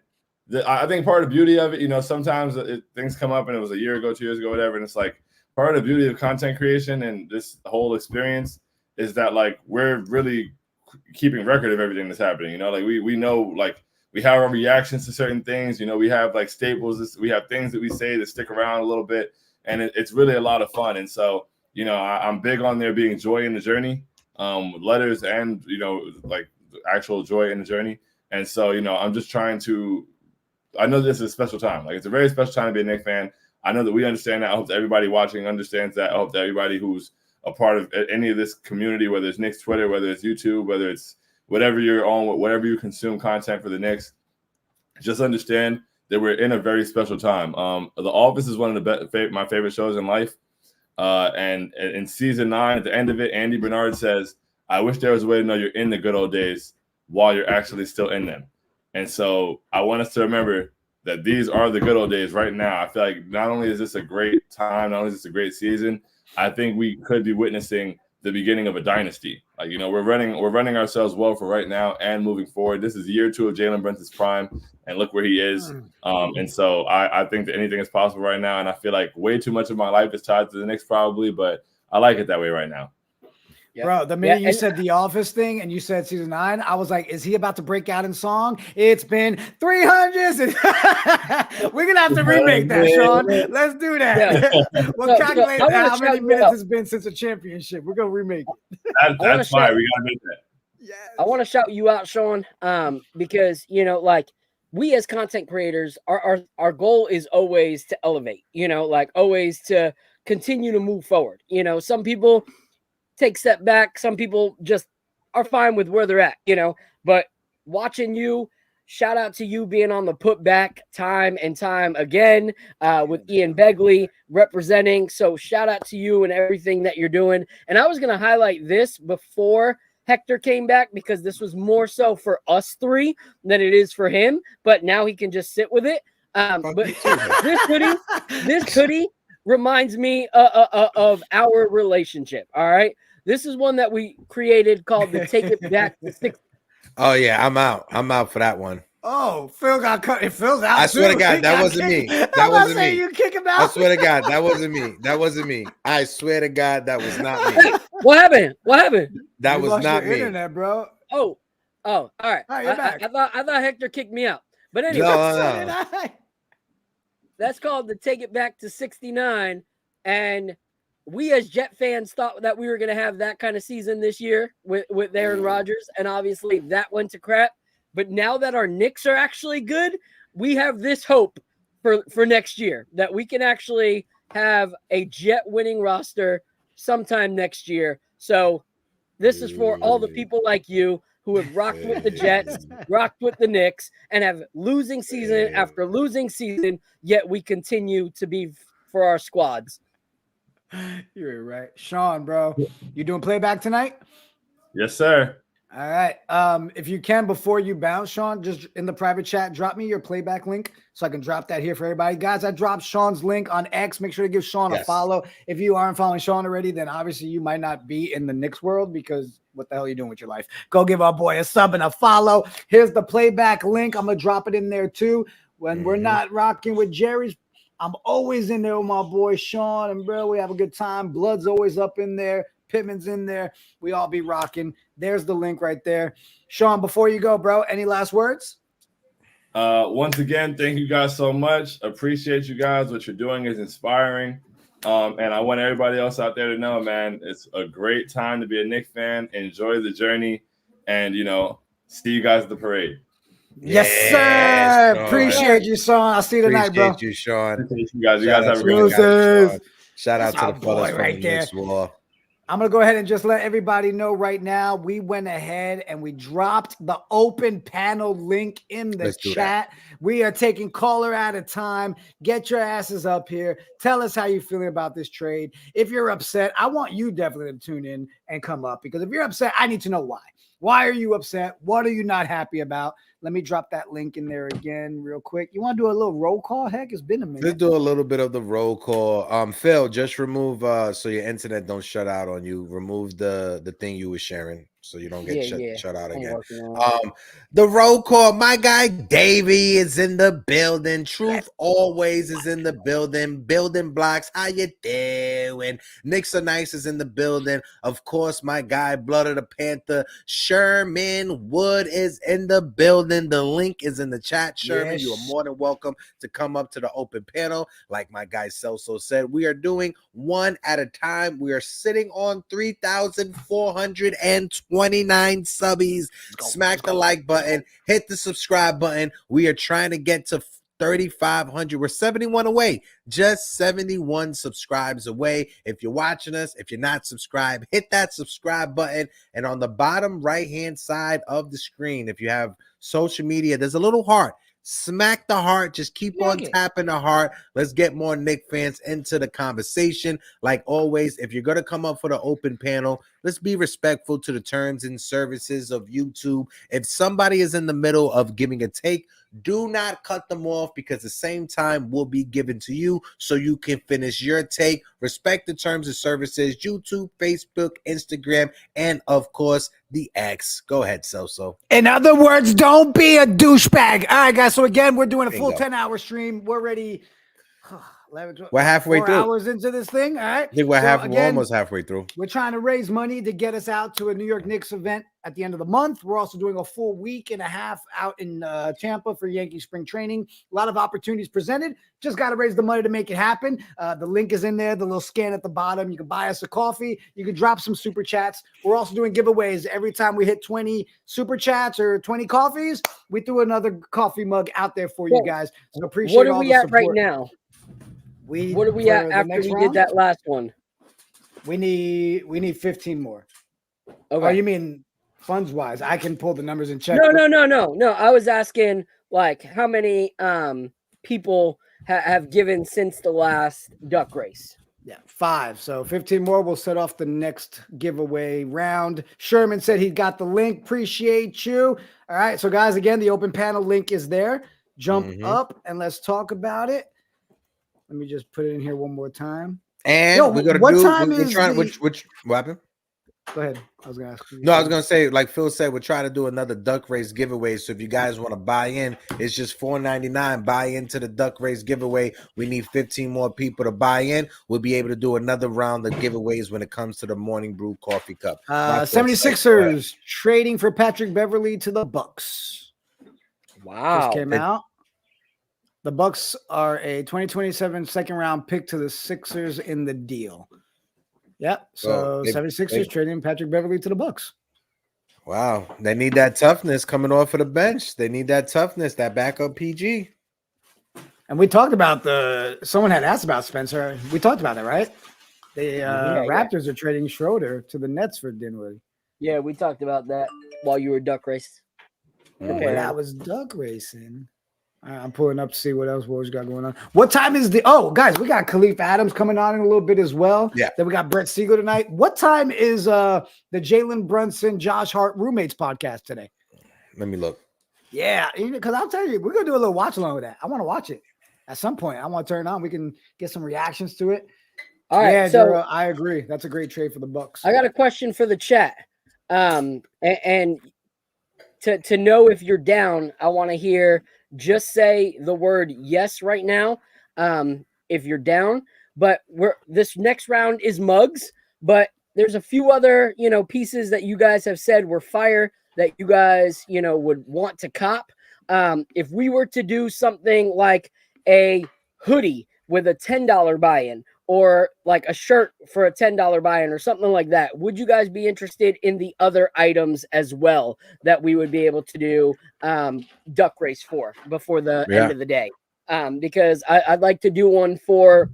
I think part of the beauty of it, sometimes things come up and it was a year ago, 2 years ago, whatever, and it's like part of the beauty of content creation and this whole experience is that we're really keeping record of everything that's happening. We know we have our reactions to certain things. We have staples. We have things that we say that stick around a little bit, and it's really a lot of fun. And so I'm big on there being joy in the journey, letters and actual joy in the journey. And so I'm just trying to. I know this is a special time. It's a very special time to be a Knicks fan. I know that we understand that. I hope that everybody watching understands that. I hope that everybody who's a part of any of this community, whether it's Knicks Twitter, whether it's YouTube, whether it's whatever you're on, whatever you consume content for the Knicks, just understand that we're in a very special time. The Office is one of my favorite shows in life. And in season 9, at the end of it, Andy Bernard says, I wish there was a way to know you're in the good old days while you're actually still in them. And so I want us to remember that these are the good old days right now. I feel like not only is this a great time, not only is this a great season, I think we could be witnessing the beginning of a dynasty. Like, you know, we're running ourselves well for right now and moving forward. This is year 2 of Jalen Brunson's prime, and look where he is. And so I think that anything is possible right now. And I feel like way too much of my life is tied to the Knicks probably, but I like it that way right now. Yep. Bro, the minute you said the Office thing and you said season 9, I was like, is he about to break out in song? It's been 300. We're going to have to remake that, Sean. Let's do that. We'll calculate how many minutes it's been since a championship. We're going to remake it. That's fine. We got to make that. Yes. I want to shout you out, Sean, because, you know, like, we as content creators, our goal is always to elevate, you know, like always to continue to move forward. You know, some people take step back. Some people just are fine with where they're at, you know, but watching you, shout out to you being on the putback time and time again with Ian Begley representing. So shout out to you and everything that you're doing. And I was going to highlight this before Hector came back because this was more so for us 3 than it is for him, but now he can just sit with it. But this hoodie reminds me of our relationship. All right. This is one that we created called the Take It Back to 60. Oh yeah, I'm out for that one. Oh, Phil got cut. It Phil's out. I swear to God, that wasn't me. That wasn't me. You kick him out. I swear to God, that wasn't me. That wasn't me. I swear to God, that was not me. What happened? What happened? That was not me. Internet, bro. Oh, all right. All right, you're back. I thought Hector kicked me out, but anyway, No. That's called the Take It Back to 69, and we as Jet fans thought that we were going to have that kind of season this year with Aaron Rodgers, and obviously that went to crap. But now that our Knicks are actually good, we have this hope for next year that we can actually have a Jet winning roster sometime next year. So this is for all the people like you who have rocked with the Jets, rocked with the Knicks, and have losing season after losing season, yet we continue to be for our squads. You're right. Sean, bro, you doing playback tonight? Yes, sir. All right. If you can, before you bounce, Sean, just in the private chat, drop me your playback link so I can drop that here for everybody. Guys, I dropped Sean's link on X. Make sure to give Sean a follow. If you aren't following Sean already, then obviously you might not be in the Knicks world because what the hell are you doing with your life? Go give our boy a sub and a follow. Here's the playback link. I'm going to drop it in there too. When we're not rocking with Jerry's, I'm always in there with my boy Sean, and bro, we have a good time. Blood's always up in there. Pittman's in there. We all be rocking. There's the link right there. Sean, before you go, bro, any last words? Once again, thank you guys so much. Appreciate you guys. What you're doing is inspiring. And I want everybody else out there to know, man, it's a great time to be a Knicks fan. Enjoy the journey. And, you know, see you guys at the parade. Yes, sir. Sean. Appreciate you, Sean. I'll see you tonight, bro. Appreciate you, Sean. Appreciate you guys. You guys have a great night. Shout out to the fellas right there. I'm going to go ahead and just let everybody know right now, we went ahead and we dropped the open panel link in the chat. We are taking caller at a time. Get your asses up here. Tell us how you're feeling about this trade. If you're upset, I want you definitely to tune in and come up, because if you're upset, I need to know why. Why are you upset? What are you not happy about? Let me drop that link in there again real quick. You want to do a little roll call? Heck, it's been a minute. Let's do a little bit of the roll call. Phil, just remove so your internet don't shut out on you. Remove the thing you were sharing so you don't get shut out again. The roll call, my guy Davey is in the building. Truth always is in the building. Building blocks, how you doing? Knicks are nice is in the building. Of course, my guy Blood of the Panther Sherman Wood is in the building. The link is in the chat. Sherman, you are more than welcome to come up to the open panel. Like my guy Celso said, we are doing one at a time. We are sitting on 3,429 subbies. Smack the like button, hit the subscribe button. We are trying to get to 3,500. We're 71 away, just 71 subscribes away. If you're watching us, if you're not subscribed, hit that subscribe button. And on the bottom right hand side of the screen, if you have social media, there's a little heart. Smack the heart. Just keep on tapping the heart. Let's get more Knicks fans into the conversation. Like always, if you're going to come up for the open panel, let's be respectful to the terms and services of YouTube. If somebody is in the middle of giving a take, do not cut them off, because the same time will be given to you so you can finish your take. Respect the terms and services. YouTube, Facebook, Instagram, and of course the X. Go ahead, So. In other words, don't be a douchebag. All right, guys. So again, we're doing a full Bingo. 10-hour stream. We're ready. 11, 12, We're halfway 4 through. hours into this thing. All right. I think we're So almost halfway through. We're trying to raise money to get us out to a New York Knicks event at the end of the month. We're also doing a full week and a half out in Tampa for Yankee spring training. A lot of opportunities presented. Just got to raise the money to make it happen. The link is in there, the little scan at the bottom. You can buy us a coffee. You can drop some super chats. We're also doing giveaways. Every time we hit 20 super chats or 20 coffees, we threw another coffee mug out there for you guys. So appreciate What are all we the at support. right now? What are we at after we did that last one? We need 15 more. Okay. Oh, you mean funds wise? I can pull the numbers and check. No. I was asking like how many people have given since the last duck race. Yeah, 5. So 15 more. We'll set off the next giveaway round. Sherman said he got the link. Appreciate you. All right. So guys, again, the open panel link is there. Jump up and let's talk about it. Let me just put it in here one more time. And we're gonna what do. time We're is trying. the- Which what happened? Go ahead. I was gonna ask you. No, I was gonna say, like Phil said, we're trying to do another duck race giveaway. So if you guys want to buy in, it's just $4.99. Buy into the duck race giveaway. We need 15 more people to buy in. We'll be able to do another round of giveaways when it comes to the Morning Brew coffee cup. 76ers trading for Patrick Beverley to the Bucks. Wow. Just came out. The Bucks are a 2027 second round pick to the Sixers in the deal. Yep. So 76ers trading Patrick Beverley to the Bucks. Wow. They need that toughness coming off of the bench. They need that toughness, that backup PG. And we talked about someone had asked about Spencer. We talked about that, right? The Raptors are trading Schroeder to the Nets for Dinwiddie. Yeah, we talked about that while you were duck race. When I was duck racing. I'm pulling up to see what else we got going on. What time is guys, we got Khalif Adams coming on in a little bit as well. Yeah. Then we got Brett Siegel tonight. What time is the Jalen Brunson, Josh Hart roommates podcast today? Let me look. Yeah, because I'll tell you, we're gonna do a little watch along with that. I want to watch it at some point. I want to turn it on. We can get some reactions to it. All right, yeah, so Duro, I agree. That's a great trade for the Bucks. I got a question for the chat. And to know if you're down, I want to hear just say the word yes right now. If you're down, but this next round is mugs, but there's a few other, pieces that you guys have said were fire that you guys, would want to cop. If we were to do something like a hoodie with a $10 buy-in, or like a shirt for a $10 buy-in or something like that, would you guys be interested in the other items as well that we would be able to do duck race for before the end of the day? Because I'd like to do one for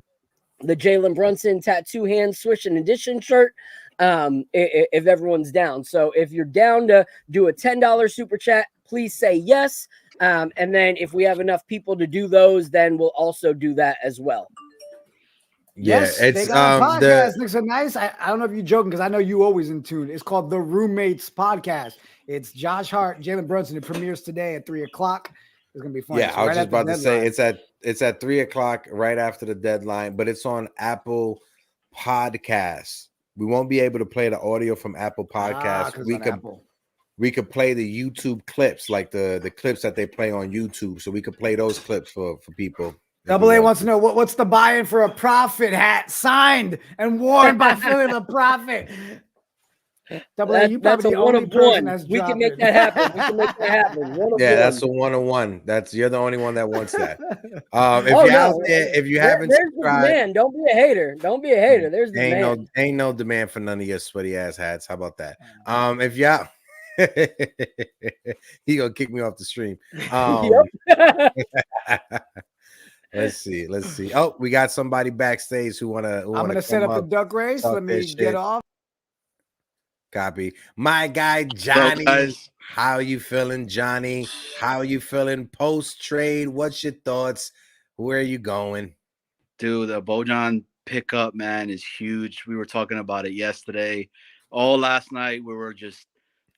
the Jalen Brunson tattoo hand swish and edition shirt if everyone's down. So if you're down to do a $10 super chat, please say yes. And then if we have enough people to do those, then we'll also do that as well. Yes, it's they got a podcast. Looks so nice. I don't know if you're joking because I know you always in tune. It's called The Roommates Podcast. It's Josh Hart, Jalen Brunson. It premieres today at 3:00. It's gonna be fun. Yeah, so I was right just about to say deadline. it's at 3:00 right after the deadline, but it's on Apple Podcasts. We won't be able to play the audio from Apple Podcasts. We could play the YouTube clips, like the clips that they play on YouTube. So we could play those clips for people. Double A wants to know what's the buy-in for a Prophet hat signed and worn by Philly the Prophet. Double A, you probably the only person that's we can make that happen. We can make that happen. That's a 1-on-1. You're the only one that wants that. If you haven't subscribed, man, don't be a hater. Don't be a hater. There's the man. Ain't no demand for none of your sweaty ass hats. How about that? If y'all he gonna kick me off the stream. Let's see. Oh, we got somebody backstage who wanna. I'm gonna set up the duck race. Let me get off. Copy. My guy Johnny. How you feeling, Johnny? How you feeling post trade? What's your thoughts? Where are you going? Dude, the BOJAN pickup, man, is huge. We were talking about it yesterday. all last night we were just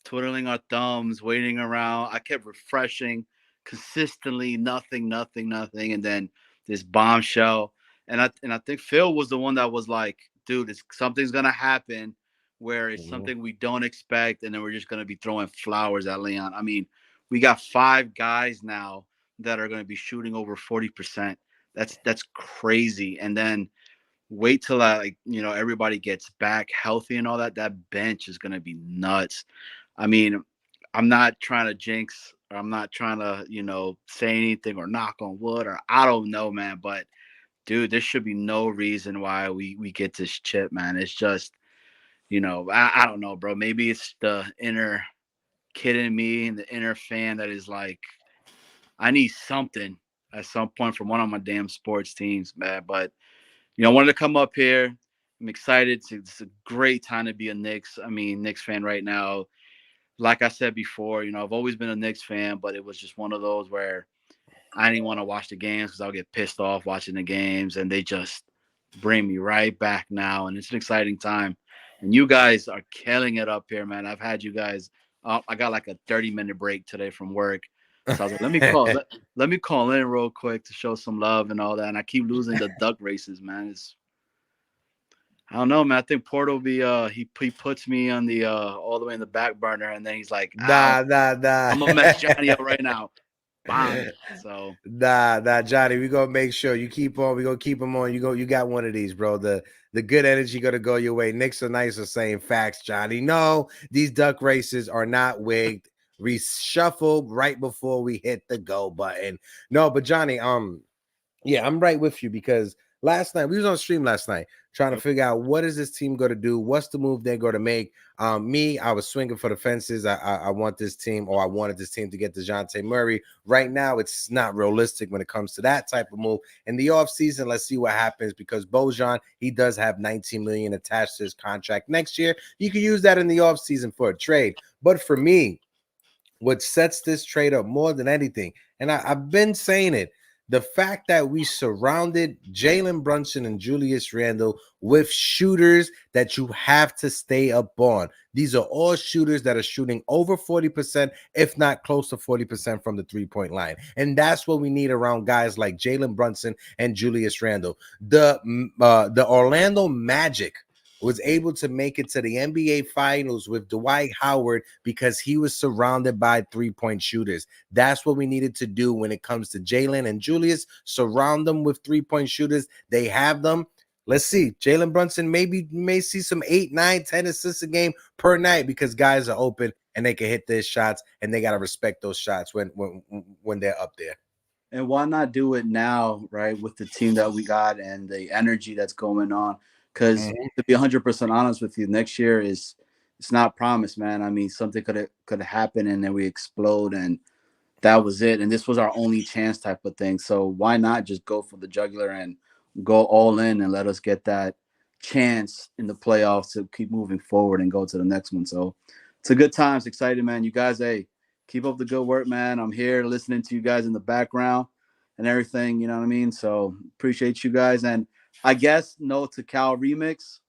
twiddling our thumbs, waiting around. I kept refreshing consistently, nothing, and then this bombshell. And I think Phil was the one that was like, dude, something's gonna happen where it's something we don't expect, and then we're just gonna be throwing flowers at Leon. I mean, we got 5 guys now that are gonna be shooting over 40%. That's crazy. And then wait till everybody gets back healthy and all that. That bench is gonna be nuts. I mean, I'm not trying to jinx, or I'm not trying to, say anything or knock on wood, or I don't know, man. But dude, there should be no reason why we get this chip, man. It's just, I don't know, bro. Maybe it's the inner kid in me and the inner fan that is like, I need something at some point from one of my damn sports teams, man. But I wanted to come up here. I'm excited. It's a great time to be a Knicks fan right now. Like I said before, I've always been a Knicks fan, but it was just one of those where I didn't want to watch the games because I'll get pissed off watching the games, and they just bring me right back now. And it's an exciting time. And you guys are killing it up here, man. I've had you guys. I got like a 30-minute break today from work. So I was like, let me call in real quick to show some love and all that. And I keep losing the duck races, man. I don't know, man. I think Porto will be he puts me on the all the way in the back burner, and then he's like, Nah. I'm gonna mess Johnny up right now. Bang. So Nah, Johnny, we gonna make sure you keep on. We gonna keep him on. You got one of these, bro. The good energy gonna go your way. Knicks are nice for saying facts, Johnny. No, these duck races are not wigged. Reshuffle right before we hit the go button. No, but Johnny, yeah, I'm right with you because last night we was on stream last night trying to figure out what is this team going to do, what's the move they're going to make. I was swinging for the fences. I want this team, or I wanted this team to get DeJounte Murray. Right now, it's not realistic when it comes to that type of move. In the offseason, let's see what happens because BOJAN, he does have $19 million attached to his contract next year. You can use that in the offseason for a trade. But for me, what sets this trade up more than anything, and I've been saying it, the fact that we surrounded Jalen Brunson and Julius Randle with shooters that you have to stay up on. These are all shooters that are shooting over 40%, if not close to 40% from the three-point line. And that's what we need around guys like Jalen Brunson and Julius Randle. The Orlando Magic was able to make it to the NBA Finals with Dwight Howard because he was surrounded by three-point shooters. That's what we needed to do when it comes to Jalen and Julius. Surround them with three-point shooters. They have them. Let's see. Jalen Brunson may see some 8, 9, 10 assists a game per night because guys are open and they can hit their shots, and they got to respect those shots when they're up there. And why not do it now, right, with the team that we got and the energy that's going on? Because to be 100% honest with you, next year it's not promised, man. I mean, something could happen and then we explode, and that was it. And this was our only chance type of thing. So why not just go for the jugular and go all in and let us get that chance in the playoffs to keep moving forward and go to the next one. So it's a good time. It's exciting, man. You guys, hey, keep up the good work, man. I'm here listening to you guys in the background and everything. You know what I mean? So appreciate you guys. And I guess no to Cal remix,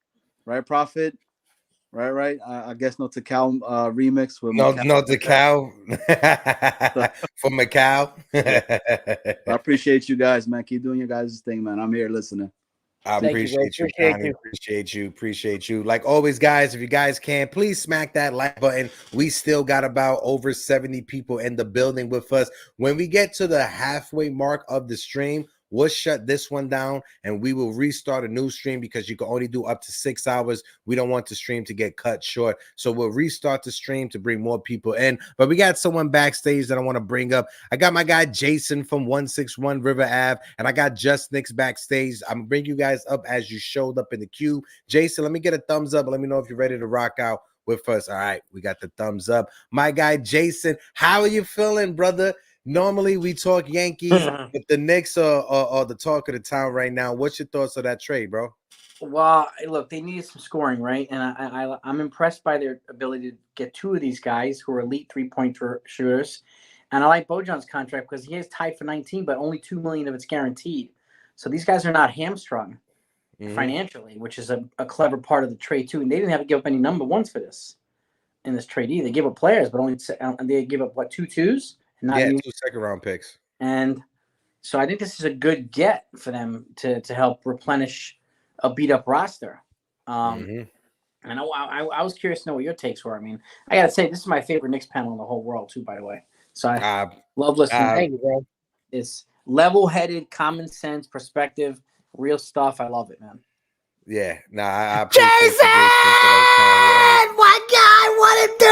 right, Prophet? Right. I guess no to Cal remix with no to Cal from Macau. I appreciate you guys, man. Keep doing your guys' thing, man. I'm here listening. I appreciate you, Connie. Appreciate you. Like always, guys, if you guys can, please smack that like button. We still got about over 70 people in the building with us. When we get to the halfway mark of the stream, we'll shut this one down and we will restart a new stream because you can only do up to 6 hours. We don't want the stream to get cut short. So we'll restart the stream to bring more people in. But we got someone backstage that I want to bring up. I got my guy Jason from 161 River Ave, and I got Just Knicks backstage. I'm going to bring you guys up as you showed up in the queue. Jason, let me get a thumbs up. Let me know if you're ready to rock out with us. All right, we got the thumbs up. My guy Jason, how are you feeling, brother? Normally we talk Yankees, but the Knicks are the talk of the town right now. What's your thoughts of that trade, bro? Well, look, they needed some scoring, right? And I'm impressed by their ability to get 2 of these guys who are elite three-point shooters. And I like Bojan's contract because he is tied for 19, but only $2 million of it's guaranteed. So these guys are not hamstrung. financially, which is a clever part of the trade too. And they didn't have to give up any number ones for this in this trade either. They gave up players, but only they give up what 2 2s and not 2 second-round picks. And so I think this is a good get for them to help replenish a beat up roster. And I was curious to know what your takes were. I mean, I gotta say this is my favorite Knicks panel in the whole world too. By the way, so I love listening. Thank you, bro. It's level-headed, common sense, perspective, real stuff. I love it, man. Yeah, I Jason, my guy, what it do?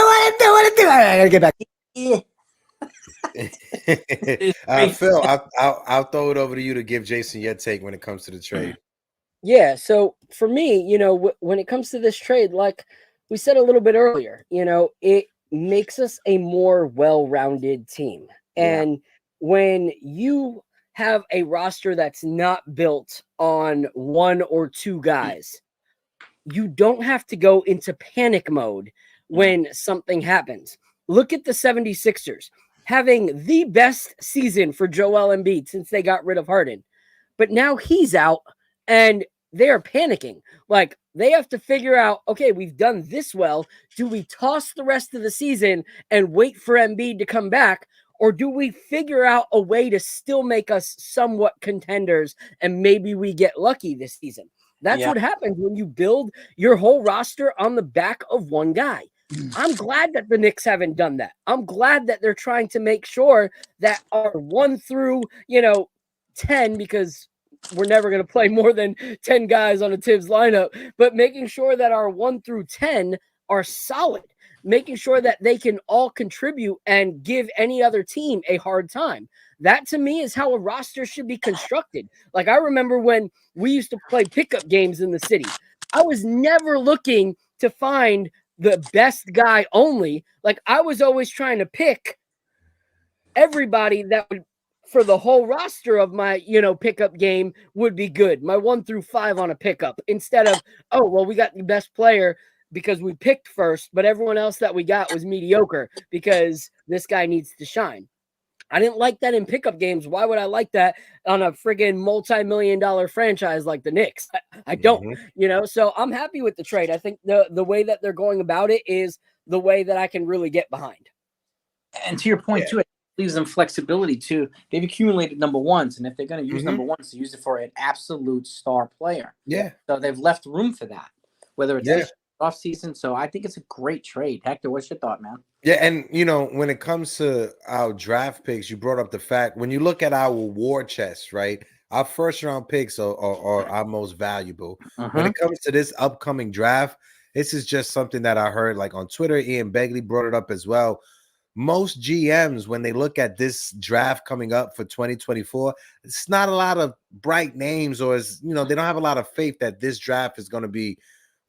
I gotta get back. Phil, I'll throw it over to you to give Jason your take when it comes to the trade. Yeah, so for me, when it comes to this trade, like we said a little bit earlier, it makes us a more well-rounded team. And when you have a roster that's not built on 1 or 2 guys, you don't have to go into panic mode when something happens. Look at the 76ers having the best season for Joel Embiid since they got rid of Harden. But now he's out and they are panicking. Like, they have to figure out, okay, we've done this well. Do we toss the rest of the season and wait for Embiid to come back? Or do we figure out a way to still make us somewhat contenders and maybe we get lucky this season? That's what happens when you build your whole roster on the back of one guy. I'm glad that the Knicks haven't done that. I'm glad that they're trying to make sure that our 1 through, 10, because we're never going to play more than 10 guys on a Tibbs lineup, but making sure that our 1 through 10 are solid. Making sure that they can all contribute and give any other team a hard time. That to me is how a roster should be constructed. Like, I remember when we used to play pickup games in the city, I was never looking to find the best guy only. Like, I was always trying to pick everybody that would, for the whole roster of my, pickup game would be good. My 1 through 5 on a pickup, instead of, oh, well, we got the best player because we picked first, but everyone else that we got was mediocre because this guy needs to shine. I didn't like that in pickup games. Why would I like that on a friggin' multi-million-dollar franchise like the Knicks? I don't, so I'm happy with the trade. I think the way that they're going about it is the way that I can really get behind. And to your point, too, it leaves them flexibility, too. They've accumulated number ones, and if they're going to use number ones, to use it for an absolute star player. Yeah. So they've left room for that, whether it's off season. So I think it's a great trade. Hector, what's your thought, man? Yeah, and when it comes to our draft picks, you brought up the fact when you look at our war chest, right? Our first round picks are our most valuable. When it comes to this upcoming draft, this is just something that I heard like on Twitter. Ian Begley brought it up as well. Most GMs, when they look at this draft coming up for 2024, it's not a lot of bright names, or they don't have a lot of faith that this draft is going to be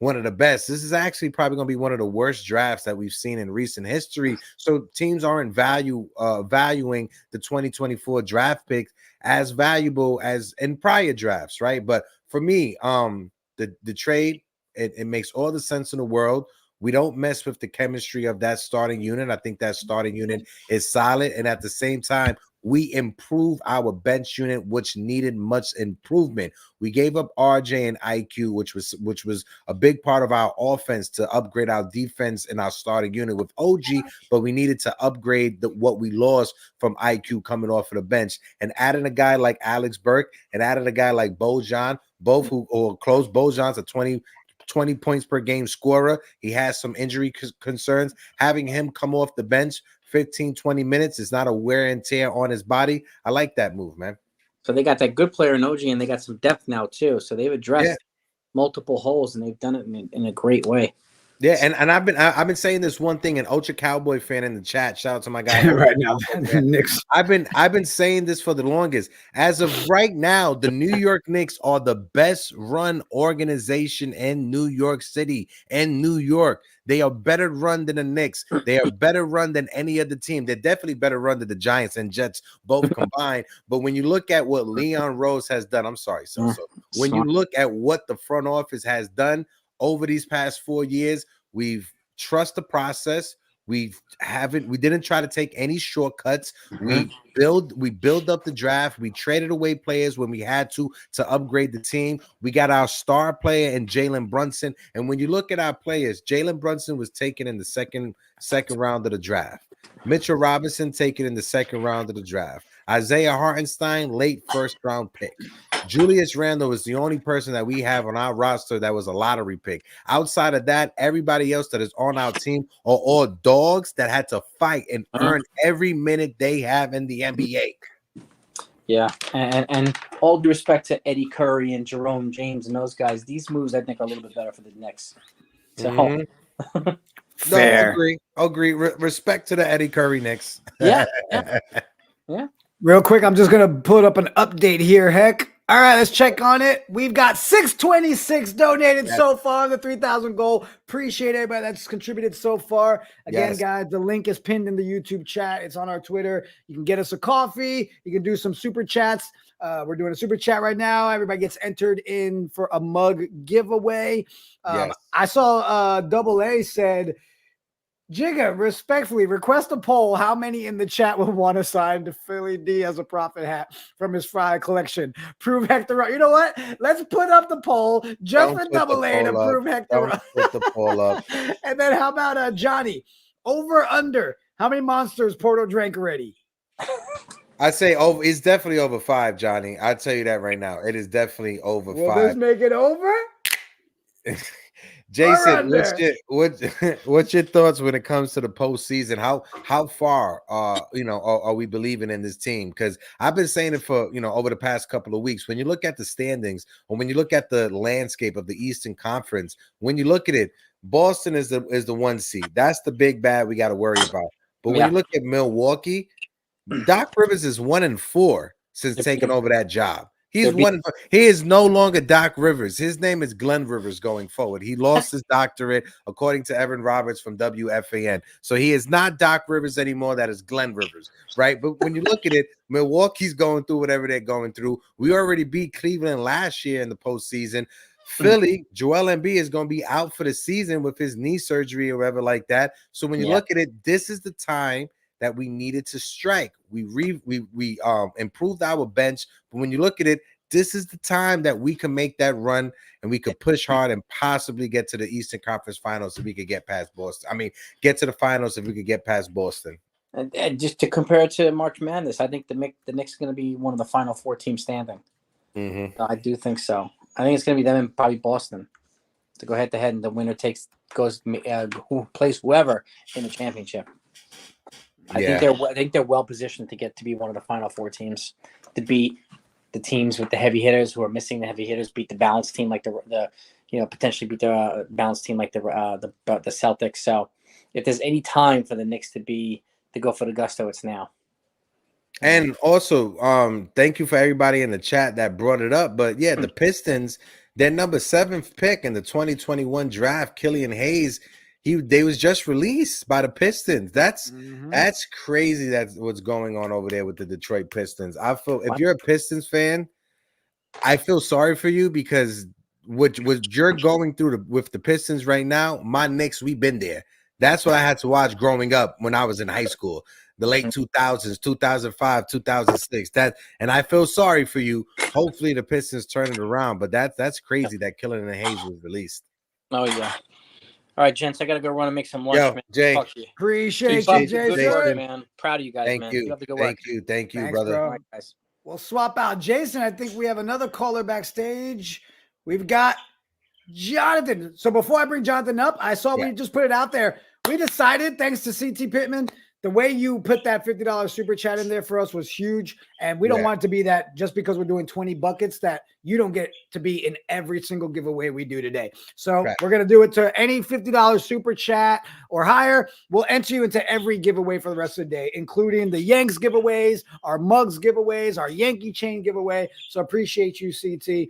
one of the best. This is actually probably going to be one of the worst drafts that we've seen in recent history. So teams aren't valuing the 2024 draft picks as valuable as in prior drafts, right? But for me, the trade, it makes all the sense in the world. We don't mess with the chemistry of that starting unit. I think that starting unit is solid, and at the same time, we improve our bench unit, which needed much improvement. We gave up RJ and IQ, which was a big part of our offense to upgrade our defense and our starting unit with OG, but we needed to upgrade what we lost from IQ coming off of the bench. And adding a guy like Alex Burke and adding a guy like BOJAN, both who are close. BOJAN's a 20 points per game scorer. He has some injury concerns. Having him come off the bench 15, 20 minutes is not a wear and tear on his body. I like that move, man. So they got that good player in OG, and they got some depth now too. So they've addressed multiple holes, and they've done it in a great way. Yeah, and I've been saying this one thing, an Ultra Cowboy fan in the chat. Shout out to my guy right now. Knicks. I've been saying this for the longest. As of right now, the New York Knicks are the best run organization in New York City and New York. They are better run than the Knicks. They are better run than any other team. They're definitely better run than the Giants and Jets both combined. But when you look at what Leon Rose has done, I'm sorry, so when you look at what the front office has done over these past 4 years, we've trust the process. We didn't try to take any shortcuts. We build up the draft. We traded away players when we had to upgrade the team. We got our star player in Jalen Brunson. And when you look at our players, Jalen Brunson was taken in the second round of the draft. Mitchell Robinson taken in the second round of the draft. Isaiah Hartenstein, late first round pick. Julius Randle is the only person that we have on our roster that was a lottery pick. Outside of that, everybody else that is on our team are all dogs that had to fight and earn every minute they have in the NBA. Yeah, and all due respect to Eddie Curry and Jerome James and those guys, these moves I think are a little bit better for the Knicks. So fair. No, agree. Respect to the Eddie Curry Knicks. Yeah. Real quick, I'm just gonna put up an update here, Heck. All right, let's check on it. We've got 626 donated so far, the 3,000 goal. Appreciate everybody that's contributed so far. Again, guys, the link is pinned in the YouTube chat. It's on our Twitter. You can get us a coffee. You can do some super chats. We're doing a super chat right now. Everybody gets entered in for a mug giveaway. I saw Double A said, Jigga, respectfully, request a poll. How many in the chat will want to sign to Philly D as a profit hat from his Friday collection? Prove Hector wrong. You know what? Let's put up the poll just for Double A to prove Hector wrong. Put the poll up. And then how about Johnny? Over, under. How many monsters Porto drank already? I'd say over. It's definitely over 5, Johnny. I'll tell you that right now. It is definitely over 5. Will this make it over? Jason, what's your thoughts when it comes to the postseason? How far are we believing in this team? Because I've been saying it for over the past couple of weeks. When you look at the standings, or when you look at the landscape of the Eastern Conference, when you look at it, Boston is the 1 seed. That's the big bad we got to worry about. But when you look at Milwaukee, Doc Rivers is 1-4 since taking over that job. He is no longer Doc Rivers. His name is Glenn Rivers going forward. He lost his doctorate, according to Evan Roberts from WFAN. So he is not Doc Rivers anymore. That is Glenn Rivers, right? But when you look at it, Milwaukee's going through whatever they're going through. We already beat Cleveland last year in the postseason. Philly, Joel Embiid is going to be out for the season with his knee surgery or whatever like that. So when you look at it, this is the time that we needed to strike. We improved our bench, but when you look at it, this is the time that we can make that run and we could push hard and possibly get to the Eastern Conference Finals if we could get past Boston. I mean, get to the finals if we could get past Boston. And just to compare it to March Madness, I think the Knicks are going to be one of the final 4 teams standing. I do think so. I think it's going to be them and probably Boston to go head to head, and the winner who plays whoever in the championship. I think they're well positioned to get to be one of the final 4 teams, to beat the teams with the heavy hitters who are missing the heavy hitters, beat the balanced team like the potentially beat the balanced team like the Celtics. So if there's any time for the Knicks to go for the gusto, it's now. And also, thank you for everybody in the chat that brought it up. But yeah, the Pistons, their number 7th pick in the 2021 draft, Killian Hayes. They was just released by the Pistons. That's crazy. That's what's going on over there with the Detroit Pistons. I feel if you're a Pistons fan, I feel sorry for you because what you're going through with the Pistons right now, my Knicks, we've been there. That's what I had to watch growing up when I was in high school, the late 2000s, 2005, 2006. And I feel sorry for you. Hopefully the Pistons turn it around, but that's crazy that Killian Hayes was released. Oh yeah. All right, gents, I got to go run and make some lunch, man. Jay. Appreciate you, Jason. Man. Proud of you guys, man. Thank you, Thanks, brother. Bro. All right, guys. We'll swap out Jason. I think we have another caller backstage. We've got Jonathan. So before I bring Jonathan up, I saw we just put it out there. We decided, thanks to CT Pittman, the way you put that $50 super chat in there for us was huge. And we don't want it to be that just because we're doing 20 buckets that you don't get to be in every single giveaway we do today. So we're going to do it to any $50 super chat or higher. We'll enter you into every giveaway for the rest of the day, including the Yanks giveaways, our mugs giveaways, our Yankee chain giveaway. So appreciate you, CT.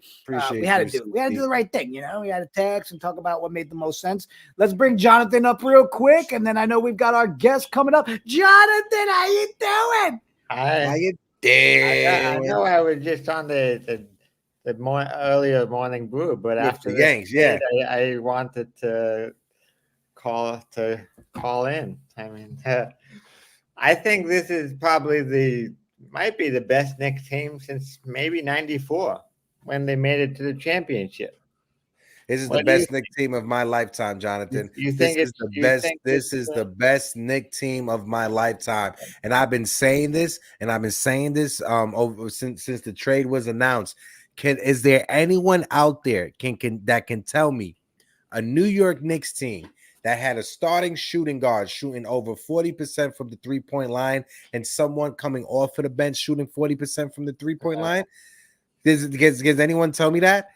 We had to do the right thing. We had to text and talk about what made the most sense. Let's bring Jonathan up real quick. And then I know we've got our guest coming up. Jonathan, how you doing? How you doing? I know I was just on the earlier morning brew, but after the Yanks, I wanted to call to call in. I mean, I think this is probably might be the best Knicks team since maybe '94 when they made it to the championship. This is the best Knicks team of my lifetime, Jonathan. You think this is the best? This is the best Knicks team of my lifetime, and I've been saying this, over since the trade was announced. Is there anyone out there that can tell me a New York Knicks team that had a starting shooting guard shooting over 40% from the 3-point line and someone coming off of the bench shooting 40% from the 3-point line? Does anyone tell me that?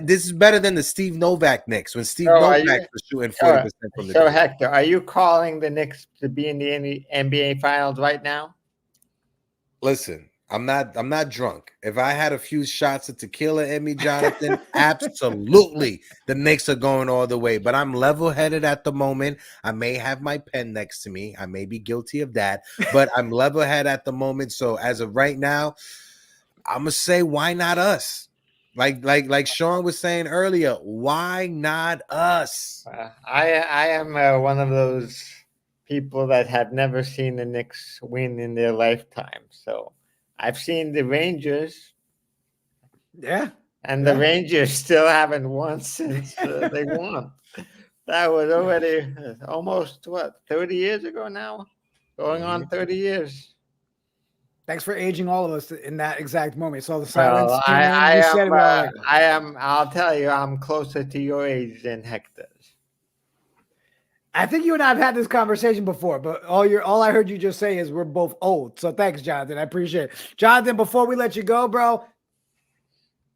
This is better than the Steve Novak Knicks when Steve Novak was shooting 40% from the. So Hector, are you calling the Knicks to be in the NBA Finals right now? Listen, I'm not drunk. If I had a few shots of tequila in me, Jonathan, absolutely the Knicks are going all the way. But I'm level-headed at the moment. I may have my pen next to me. I may be guilty of that, but I'm level-headed at the moment. So as of right now, I'm gonna say, why not us? Like Sean was saying earlier, why not us? I am one of those people that have never seen the Knicks win in their lifetime. So I've seen the Rangers. Yeah. And the Rangers still haven't won since they won. That was already almost, 30 years ago now? Going on 30 years. Thanks for aging all of us in that exact moment. So the silence. Well, I'll tell you, I'm closer to your age than Hector's. I think you and I have had this conversation before, but all I heard you just say is we're both old. So thanks, Jonathan. I appreciate it. Jonathan, before we let you go, bro,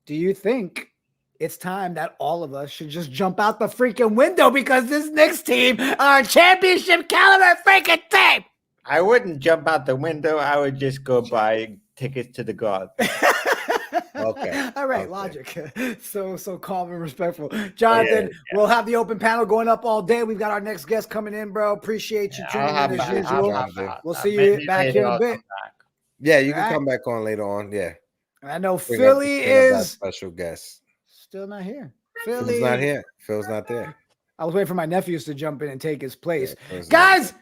do you think it's time that all of us should just jump out the freaking window because this Knicks team are a championship caliber freaking team? I wouldn't jump out the window. I would just go buy tickets to the Garden. Okay. All right, logic. So calm and respectful. Jonathan, we'll have the open panel going up all day. We've got our next guest coming in, bro. Appreciate you tuning in as usual. We'll see you back here in a bit. Yeah, you can come back on later on. Yeah. I know Philly is special guest. Still not here. Phil's not here. Phil's not there. I was waiting for my nephews to jump in and take his place. Guys,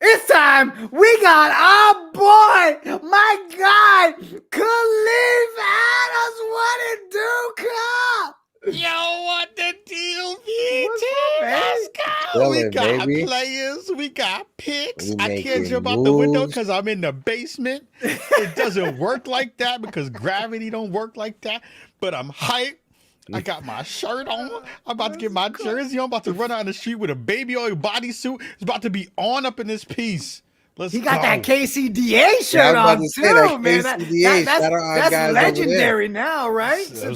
it's time. We got our boy, my guy, Khalif Adams. What it do, Kyle? Yo, what the deal, BT? Let's go. We got players. We got picks. I can't jump out the window because I'm in the basement. It doesn't work like that because gravity don't work like that. But I'm hyped. I got my shirt on. I'm about to get my jersey on. I'm about to run out in the street with a baby oil bodysuit. It's about to be on up in this piece. He got that KCDA shirt on too, man. That's legendary now, right? I'm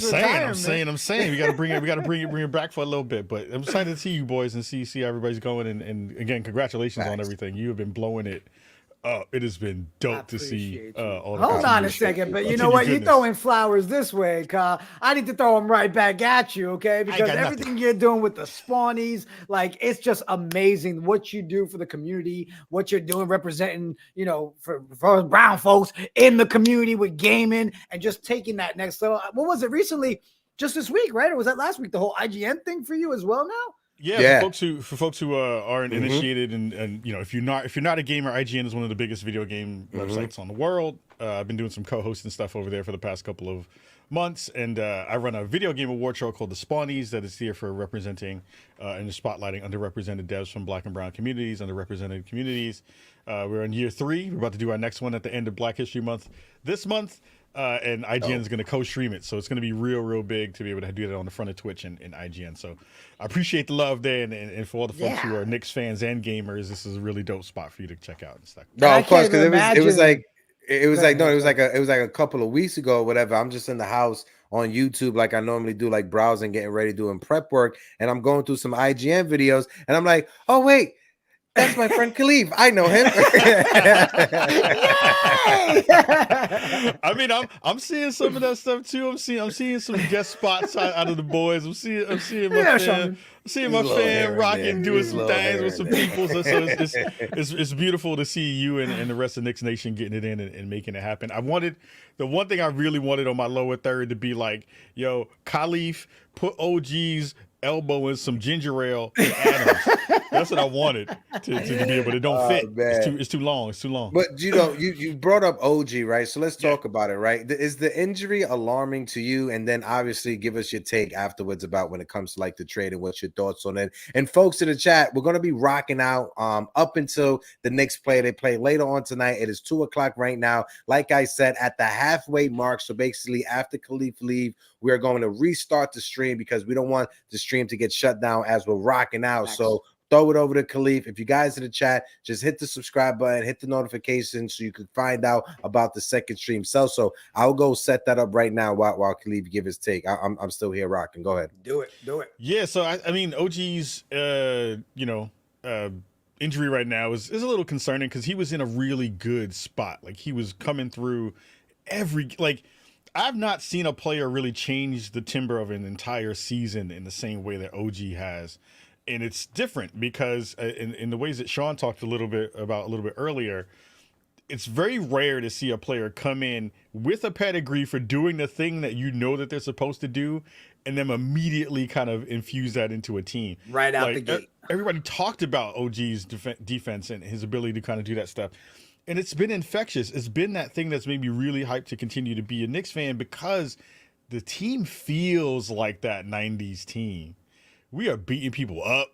saying. We gotta bring it back for a little bit. But I'm excited to see you boys and see how everybody's going. And again, congratulations on everything. You have been blowing it. It has been dope to see all the Hold on a second, but you know what? You're throwing flowers this way, Kyle. I need to throw them right back at you, okay? Because everything you're doing with the spawnies, like, it's just amazing what you do for the community, what you're doing representing, for brown folks in the community with gaming and just taking that next level. What was it recently? Just this week, right? Or was that last week? The whole IGN thing for you as well now? Yeah, for folks who aren't initiated and if you're not a gamer, IGN is one of the biggest video game websites on the world. I've been doing some co-hosting stuff over there for the past couple of months, and I run a video game award show called The Spawnies that is here for representing and spotlighting underrepresented devs from Black and Brown communities, underrepresented communities. We're in year 3. We're about to do our next one at the end of Black History Month this month. And IGN is going to co-stream it. So it's going to be real big to be able to do that on the front of Twitch and IGN. So I appreciate the love there. And for all the folks who are Knicks fans and gamers, this is a really dope spot for you to check out and stuff. No, of course, because it was like a couple of weeks ago or whatever. I'm just in the house on YouTube like I normally do, like browsing, getting ready, doing prep work. And I'm going through some IGN videos. And I'm like, oh, wait. That's my friend Khalif. I know him. I mean, I'm seeing some of that stuff too. I'm seeing some guest spots out of the boys. I'm seeing my fan rocking, doing some things with some people. So it's beautiful to see you and the rest of Knicks Nation getting it in and making it happen. The one thing I really wanted on my lower third to be like, yo, Khalif, put OG's elbow in some ginger ale. Adams. That's what I wanted to be able to don't fit. Man. It's too long. It's too long. But you brought up OG, right? So let's talk about it, right? Is the injury alarming to you? And then obviously give us your take afterwards about when it comes to like the trade and what's your thoughts on it. And folks in the chat, we're gonna be rocking out up until the Knicks play. They play later on tonight. It is 2:00 right now. Like I said, at the halfway mark. So basically, after Khalif leave, we're going to restart the stream because we don't want the stream to get shut down as we're rocking out. So throw it over to Khalif. If you guys in the chat, just hit the subscribe button, hit the notification so you can find out about the second stream. So I'll go set that up right now while Khalif give his take. I'm still here rocking. Go ahead. Do it. Yeah. So I mean, OG's injury right now is a little concerning because he was in a really good spot. Like he was coming through I've not seen a player really change the timbre of an entire season in the same way that OG has. And it's different because in the ways that Sean talked a little bit earlier, it's very rare to see a player come in with a pedigree for doing the thing that you know that they're supposed to do and then immediately kind of infuse that into a team. Right out the gate. Everybody talked about OG's defense and his ability to kind of do that stuff. And it's been infectious. It's been that thing that's made me really hyped to continue to be a Knicks fan because the team feels like that 90s team. We are beating people up.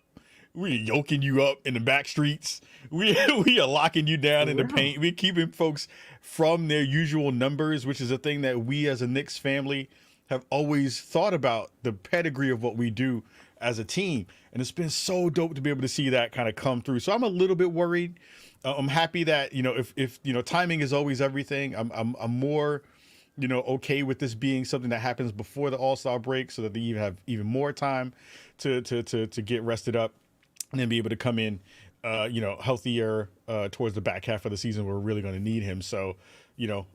We're yoking you up in the back streets. We are locking you down in the paint. We're keeping folks from their usual numbers, which is a thing that we as a Knicks family have always thought about, the pedigree of what we do as a team. And it's been so dope to be able to see that kind of come through. So I'm a little bit worried. I'm happy that, if timing is always everything. I'm more okay with this being something that happens before the All-Star break so that they even have even more time to get rested up and then be able to come in, healthier towards the back half of the season. We're really going to need him. So,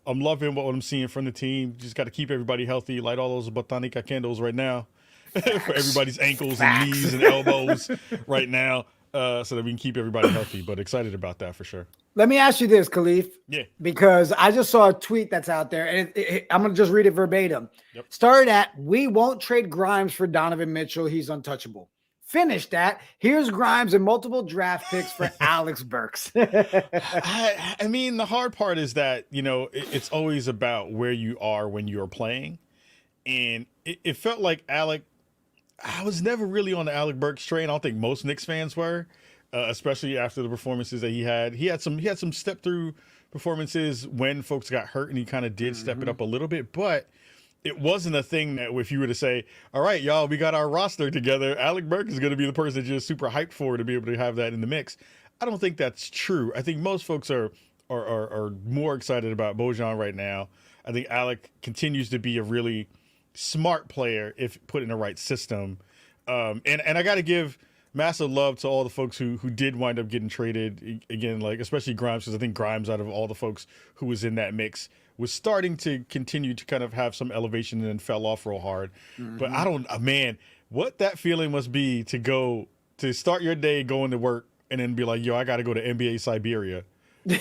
I'm loving what I'm seeing from the team. Just got to keep everybody healthy. Light all those botanica candles right now for everybody's ankles and knees and elbows right now. So that we can keep everybody healthy, but excited about that for sure. Let me ask you this, Khalif. Yeah. Because I just saw a tweet that's out there, and I'm going to just read it verbatim. Yep. Started at, we won't trade Grimes for Donovan Mitchell. He's untouchable. Finished at, here's Grimes and multiple draft picks for Alex Burks. I mean, the hard part is that, it's always about where you are when you're playing. And it felt like ALEC, I was never really on the ALEC Burks train. I don't think most Knicks fans were, especially after the performances that he had. He had some step through performances when folks got hurt, and he kind of did step it up a little bit. But it wasn't a thing that if you were to say, "All right, y'all, we got our roster together. ALEC Burks is going to be the person that you're super hyped for to be able to have that in the mix." I don't think that's true. I think most folks are more excited about BOJAN right now. I think ALEC continues to be a really smart player if put in the right system. And I got to give massive love to all the folks who did wind up getting traded again, like especially Grimes, because I think Grimes, out of all the folks who was in that mix, was starting to continue to kind of have some elevation and then fell off real hard. But I don't, man, what that feeling must be to start your day going to work and then be like, yo, I got to go to NBA Siberia at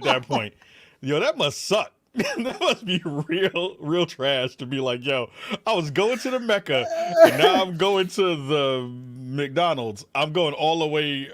that point. Yo, that must suck. That must be real trash to be like, yo, I was going to the Mecca and now I'm going to the McDonald's. I'm going all the way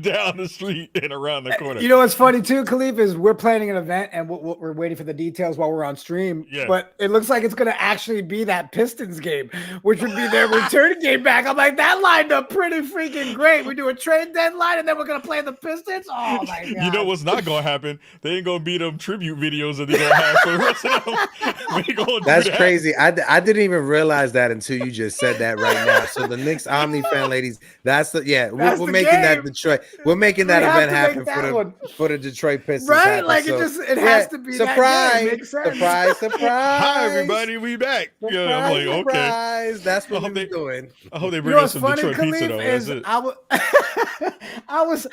down the street and around the corner. You know what's funny too, Khalif, is we're planning an event and we're waiting for the details while we're on stream. Yeah. But it looks like it's going to actually be that Pistons game, which would be their return game back. I'm like, that lined up pretty freaking great. We do a trade deadline and then we're going to play the Pistons. Oh my God. You know what's not going to happen? They ain't going to be them tribute videos that they're going to have for the rest of them. That's crazy. I didn't even realize that until you just said that right now. So the Knicks Omni fan ladies, we're making that Detroit. We're making that event happen for the Detroit Pistons. Right? Happen. Like so, it has to be surprise. That Surprise. Hi everybody, we back. Yeah, I'm like, okay. Surprise. That's what they're doing. I hope they bring us some Detroit pizza though. Is That's it. I was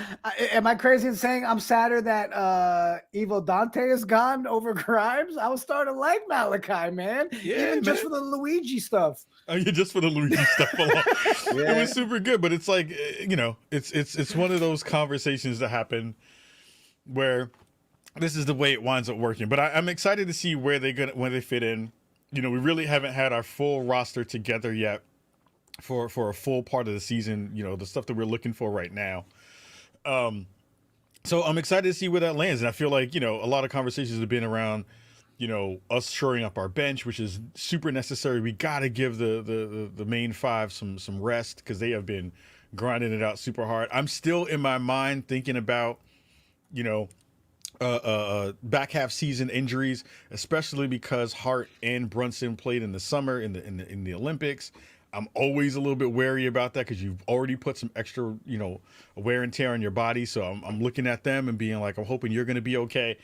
am I crazy in saying I'm sadder that Evil Dante is gone over Grimes? I was starting to like Malachi, man. Yeah, even just for the Luigi stuff. Oh, yeah, just for the Luigi stuff alone. It was super good, but it's like, it's one of those conversations that happen where this is the way it winds up working. But I'm excited to see where they fit in. We really haven't had our full roster together yet. for a full part of the season. You know, the stuff that we're looking for right now. So I'm excited to see where that lands, and I feel like, you know, a lot of conversations have been around, you know, us shoring up our bench, which is super necessary. We got to give the main five some rest because they have been grinding it out super hard. I'm still in my mind thinking about, you know, back half season injuries, especially because Hart and Brunson played in the summer in the Olympics. I'm always a little bit wary about that because you've already put some extra, you know, wear and tear on your body. So I'm looking at them and being like, I'm hoping you're going to be okay.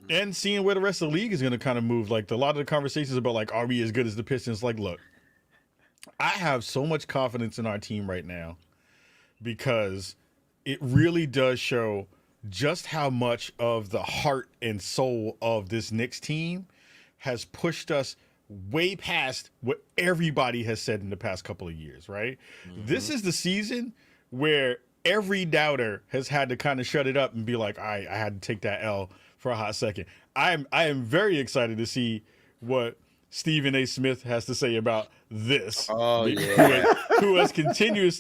And seeing where the rest of the league is going to kind of move. Like a lot of the conversations about like, are we as good as the Pistons? Like, look, I have so much confidence in our team right now because it really does show just how much of the heart and soul of this Knicks team has pushed us way past what everybody has said in the past couple of years, right? This is the season where every doubter has had to kind of shut it up and be like, I had to take that L for a hot second. I am very excited to see what Stephen A. Smith has to say about this. Oh, yeah. Who has continued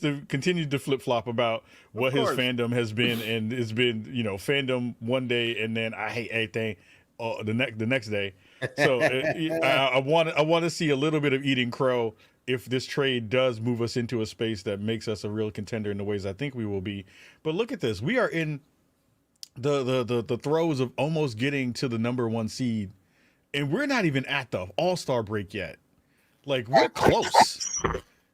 to flip-flop about what his fandom has been, and it's been, you know, fandom one day and then I hate everything the next day. So I want to see a little bit of eating crow if this trade does move us into a space that makes us a real contender in the ways I think we will be. But look at this. We are in the throes of almost getting to the number 1 seed, and we're not even at the All-Star break yet. Like, we're close.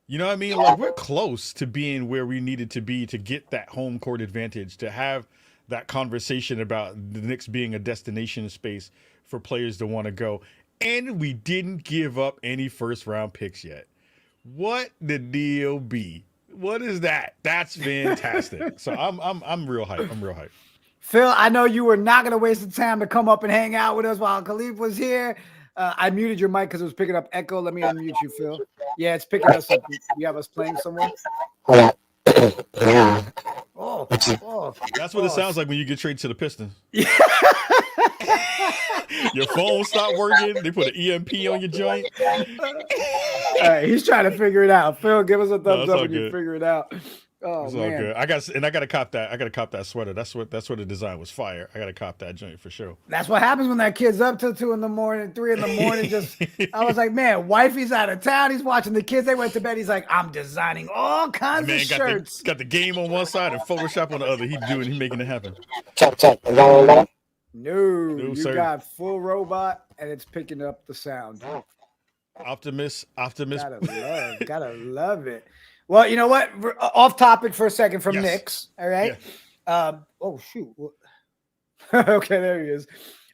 You know what I mean? Like, we're close to being where we needed to be to get that home court advantage, to have that conversation about the Knicks being a destination space for players to want to go. And we didn't give up any first-round picks yet. What the deal be? What is that? That's fantastic. So I'm real hype. I'm real hype. Phil, I know you were not going to waste the time to come up and hang out with us while Khalif was here. I muted your mic because it was picking up echo. Let me unmute you, Phil. Yeah, it's picking us up. You have us playing somewhere? Oh, that's what it sounds like when you get traded to the Pistons. Your phone stopped working. They put an EMP on your joint. All right, he's trying to figure it out. Phil, give us a thumbs up when you figure it out. Oh, it's man. all good. I got to cop that. I got to cop that sweater. That's what the design was fire. I got to cop that joint for sure. That's what happens when that kid's up till 2 in the morning, 3 in the morning. I was like, man, wifey's out of town. He's watching the kids. They went to bed. He's like, I'm designing all kinds of shirts. Got the game on one side and Photoshop on the other. He's making it happen. Check. No, you sir. got full robot and it's picking up the sound. Optimus. Gotta love it. Well, you know what? We're off topic for a second from Knicks. All right. Yeah. Oh shoot. Okay, there he is.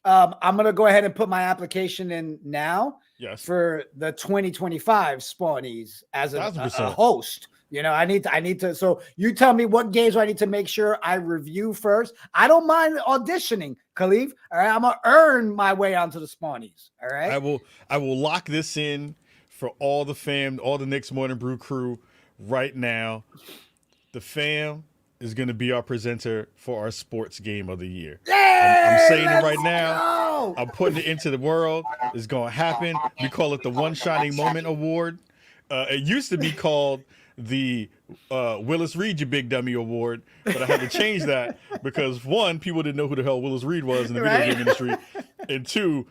I'm gonna go ahead and put my application in now. Yes. For the 2025 Spawnies as a host. You know, I need to. So you tell me what games I need to make sure I review first. I don't mind auditioning, Khalif. All right, I'm gonna earn my way onto the Spawnies. All right. I will lock this in for all the Knicks Morning Brew crew right now. The fam is gonna be our presenter for our sports game of the year. I'm saying it right now. I'm putting it into the world. It's gonna happen. We call it the One Shining Moment Award. It used to be called the Willis Reed, you big dummy award, but I had to change that because 1, people didn't know who the hell Willis Reed was in the video game industry, and 2,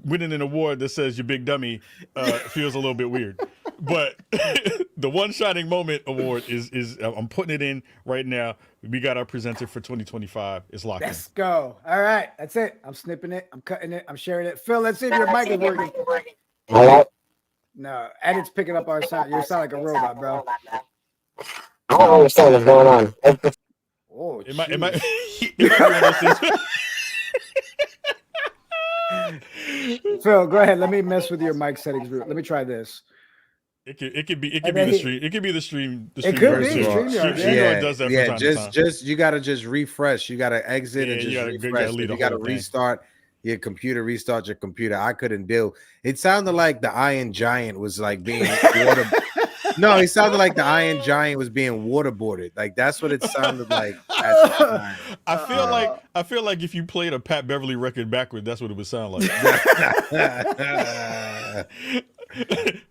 winning an award that says you big dummy feels a little bit weird. But the One Shining Moment Award is I'm putting it in right now. We got our presenter for 2025. It's locked Let's go. All right, that's it. I'm snipping it. I'm cutting it. I'm sharing it. Phil, let's see if your mic is working. No, and it's picking up our sound. You sound like a robot, bro. I don't understand what's going on. Oh, it might be one of those things. Phil, go ahead. Let me mess with your mic settings. Let me try this. It could be the stream. It could be the stream. It could be StreamYard does that from time to time. Just you gotta just refresh. You gotta exit and just refresh. You gotta restart your computer. Restart your computer. I couldn't deal. It sounded like the Iron Giant was like being water. No, it sounded like the Iron Giant was being waterboarded. Like that's what it sounded like. At the time. I feel like if you played a Pat Beverly record backward, that's what it would sound like.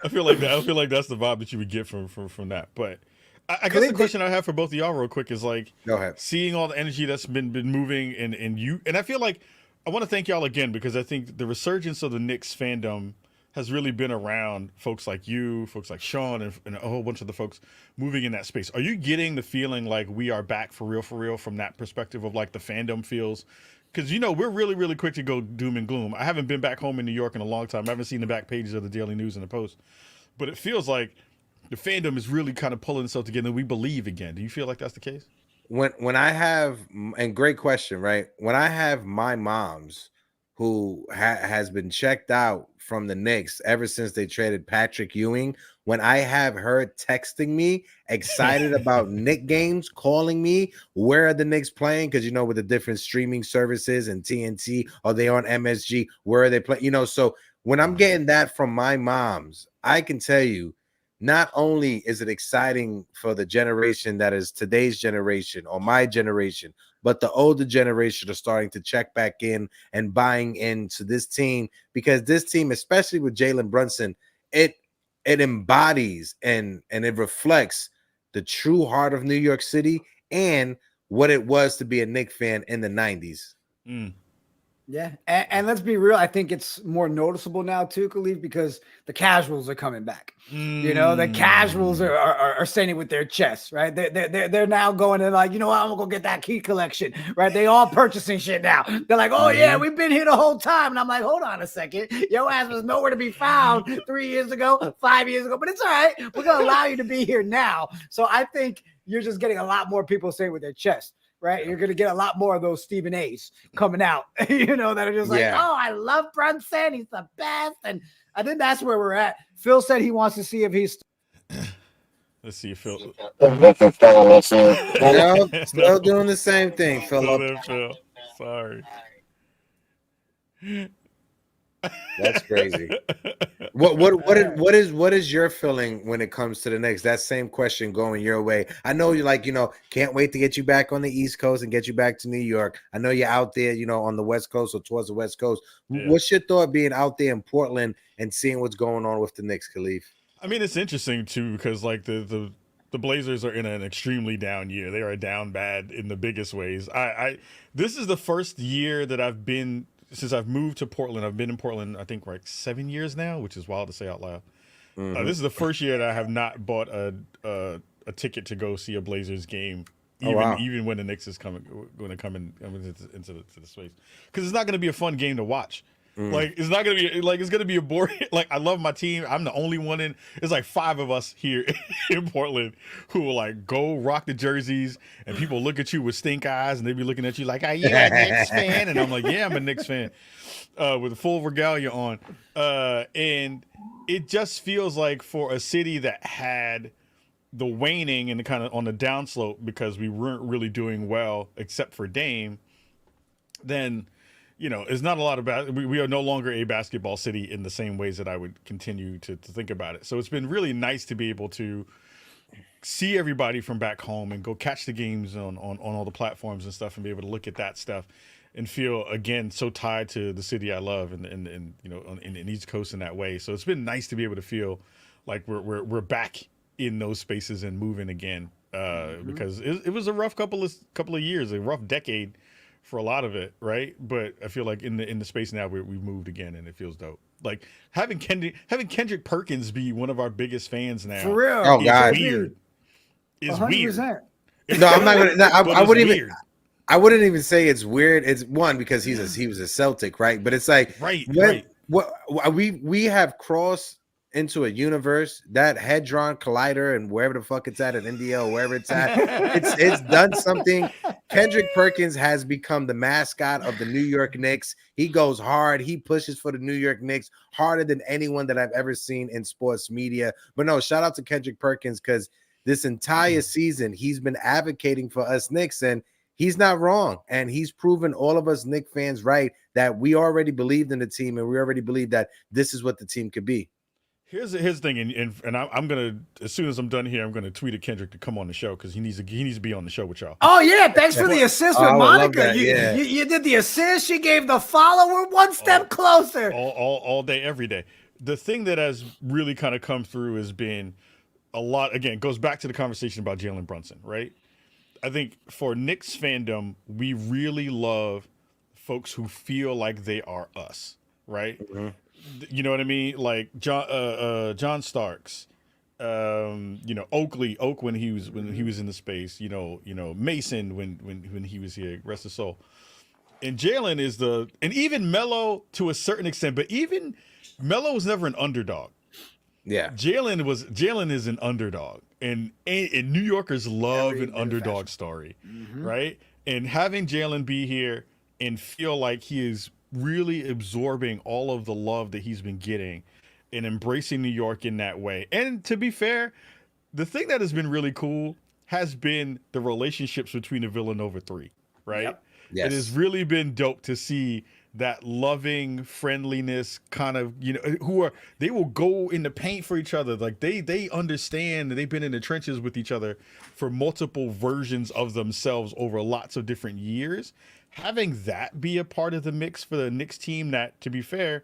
I feel like that's the vibe that you would get from that. But I guess the question I have for both of y'all real quick is like, go ahead. Seeing all the energy that's been moving and I feel like I want to thank y'all again because I think the resurgence of the Knicks fandom has really been around folks like you, folks like Sean, and a whole bunch of the folks moving in that space. Are you getting the feeling like we are back for real from that perspective of like the fandom feels? Because, we're really, really quick to go doom and gloom. I haven't been back home in New York in a long time. I haven't seen the back pages of the Daily News and the Post. But it feels like the fandom is really kind of pulling itself together and we believe again. Do you feel like that's the case? When I have, and great question, right? When I have my moms who has been checked out from the Knicks ever since they traded Patrick Ewing, when I have her texting me excited about Knick games, calling me, where are the Knicks playing? Because, with the different streaming services and TNT, are they on MSG? Where are they playing? So when I'm getting that from my moms, I can tell you, not only is it exciting for the generation that is today's generation or my generation, but the older generation are starting to check back in and buying into this team, because this team, especially with Jalen Brunson, it embodies and it reflects the true heart of New York City and what it was to be a Knicks fan in the 90s. Yeah, and let's be real. I think it's more noticeable now too, Khalif, because the casuals are coming back. The casuals are saying it with their chests, right? They're now going and like, I'm gonna go get that key collection, right? They all purchasing shit now. They're like, oh yeah, we've been here the whole time, and I'm like, hold on a second, your ass was nowhere to be found 3 years ago, 5 years ago, but it's all right. We're gonna allow you to be here now. So I think you're just getting a lot more people saying with their chest. Right, you're gonna get a lot more of those Stephen A's coming out, that are just like, oh, I love Brunson, he's the best, and I think that's where we're at. Phil said he wants to see if he's. Let's see if Phil. Still doing the same thing, Phil. Sorry. That's crazy. What is your feeling when it comes to the Knicks? That same question going your way. I know you can't wait to get you back on the East Coast and get you back to New York. I know you're out there, on the West Coast or towards the West Coast. Yeah. What's your thought being out there in Portland and seeing what's going on with the Knicks, Khalif? I mean, it's interesting too because like the Blazers are in an extremely down year. They are down bad in the biggest ways. This is the first year that I've been. Since I've moved to Portland. I've been in Portland, I think, 7 years now, which is wild to say out loud. This is the first year that I have not bought a ticket to go see a Blazers game, even when the Knicks is going to come into the space, because it's not going to be a fun game to watch. Like it's not going to be it's going to be a boring. Like I love my team. I'm the only one in. It's like 5 of us here in Portland who will go rock the jerseys, and people look at you with stink eyes, and they be looking at you like, "Are you a Knicks fan?" And I'm like, "Yeah, I'm a Knicks fan," with full regalia on. And it just feels like for a city that had the waning and the kind of on the downslope because we weren't really doing well except for Dame, then. It's not a lot about we are no longer a basketball city in the same ways that I would continue to think about it. So it's been really nice to be able to see everybody from back home and go catch the games on all the platforms and stuff and be able to look at that stuff and feel again so tied to the city I love and in East Coast in that way. So it's been nice to be able to feel like we're back in those spaces and moving again because it was a rough couple of years, a rough decade. For a lot of it, right? But I feel like in the space now we've moved again, and it feels dope. Like having Kendrick Perkins be one of our biggest fans now. For real? Oh God, weird. It's 100%. Weird. No, I'm not gonna. No, I wouldn't even say it's weird. It's one because he was a Celtic, right? But it's like right. What we have crossed into a universe, that Hadron Collider and wherever the fuck it's at in India or wherever it's at, it's done something. Kendrick Perkins has become the mascot of the New York Knicks. He goes hard. He pushes for the New York Knicks harder than anyone that I've ever seen in sports media. But no, shout out to Kendrick Perkins because this entire season he's been advocating for us Knicks, and he's not wrong. And he's proven all of us Knicks fans right that we already believed in the team and we already believed that this is what the team could be. Here's the thing, and I'm gonna, as soon as I'm done here, I'm gonna tweet at Kendrick to come on the show because he needs to be on the show with y'all. Oh yeah, thanks for the assist with Monica. You did the assist. She gave the follower one step closer. All day, every day. the thing that has really kind of come through has been a lot. Again, it goes back to the conversation about Jalen Brunson, right? I think for Knicks fandom, we really love folks who feel like they are us, right? You know what I mean? Like John Starks, Oak when he was in the space, Mason when he was here, rest his soul. And Jalen is and even Melo to a certain extent, but even Melo was never an underdog. Yeah, Jalen is an underdog, and New Yorkers love an underdog story, right? And having Jalen be here and feel like he is really absorbing all of the love that he's been getting and embracing New York in that way. And to be fair, the thing that has been really cool has been the relationships between the Villanova three, right? Yep. Yes. It has really been dope to see that loving friendliness kind of, they will go in the paint for each other. Like they understand, they've been in the trenches with each other for multiple versions of themselves over lots of different years. Having that be a part of the mix for the Knicks team that, to be fair,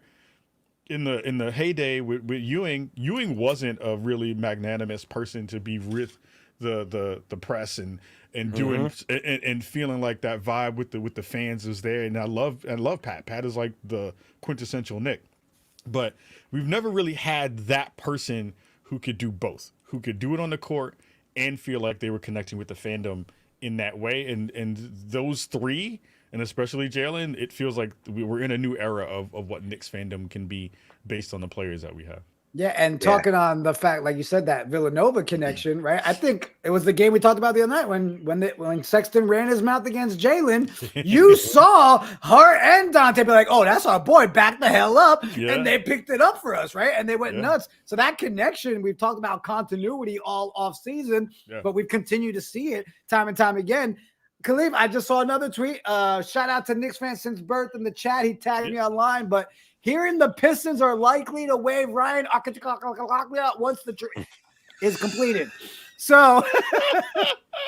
in the heyday with Ewing wasn't a really magnanimous person to be with the press and doing and feeling like that vibe with the fans is there. And I love Pat. Pat is like the quintessential Knick. But we've never really had that person who could do both, who could do it on the court and feel like they were connecting with the fandom in that way. And those three, and especially Jalen, it feels like we're in a new era of what Knicks fandom can be based on the players that we have. Yeah, and talking on the fact, like you said, that Villanova connection, right? I think it was the game we talked about the other night when Sexton ran his mouth against Jalen. You saw her and Dante be like, "Oh, that's our boy, back the hell up," and they picked it up for us, right? And they went nuts. So that connection, we've talked about continuity all off season, but we've continued to see it time and time again. Khalif, I just saw another tweet. Shout out to Knicks fans since birth in the chat. He tagged me online, but hearing the Pistons are likely to waive Ryan once the trade is completed. So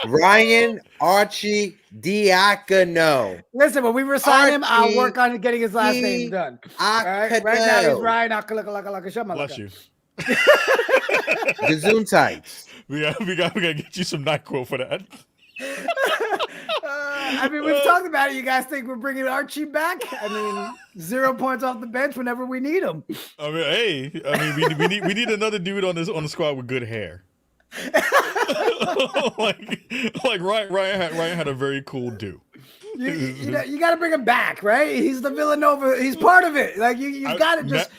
Ryan Archie Diacono. Listen, when we resign him, I'll work on getting his last name done. All right? Right now he's Ryan. Bless you. Gesundheit. We gotta get you some NyQuil for that. I mean, we've talked about it. You guys think we're bringing Archie back? I mean, 0 points off the bench whenever we need him. I mean, hey, we need another dude on the squad with good hair. like Ryan had a very cool do. You got to bring him back, right? He's the Villanova. He's part of it. Like you've got to just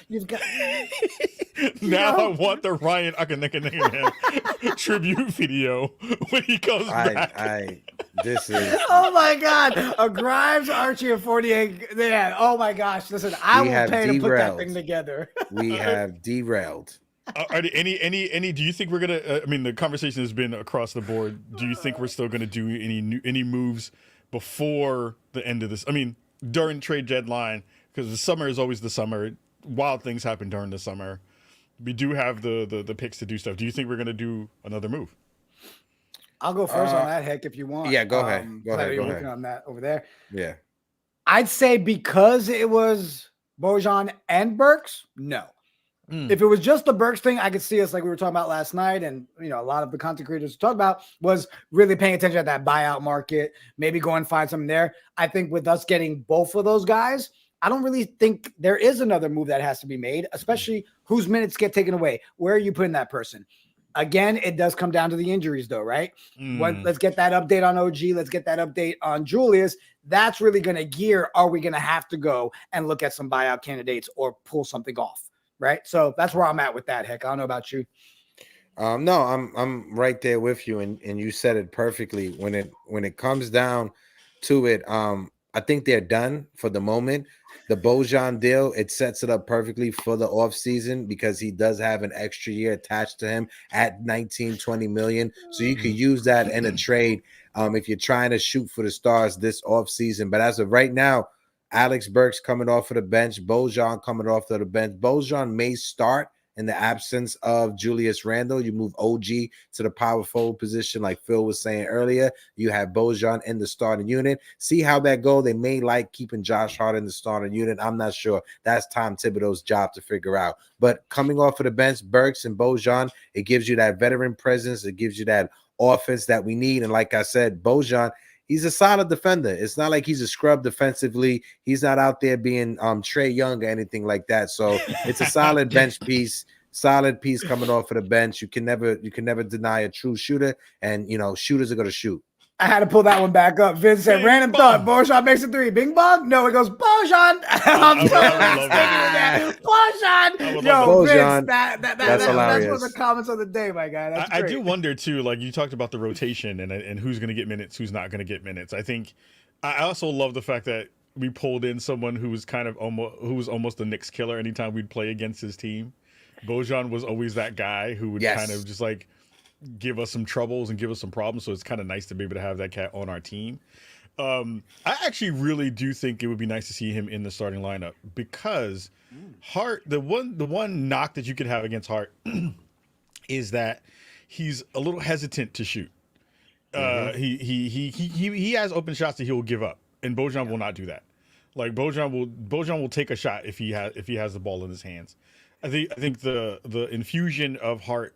now I want the Ryan tribute video when he comes back. This is oh my god, a Grimes, Archie, and 48. Yeah. Oh my gosh. Listen, I will pay to put that thing together. We have derailed. Are there any? Do you think we're gonna? I mean, the conversation has been across the board. Do you think we're still gonna do any moves before the end of this? I mean, during trade deadline, because the summer is always the summer. Wild things happen during the summer. We do have the picks to do stuff. Do you think we're gonna do another move? I'll go first on that, Heck, if you want. Yeah, go ahead. Go ahead. Working on that over there. Yeah. I'd say because it was BOJAN and BURKS, no. If it was just the BURKS thing, I could see us like we were talking about last night, and a lot of the content creators talked about was really paying attention at that buyout market, maybe go and find something there. I think with us getting both of those guys, I don't really think there is another move that has to be made, especially whose minutes get taken away. Where are you putting that person? Again, it does come down to the injuries, though, right? Let's get that update on OG. Let's get that update on Julius. That's really going to gear. Are we going to have to go and look at some buyout candidates or pull something off, right? So that's where I'm at with that, Heck. I don't know about you. No, I'm right there with you, and you said it perfectly. When it comes down to it, I think they're done for the moment. The BOJAN deal, it sets it up perfectly for the offseason because he does have an extra year attached to him at 19-20 million. So you could use that in a trade if you're trying to shoot for the stars this offseason. But as of right now, Alex Burks coming off of the bench, BOJAN coming off of the bench. BOJAN may start in the absence of Julius Randle. You move OG to the power forward position, like Phil was saying earlier. You have BOJAN in the starting unit. See how that go. They may like keeping Josh Hart in the starting unit. I'm not sure. That's Tom Thibodeau's job to figure out. But coming off of the bench, BURKS and BOJAN, it gives you that veteran presence. It gives you that offense that we need. And like I said, BOJAN, he's a solid defender. It's not like he's a scrub defensively. He's not out there being Trae Young or anything like that. So it's a solid bench piece, solid piece coming off of the bench. You can never deny a true shooter, and shooters are gonna shoot. I had to pull that one back up. Vince said, random thought. BOJAN makes a three. Bing bong? No, it goes BOJAN. I'm so BOJAN. Yo, Vince, that's hilarious. That's one of the comments of the day, my guy. I do wonder too, like you talked about the rotation and who's going to get minutes, who's not going to get minutes. I also love the fact that we pulled in someone who was almost the Knicks killer anytime we'd play against his team. BOJAN was always that guy who would kind of just like give us some troubles and give us some problems. So it's kind of nice to be able to have that cat on our team. I actually really do think it would be nice to see him in the starting lineup because Hart, the one knock that you could have against Hart is that he's a little hesitant to shoot. He has open shots that he'll give up, and BOJAN will not do that. Like BOJAN will take a shot if he has the ball in his hands. I think the infusion of Hart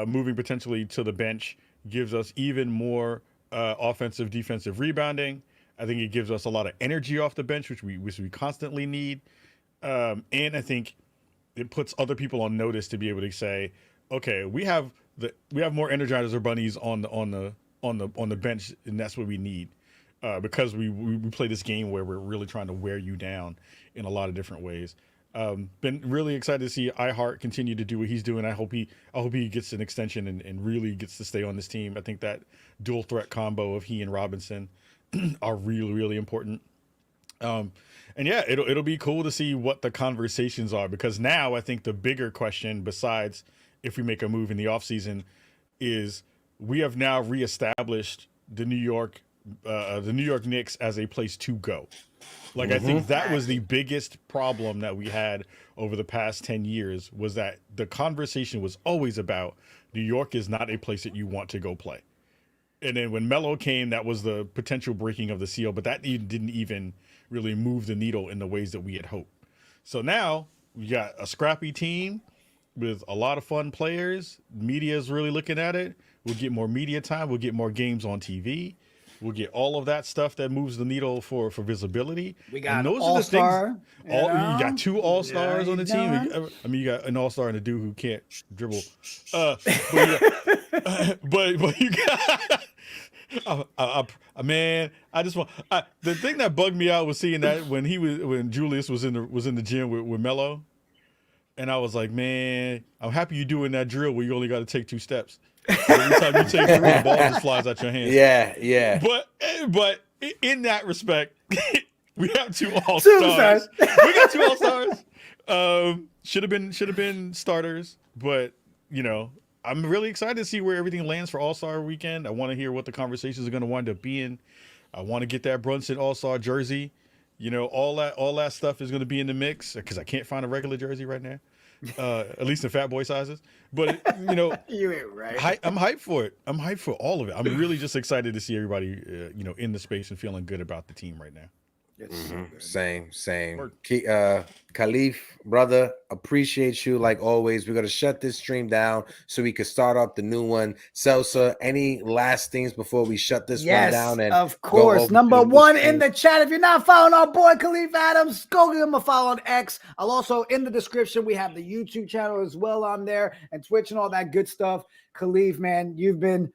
moving potentially to the bench gives us even more offensive, defensive rebounding. I think it gives us a lot of energy off the bench, which we constantly need. And I think it puts other people on notice to be able to say, okay, we have more Energizer bunnies on the bench, and that's what we need because we play this game where we're really trying to wear you down in a lot of different ways. Been really excited to see iHeart continue to do what he's doing. I hope he gets an extension and really gets to stay on this team. I think that dual threat combo of he and Robinson are really, really important. And yeah, it'll be cool to see what the conversations are, because now I think the bigger question, besides if we make a move in the offseason, is we have now reestablished the New York Knicks as a place to go. Like, I think that was the biggest problem that we had over the past 10 years, was that the conversation was always about New York is not a place that you want to go play. And then when Melo came, that was the potential breaking of the seal, but that didn't even really move the needle in the ways that we had hoped. So now we got a scrappy team with a lot of fun players. Media is really looking at it. We'll get more media time. We'll get more games on TV. We'll get all of that stuff that moves the needle for visibility. We got an all-star. You got two all-stars on the team. I mean, you got an all-star and a dude who can't dribble. But you got man. I just want the thing that bugged me out was seeing that when Julius was in the gym with Melo, and I was like, man, I'm happy you're doing that drill where you only got to take 2 steps. Every time you take 3, the ball just flies out your hands. Yeah. But in that respect, we have 2 all-stars. We got 2 all-stars. Should have been starters, but I'm really excited to see where everything lands for All-Star weekend. I want to hear what the conversations are going to wind up being. I want to get that Brunson All-Star jersey. All that stuff is going to be in the mix because I can't find a regular jersey right now. At least in fat boy sizes, but you ain't right. I'm hyped for it. I'm hyped for all of it. I'm really just excited to see everybody, in the space and feeling good about the team right now. Same. Khalif, brother, appreciate you like always. We're gonna shut this stream down so we can start up the new one. Selsa, any last things before we shut this one down? And of course, number 1 in the chat. If you're not following our boy Khalif Adams, go give him a follow on X. I'll also in the description we have the YouTube channel as well on there, and Twitch and all that good stuff. Khalif, man, you've been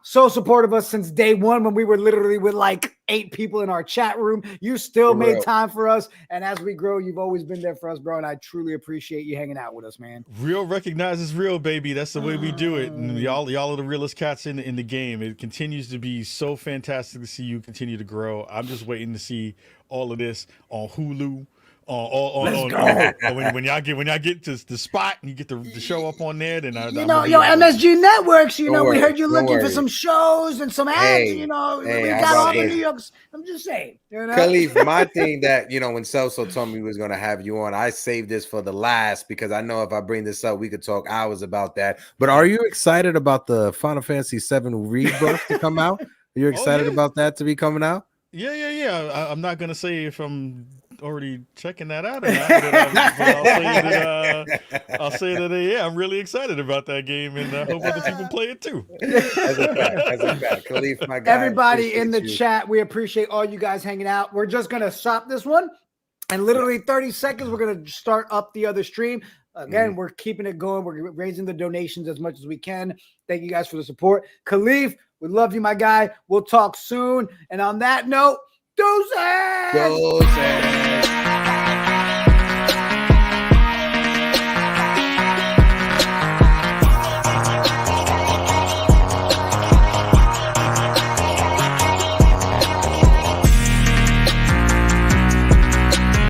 so supportive of us since day one when we were literally with like 8 people in our chat room. You still made time for us. And as we grow, you've always been there for us, bro. And I truly appreciate you hanging out with us, man. Real recognizes real, baby. That's the way we do it. And y'all are the realest cats in the game. It continues to be so fantastic to see you continue to grow. I'm just waiting to see all of this on Hulu, When y'all get to the spot and you get the show up on there, then MSG Networks. We heard you looking for worry. some shows and some ads. Hey, we how got about all the this? New Yorks. I'm just saying. Khalif, my thing that when Celso told me he was going to have you on, I saved this for the last because I know if I bring this up, we could talk hours about that. But are you excited about the Final Fantasy VII Rebirth to come out? Are you excited about that to be coming out? Yeah. I'm not gonna say if I'm already checking that out or not, but I'll say that yeah, I'm really excited about that game and I hope other people play it too. As a fact. Khalif, my guy, Everybody in the appreciate you. chat, we appreciate all you guys hanging out. We're just gonna stop this one, and literally 30 seconds, we're gonna start up the other stream. Again, we're keeping it going. We're raising the donations as much as we can. Thank you guys for the support. Khalif, we love you, my guy. We'll talk soon. And on that note, deuces! Deuces!